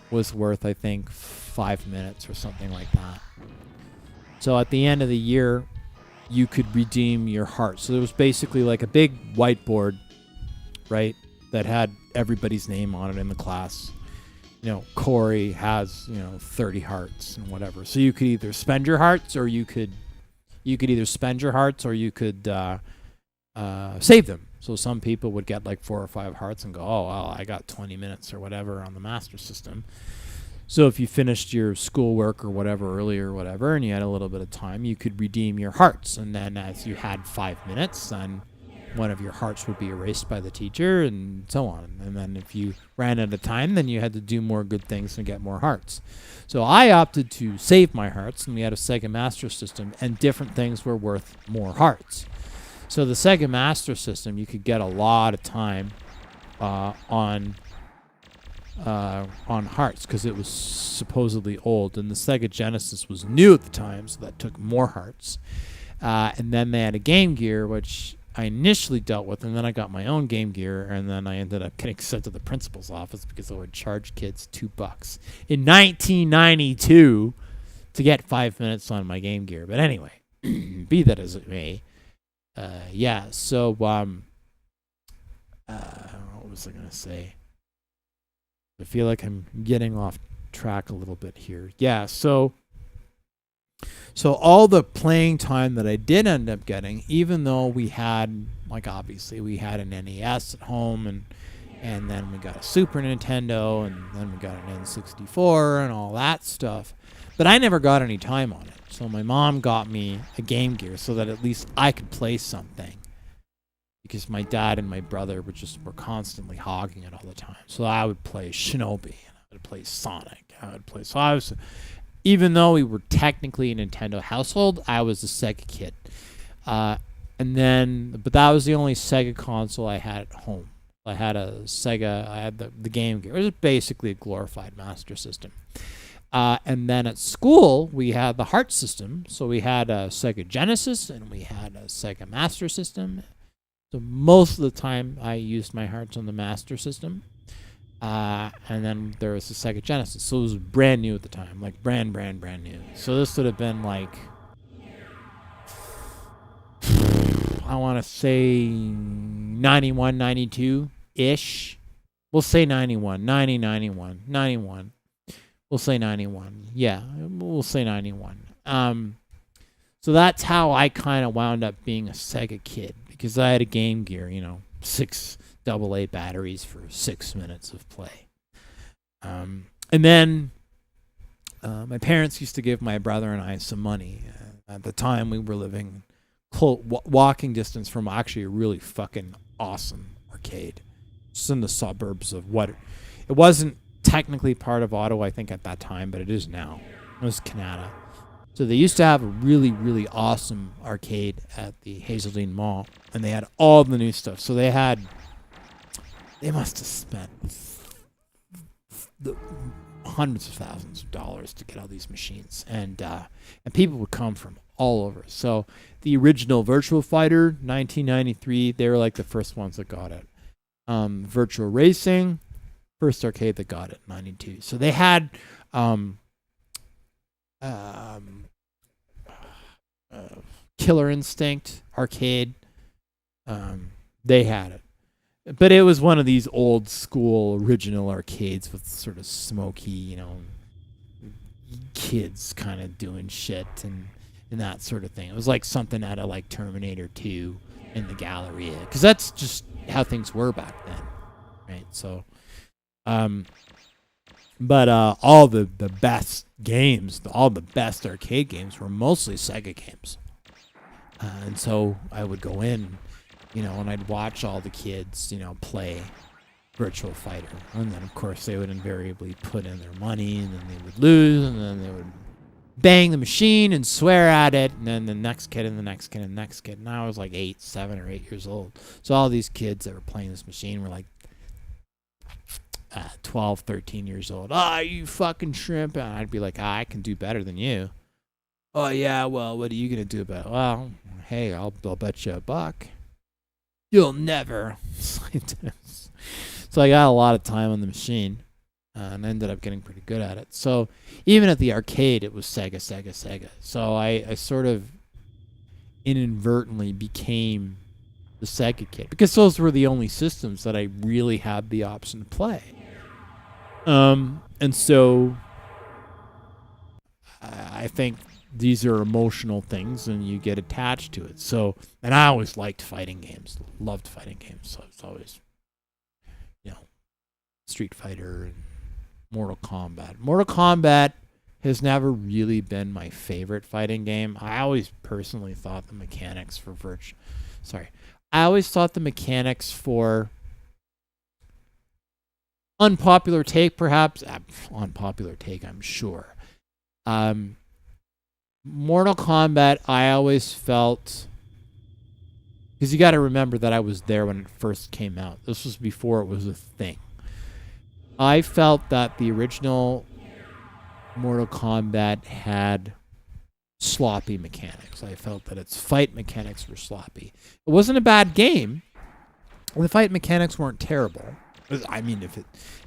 was worth, I think, 5 minutes or something like that. So at the end of the year, you could redeem your heart. So there was basically like a big whiteboard, right, that had everybody's name on it in the class. Corey has, 30 hearts and whatever. So you could either spend your hearts, or you could save them. So some people would get like 4 or 5 hearts and go, oh, well, I got 20 minutes or whatever on the Master System. So if you finished your schoolwork or whatever early or whatever, and you had a little bit of time, you could redeem your hearts. And then as you had 5 minutes, then one of your hearts would be erased by the teacher, and so on. And then if you ran out of time, then you had to do more good things and get more hearts. So I opted to save my hearts, and we had a Sega Master System, and different things were worth more hearts. So the Sega Master System, you could get a lot of time on hearts, because it was supposedly old, and the Sega Genesis was new at the time, so that took more hearts. And then they had a Game Gear, which I initially dealt with, and then I got my own Game Gear, and then I ended up getting sent to the principal's office because I would charge kids $2 in 1992 to get 5 minutes on my Game Gear. But anyway, be that as it may, so what was I gonna say? I feel like I'm getting off track a little bit here. Yeah, so So all the playing time that I did end up getting, even though we had, like, obviously we had an NES at home, and then we got a Super Nintendo, and then we got an N64 and all that stuff, but I never got any time on it. So my mom got me a Game Gear so that at least I could play something, because my dad and my brother were constantly hogging it all the time. So I would play Shinobi, and I would play Sonic. So I was, even though we were technically a Nintendo household, I was a Sega kid. But that was the only Sega console I had at home. I had a Sega, I had the Game Gear. It was basically a glorified Master System. And then at school, we had the Heart System. So we had a Sega Genesis, and we had a Sega Master System. So most of the time, I used my hearts on the Master System. And then there was the Sega Genesis. So it was brand new at the time, like brand new. So this would have been like, I want to say 91, 92-ish. We'll say 91, 90, 91, 91. We'll say 91. Yeah, we'll say 91. So that's how I kind of wound up being a Sega kid, because I had a Game Gear, 6 AA batteries for 6 minutes of play. And then my parents used to give my brother and I some money. At the time, we were living walking distance from actually a really fucking awesome arcade. Just in the suburbs of what... It wasn't technically part of Ottawa, I think, at that time, but it is now. It was Canada. So they used to have a really, really awesome arcade at the Hazeldean Mall, and they had all the new stuff. So they must have spent hundreds of thousands of dollars to get all these machines, and people would come from all over. So the original Virtual Fighter, 1993, they were like the first ones that got it. Virtual Racing, first arcade that got it, 92. So they had Killer Instinct arcade. They had it. But it was one of these old school original arcades with sort of smoky, kids kind of doing shit and that sort of thing. It was like something out of like Terminator 2 in the Galleria, because that's just how things were back then, right? So, but all the best games, all the best arcade games were mostly Sega games. And so I would go in, and I'd watch all the kids, play Virtual Fighter. And then, of course, they would invariably put in their money, and then they would lose, and then they would bang the machine and swear at it, and then the next kid and the next kid and the next kid. And I was like 7 or 8 years old. So all these kids that were playing this machine were like 12, 13 years old. Oh, you fucking shrimp. And I'd be like, I can do better than you. Oh, yeah, well, what are you going to do about it? Well, hey, I'll bet you $1. You'll never. So I got a lot of time on the machine, and ended up getting pretty good at it. So even at the arcade, it was Sega. So I sort of inadvertently became the Sega kid, because those were the only systems that I really had the option to play. And so I think these are emotional things, and you get attached to it. So, and I always liked fighting games, loved fighting games. So it's always, Street Fighter and Mortal Kombat. Mortal Kombat has never really been my favorite fighting game. I always personally thought the mechanics for unpopular take, perhaps. Unpopular take, I'm sure. Mortal Kombat, I always felt... Because you got to remember that I was there when it first came out. This was before it was a thing. I felt that the original Mortal Kombat had sloppy mechanics. I felt that its fight mechanics were sloppy. It wasn't a bad game. The fight mechanics weren't terrible. I mean,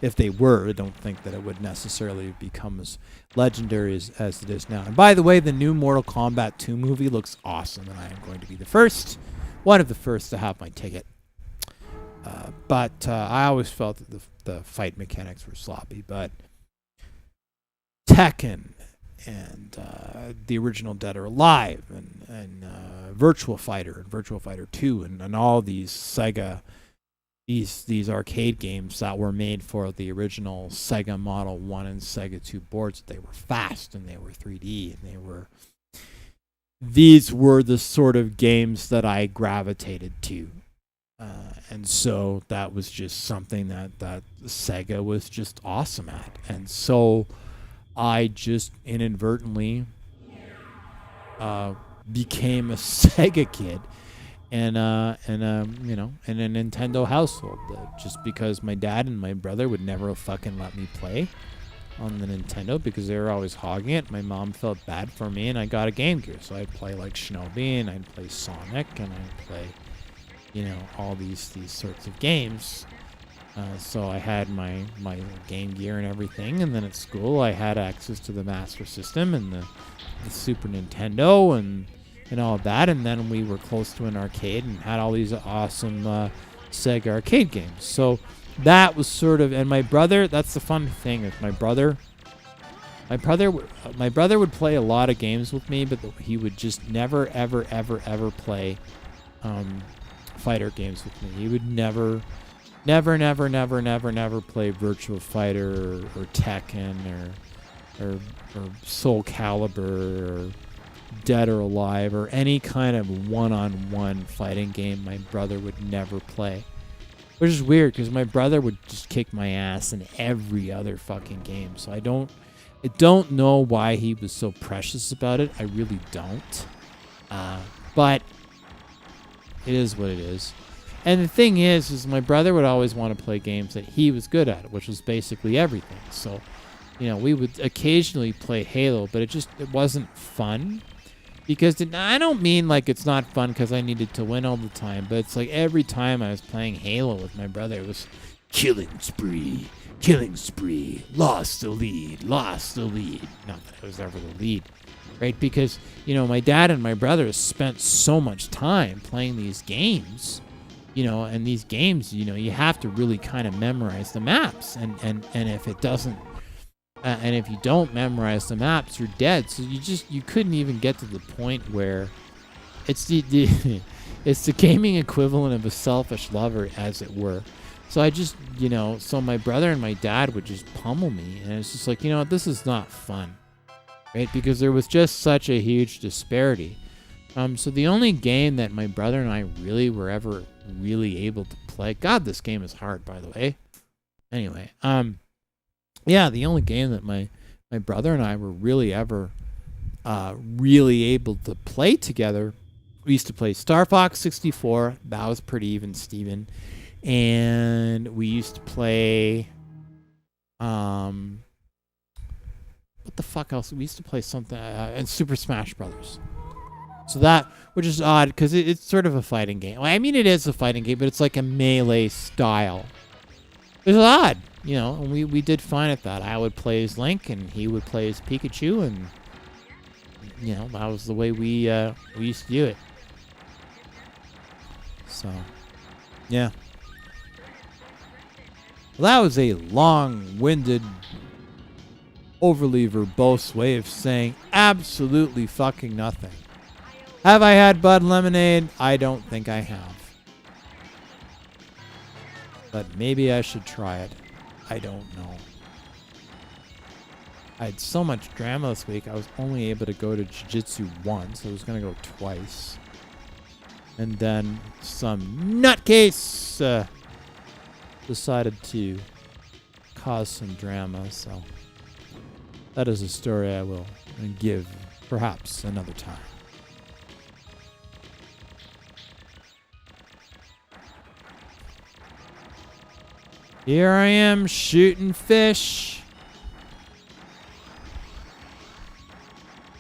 if they were, I don't think that it would necessarily become as legendary as it is now. And by the way, the new Mortal Kombat 2 movie looks awesome, and I am going to be one of the first to have my ticket. But I always felt that the fight mechanics were sloppy. But Tekken the original Dead or Alive, and Virtua Fighter, and Virtua Fighter 2, and all these Sega, these arcade games that were made for the original Sega Model 1 and Sega 2 boards. They were fast, and they were 3D, and these were the sort of games that I gravitated to. And so that was just something that Sega was just awesome at. And so I just inadvertently became a Sega kid and you know, in a Nintendo household, just because my dad and my brother would never fucking let me play on the Nintendo because they were always hogging it. My mom felt bad for me, and I got a Game Gear, so I'd play like Shinobi, and I'd play Sonic, and I'd play, you know, all these sorts of games. So I had my Game Gear and everything, and then at school I had access to the Master System and the Super Nintendo and all of that, and then we were close to an arcade and had all these awesome Sega arcade games. So that was sort of, and my brother, that's the fun thing, is my brother would play a lot of games with me, but he would just never ever play fighter games with me. He would never play Virtua Fighter or Tekken or Soul Calibur or Dead or Alive or any kind of one-on-one fighting game. My brother would never play, which is weird because my brother would just kick my ass in every other fucking game. So I don't know why he was so precious about it. I really don't. But it is what it is. And the thing is my brother would always want to play games that he was good at, which was basically everything. So, you know, we would occasionally play Halo, but it wasn't fun. Because I don't mean like it's not fun because I needed to win all the time, but it's like every time I was playing Halo with my brother, it was killing spree, lost the lead. Not that I was ever the lead, right? Because, you know, my dad and my brother spent so much time playing these games, you know, and these games, you know, you have to really kind of memorize the maps, and if it doesn't. And if you don't memorize the maps, you're dead. So you couldn't even get to the point where it's it's the gaming equivalent of a selfish lover, as it were. So I just, you know, so my brother and my dad would just pummel me, and it's just like, you know what, this is not fun, right? Because there was just such a huge disparity. So the only game that my brother and I really were ever really able to play. God, this game is hard, by the way. Anyway, yeah, the only game that my brother and I were really ever really able to play together, we used to play Star Fox 64. That was pretty even, Steven. And we used to play what the fuck else? We used to play something and Super Smash Brothers. So that, which is odd because it's sort of a fighting game. Well, I mean, it is a fighting game, but it's like a melee style. It's odd. You know, and we did fine at that. I would play as Link, and he would play as Pikachu, and, you know, that was the way we used to do it. So, yeah. Well, that was a long-winded, overly verbose way of saying absolutely fucking nothing. Have I had Bud Lemonade? I don't think I have. But maybe I should try it. I don't know. I had so much drama this week, I was only able to go to jiu-jitsu once. So I was going to go twice. And then some nutcase decided to cause some drama. So that is a story I will give perhaps another time. Here I am shooting fish.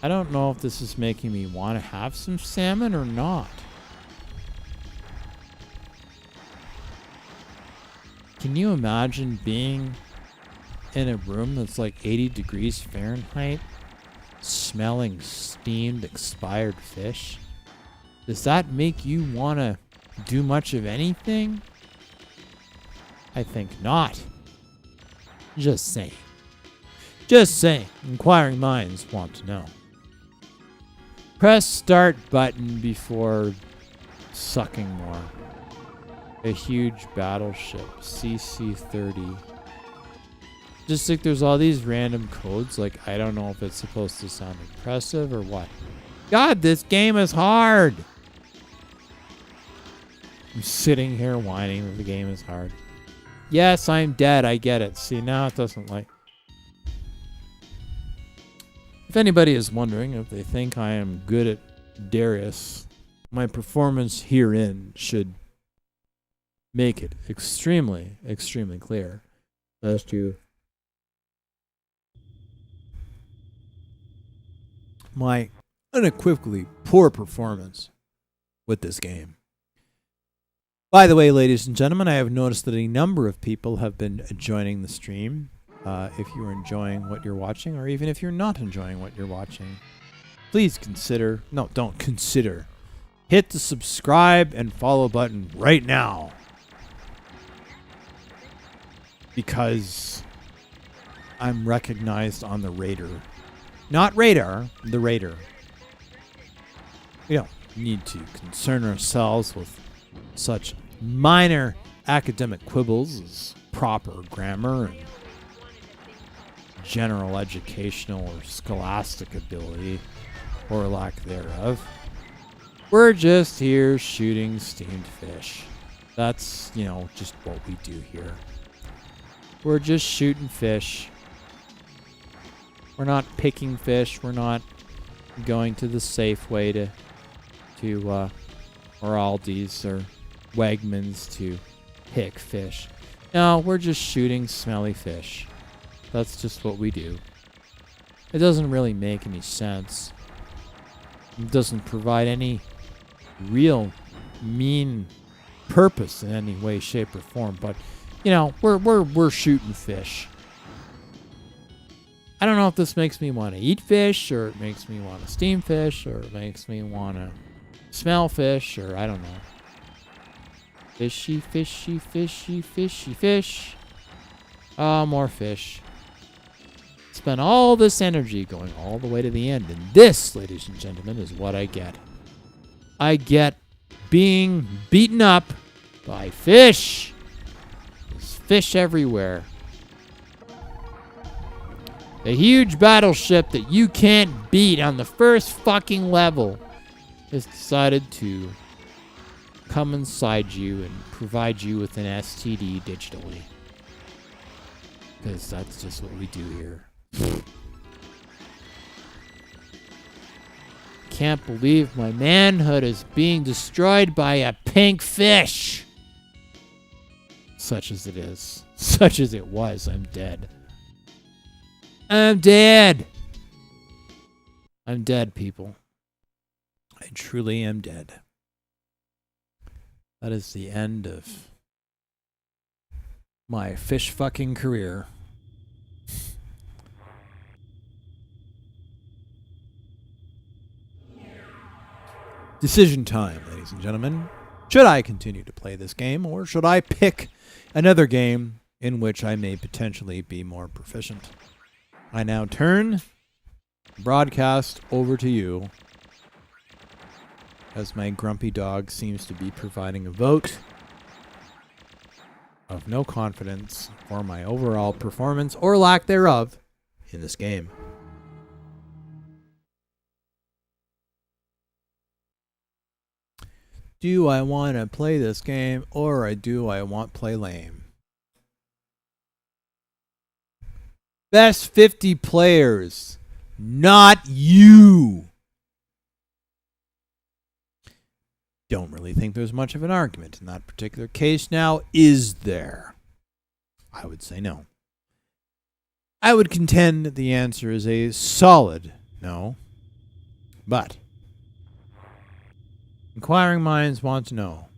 I don't know if this is making me want to have some salmon or not. Can you imagine being in a room that's like 80 degrees Fahrenheit, smelling steamed, expired fish? Does that make you want to do much of anything? I think not. Just saying. Just saying, inquiring minds want to know. Press start button before sucking more. A huge battleship, CC-30. Just like there's all these random codes, like I don't know if it's supposed to sound impressive or what. God, this game is hard! I'm sitting here whining that the game is hard. Yes, I'm dead, I get it. See, now it doesn't like... If anybody is wondering if they think I am good at Darius, my performance herein should make it extremely, extremely clear as to my unequivocally poor performance with this game. By the way, ladies and gentlemen, I have noticed that a number of people have been joining the stream. If you're enjoying what you're watching, or even if you're not enjoying what you're watching, please consider, no, don't consider, hit the subscribe and follow button right now. Because I'm recognized on the radar. Not radar, the radar. We don't need to concern ourselves with such minor academic quibbles as proper grammar and general educational or scholastic ability, or lack thereof. We're just here shooting steamed fish. That's, just what we do here. We're just shooting fish. We're not picking fish. We're not going to the Safeway or Aldi's or Wegmans to pick fish. No, we're just shooting smelly fish. That's just what we do. It doesn't really make any sense. It doesn't provide any real mean purpose in any way, shape, or form. But we're shooting fish. I don't know if this makes me want to eat fish, or it makes me want to steam fish, or it makes me want to smell fish, or I don't know. Fishy, fishy, fishy, fishy, fish. More fish. Spent all this energy going all the way to the end, and this, ladies and gentlemen, is what I get. I get being beaten up by fish. There's fish everywhere. A huge battleship that you can't beat on the first fucking level has decided to come inside you and provide you with an STD digitally. Because that's just what we do here. Can't believe my manhood is being destroyed by a pink fish. Such as it is. Such as it was. I'm dead. I'm dead. I'm dead, people. I truly am dead. That is the end of my fish fucking career. Decision time, ladies and gentlemen. Should I continue to play this game, or should I pick another game in which I may potentially be more proficient? I now turn the broadcast over to you, as my grumpy dog seems to be providing a vote of no confidence for my overall performance, or lack thereof, in this game. Do I want to play this game, or do I want to play lame? Best 50 players. Not you. Don't really think there's much of an argument in that particular case now, is there? I would say no. I would contend that the answer is a solid no. But inquiring minds want to know.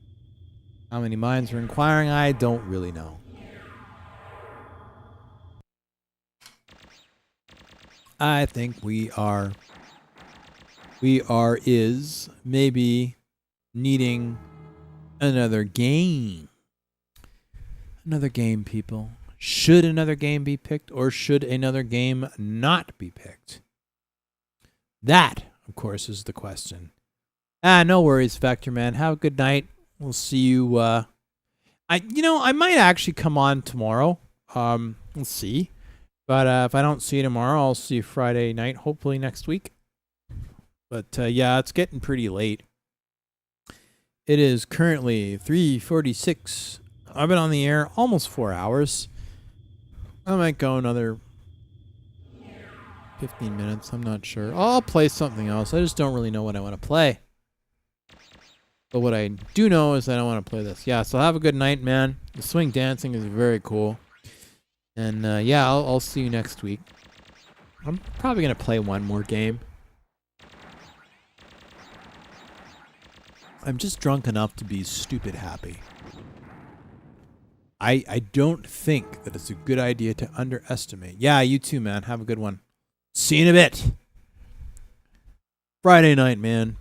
How many minds are inquiring? I don't really know. I think we are maybe needing another game. Another game, people. Should another game be picked or should another game not be picked? That, of course, is the question. No worries, Vector Man. Have a good night. We'll see you. I might actually come on tomorrow. We'll see. But if I don't see you tomorrow, I'll see you Friday night, hopefully next week. But yeah, it's getting pretty late. It is currently 3:46. I've been on the air almost 4 hours. I might go another 15 minutes. I'm not sure. I'll play something else. I just don't really know what I want to play. But what I do know is that I want to play this. Yeah, so have a good night, man. The swing dancing is very cool. And yeah, I'll see you next week. I'm probably going to play one more game. I'm just drunk enough to be stupid happy. I don't think that it's a good idea to underestimate. Yeah, you too, man. Have a good one. See you in a bit. Friday night, man.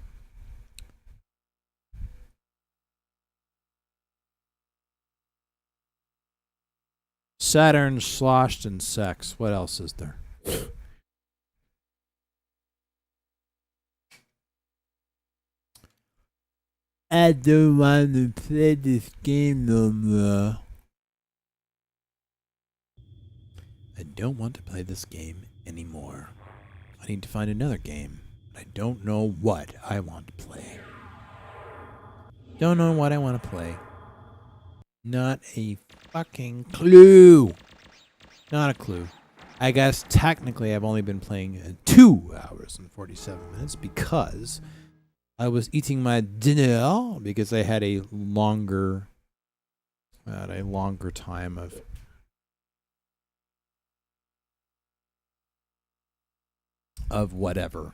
Saturn sloshed in sex. What else is there? I don't want to play this game no more. I don't want to play this game anymore. I need to find another game. I don't know what I want to play. Don't know what I want to play. Not a fucking clue. Not a clue. I guess technically I've only been playing 2 hours and 47 minutes because I was eating my dinner because I had a longer time of whatever.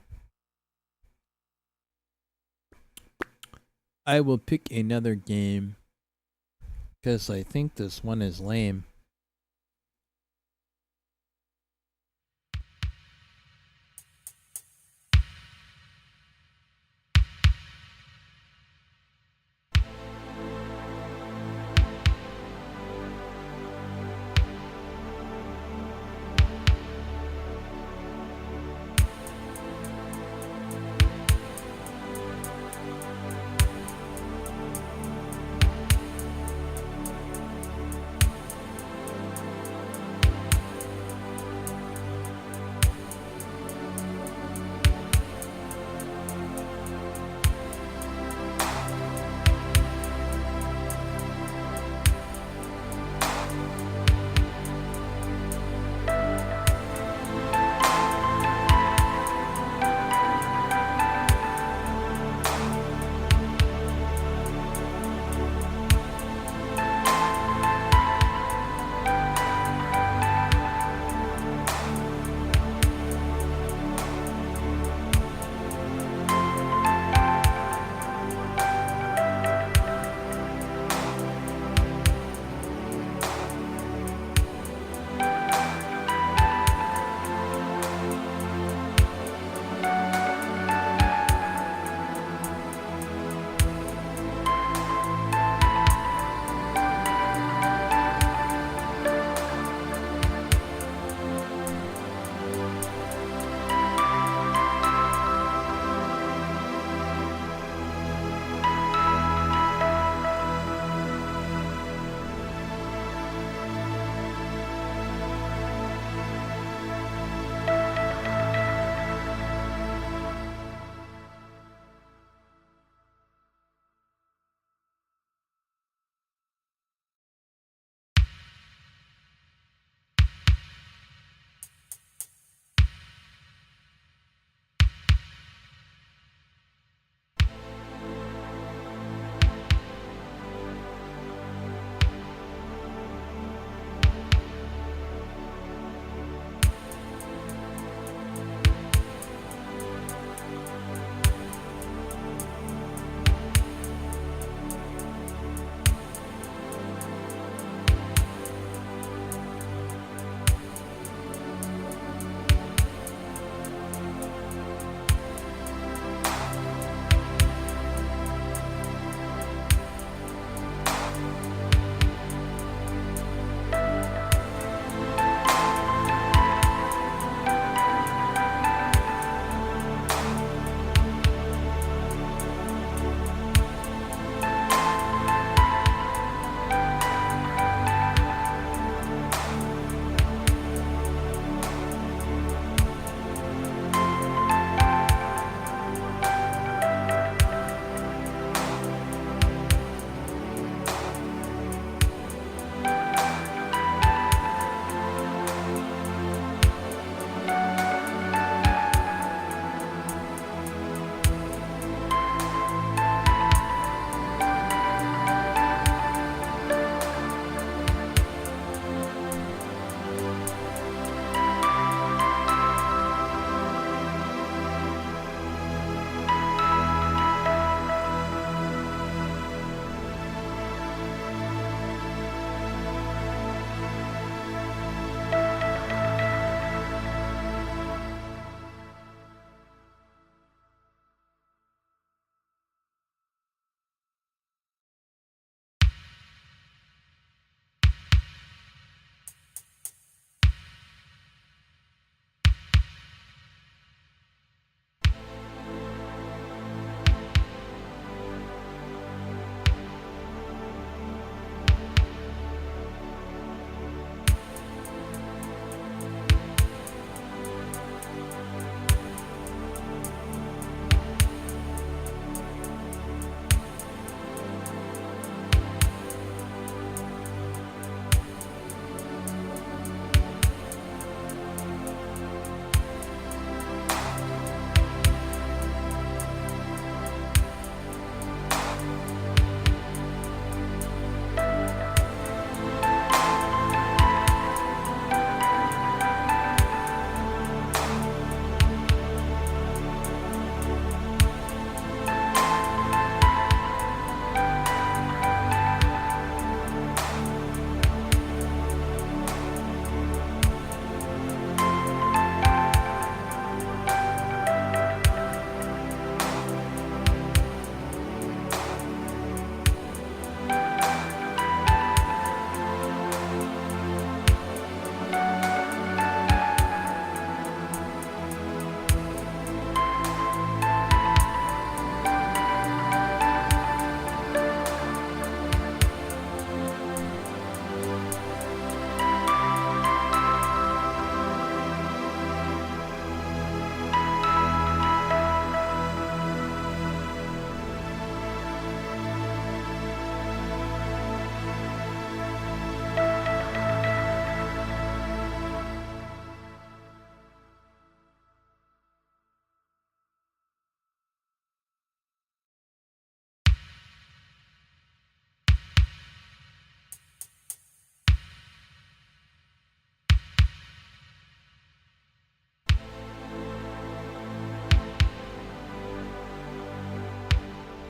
I will pick another game because I think this one is lame.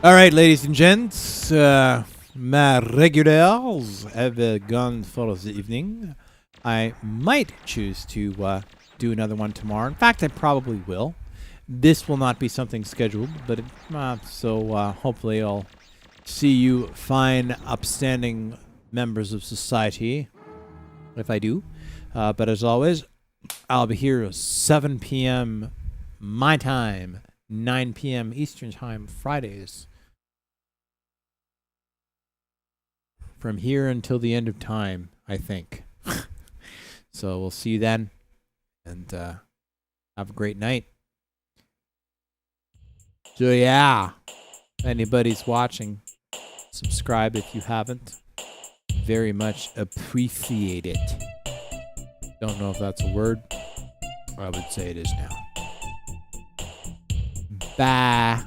All right, ladies and gents, my regulars have gone for the evening. I might choose to do another one tomorrow. In fact, I probably will. This will not be something scheduled, but hopefully I'll see you fine, upstanding members of society if I do. But as always, I'll be here at 7 p.m. my time, 9 p.m. Eastern time, Fridays. From here until the end of time, I think. So we'll see you then. And have a great night. So yeah, if anybody's watching, subscribe if you haven't. Very much appreciate it. Don't know if that's a word. I would say it is now. Bye.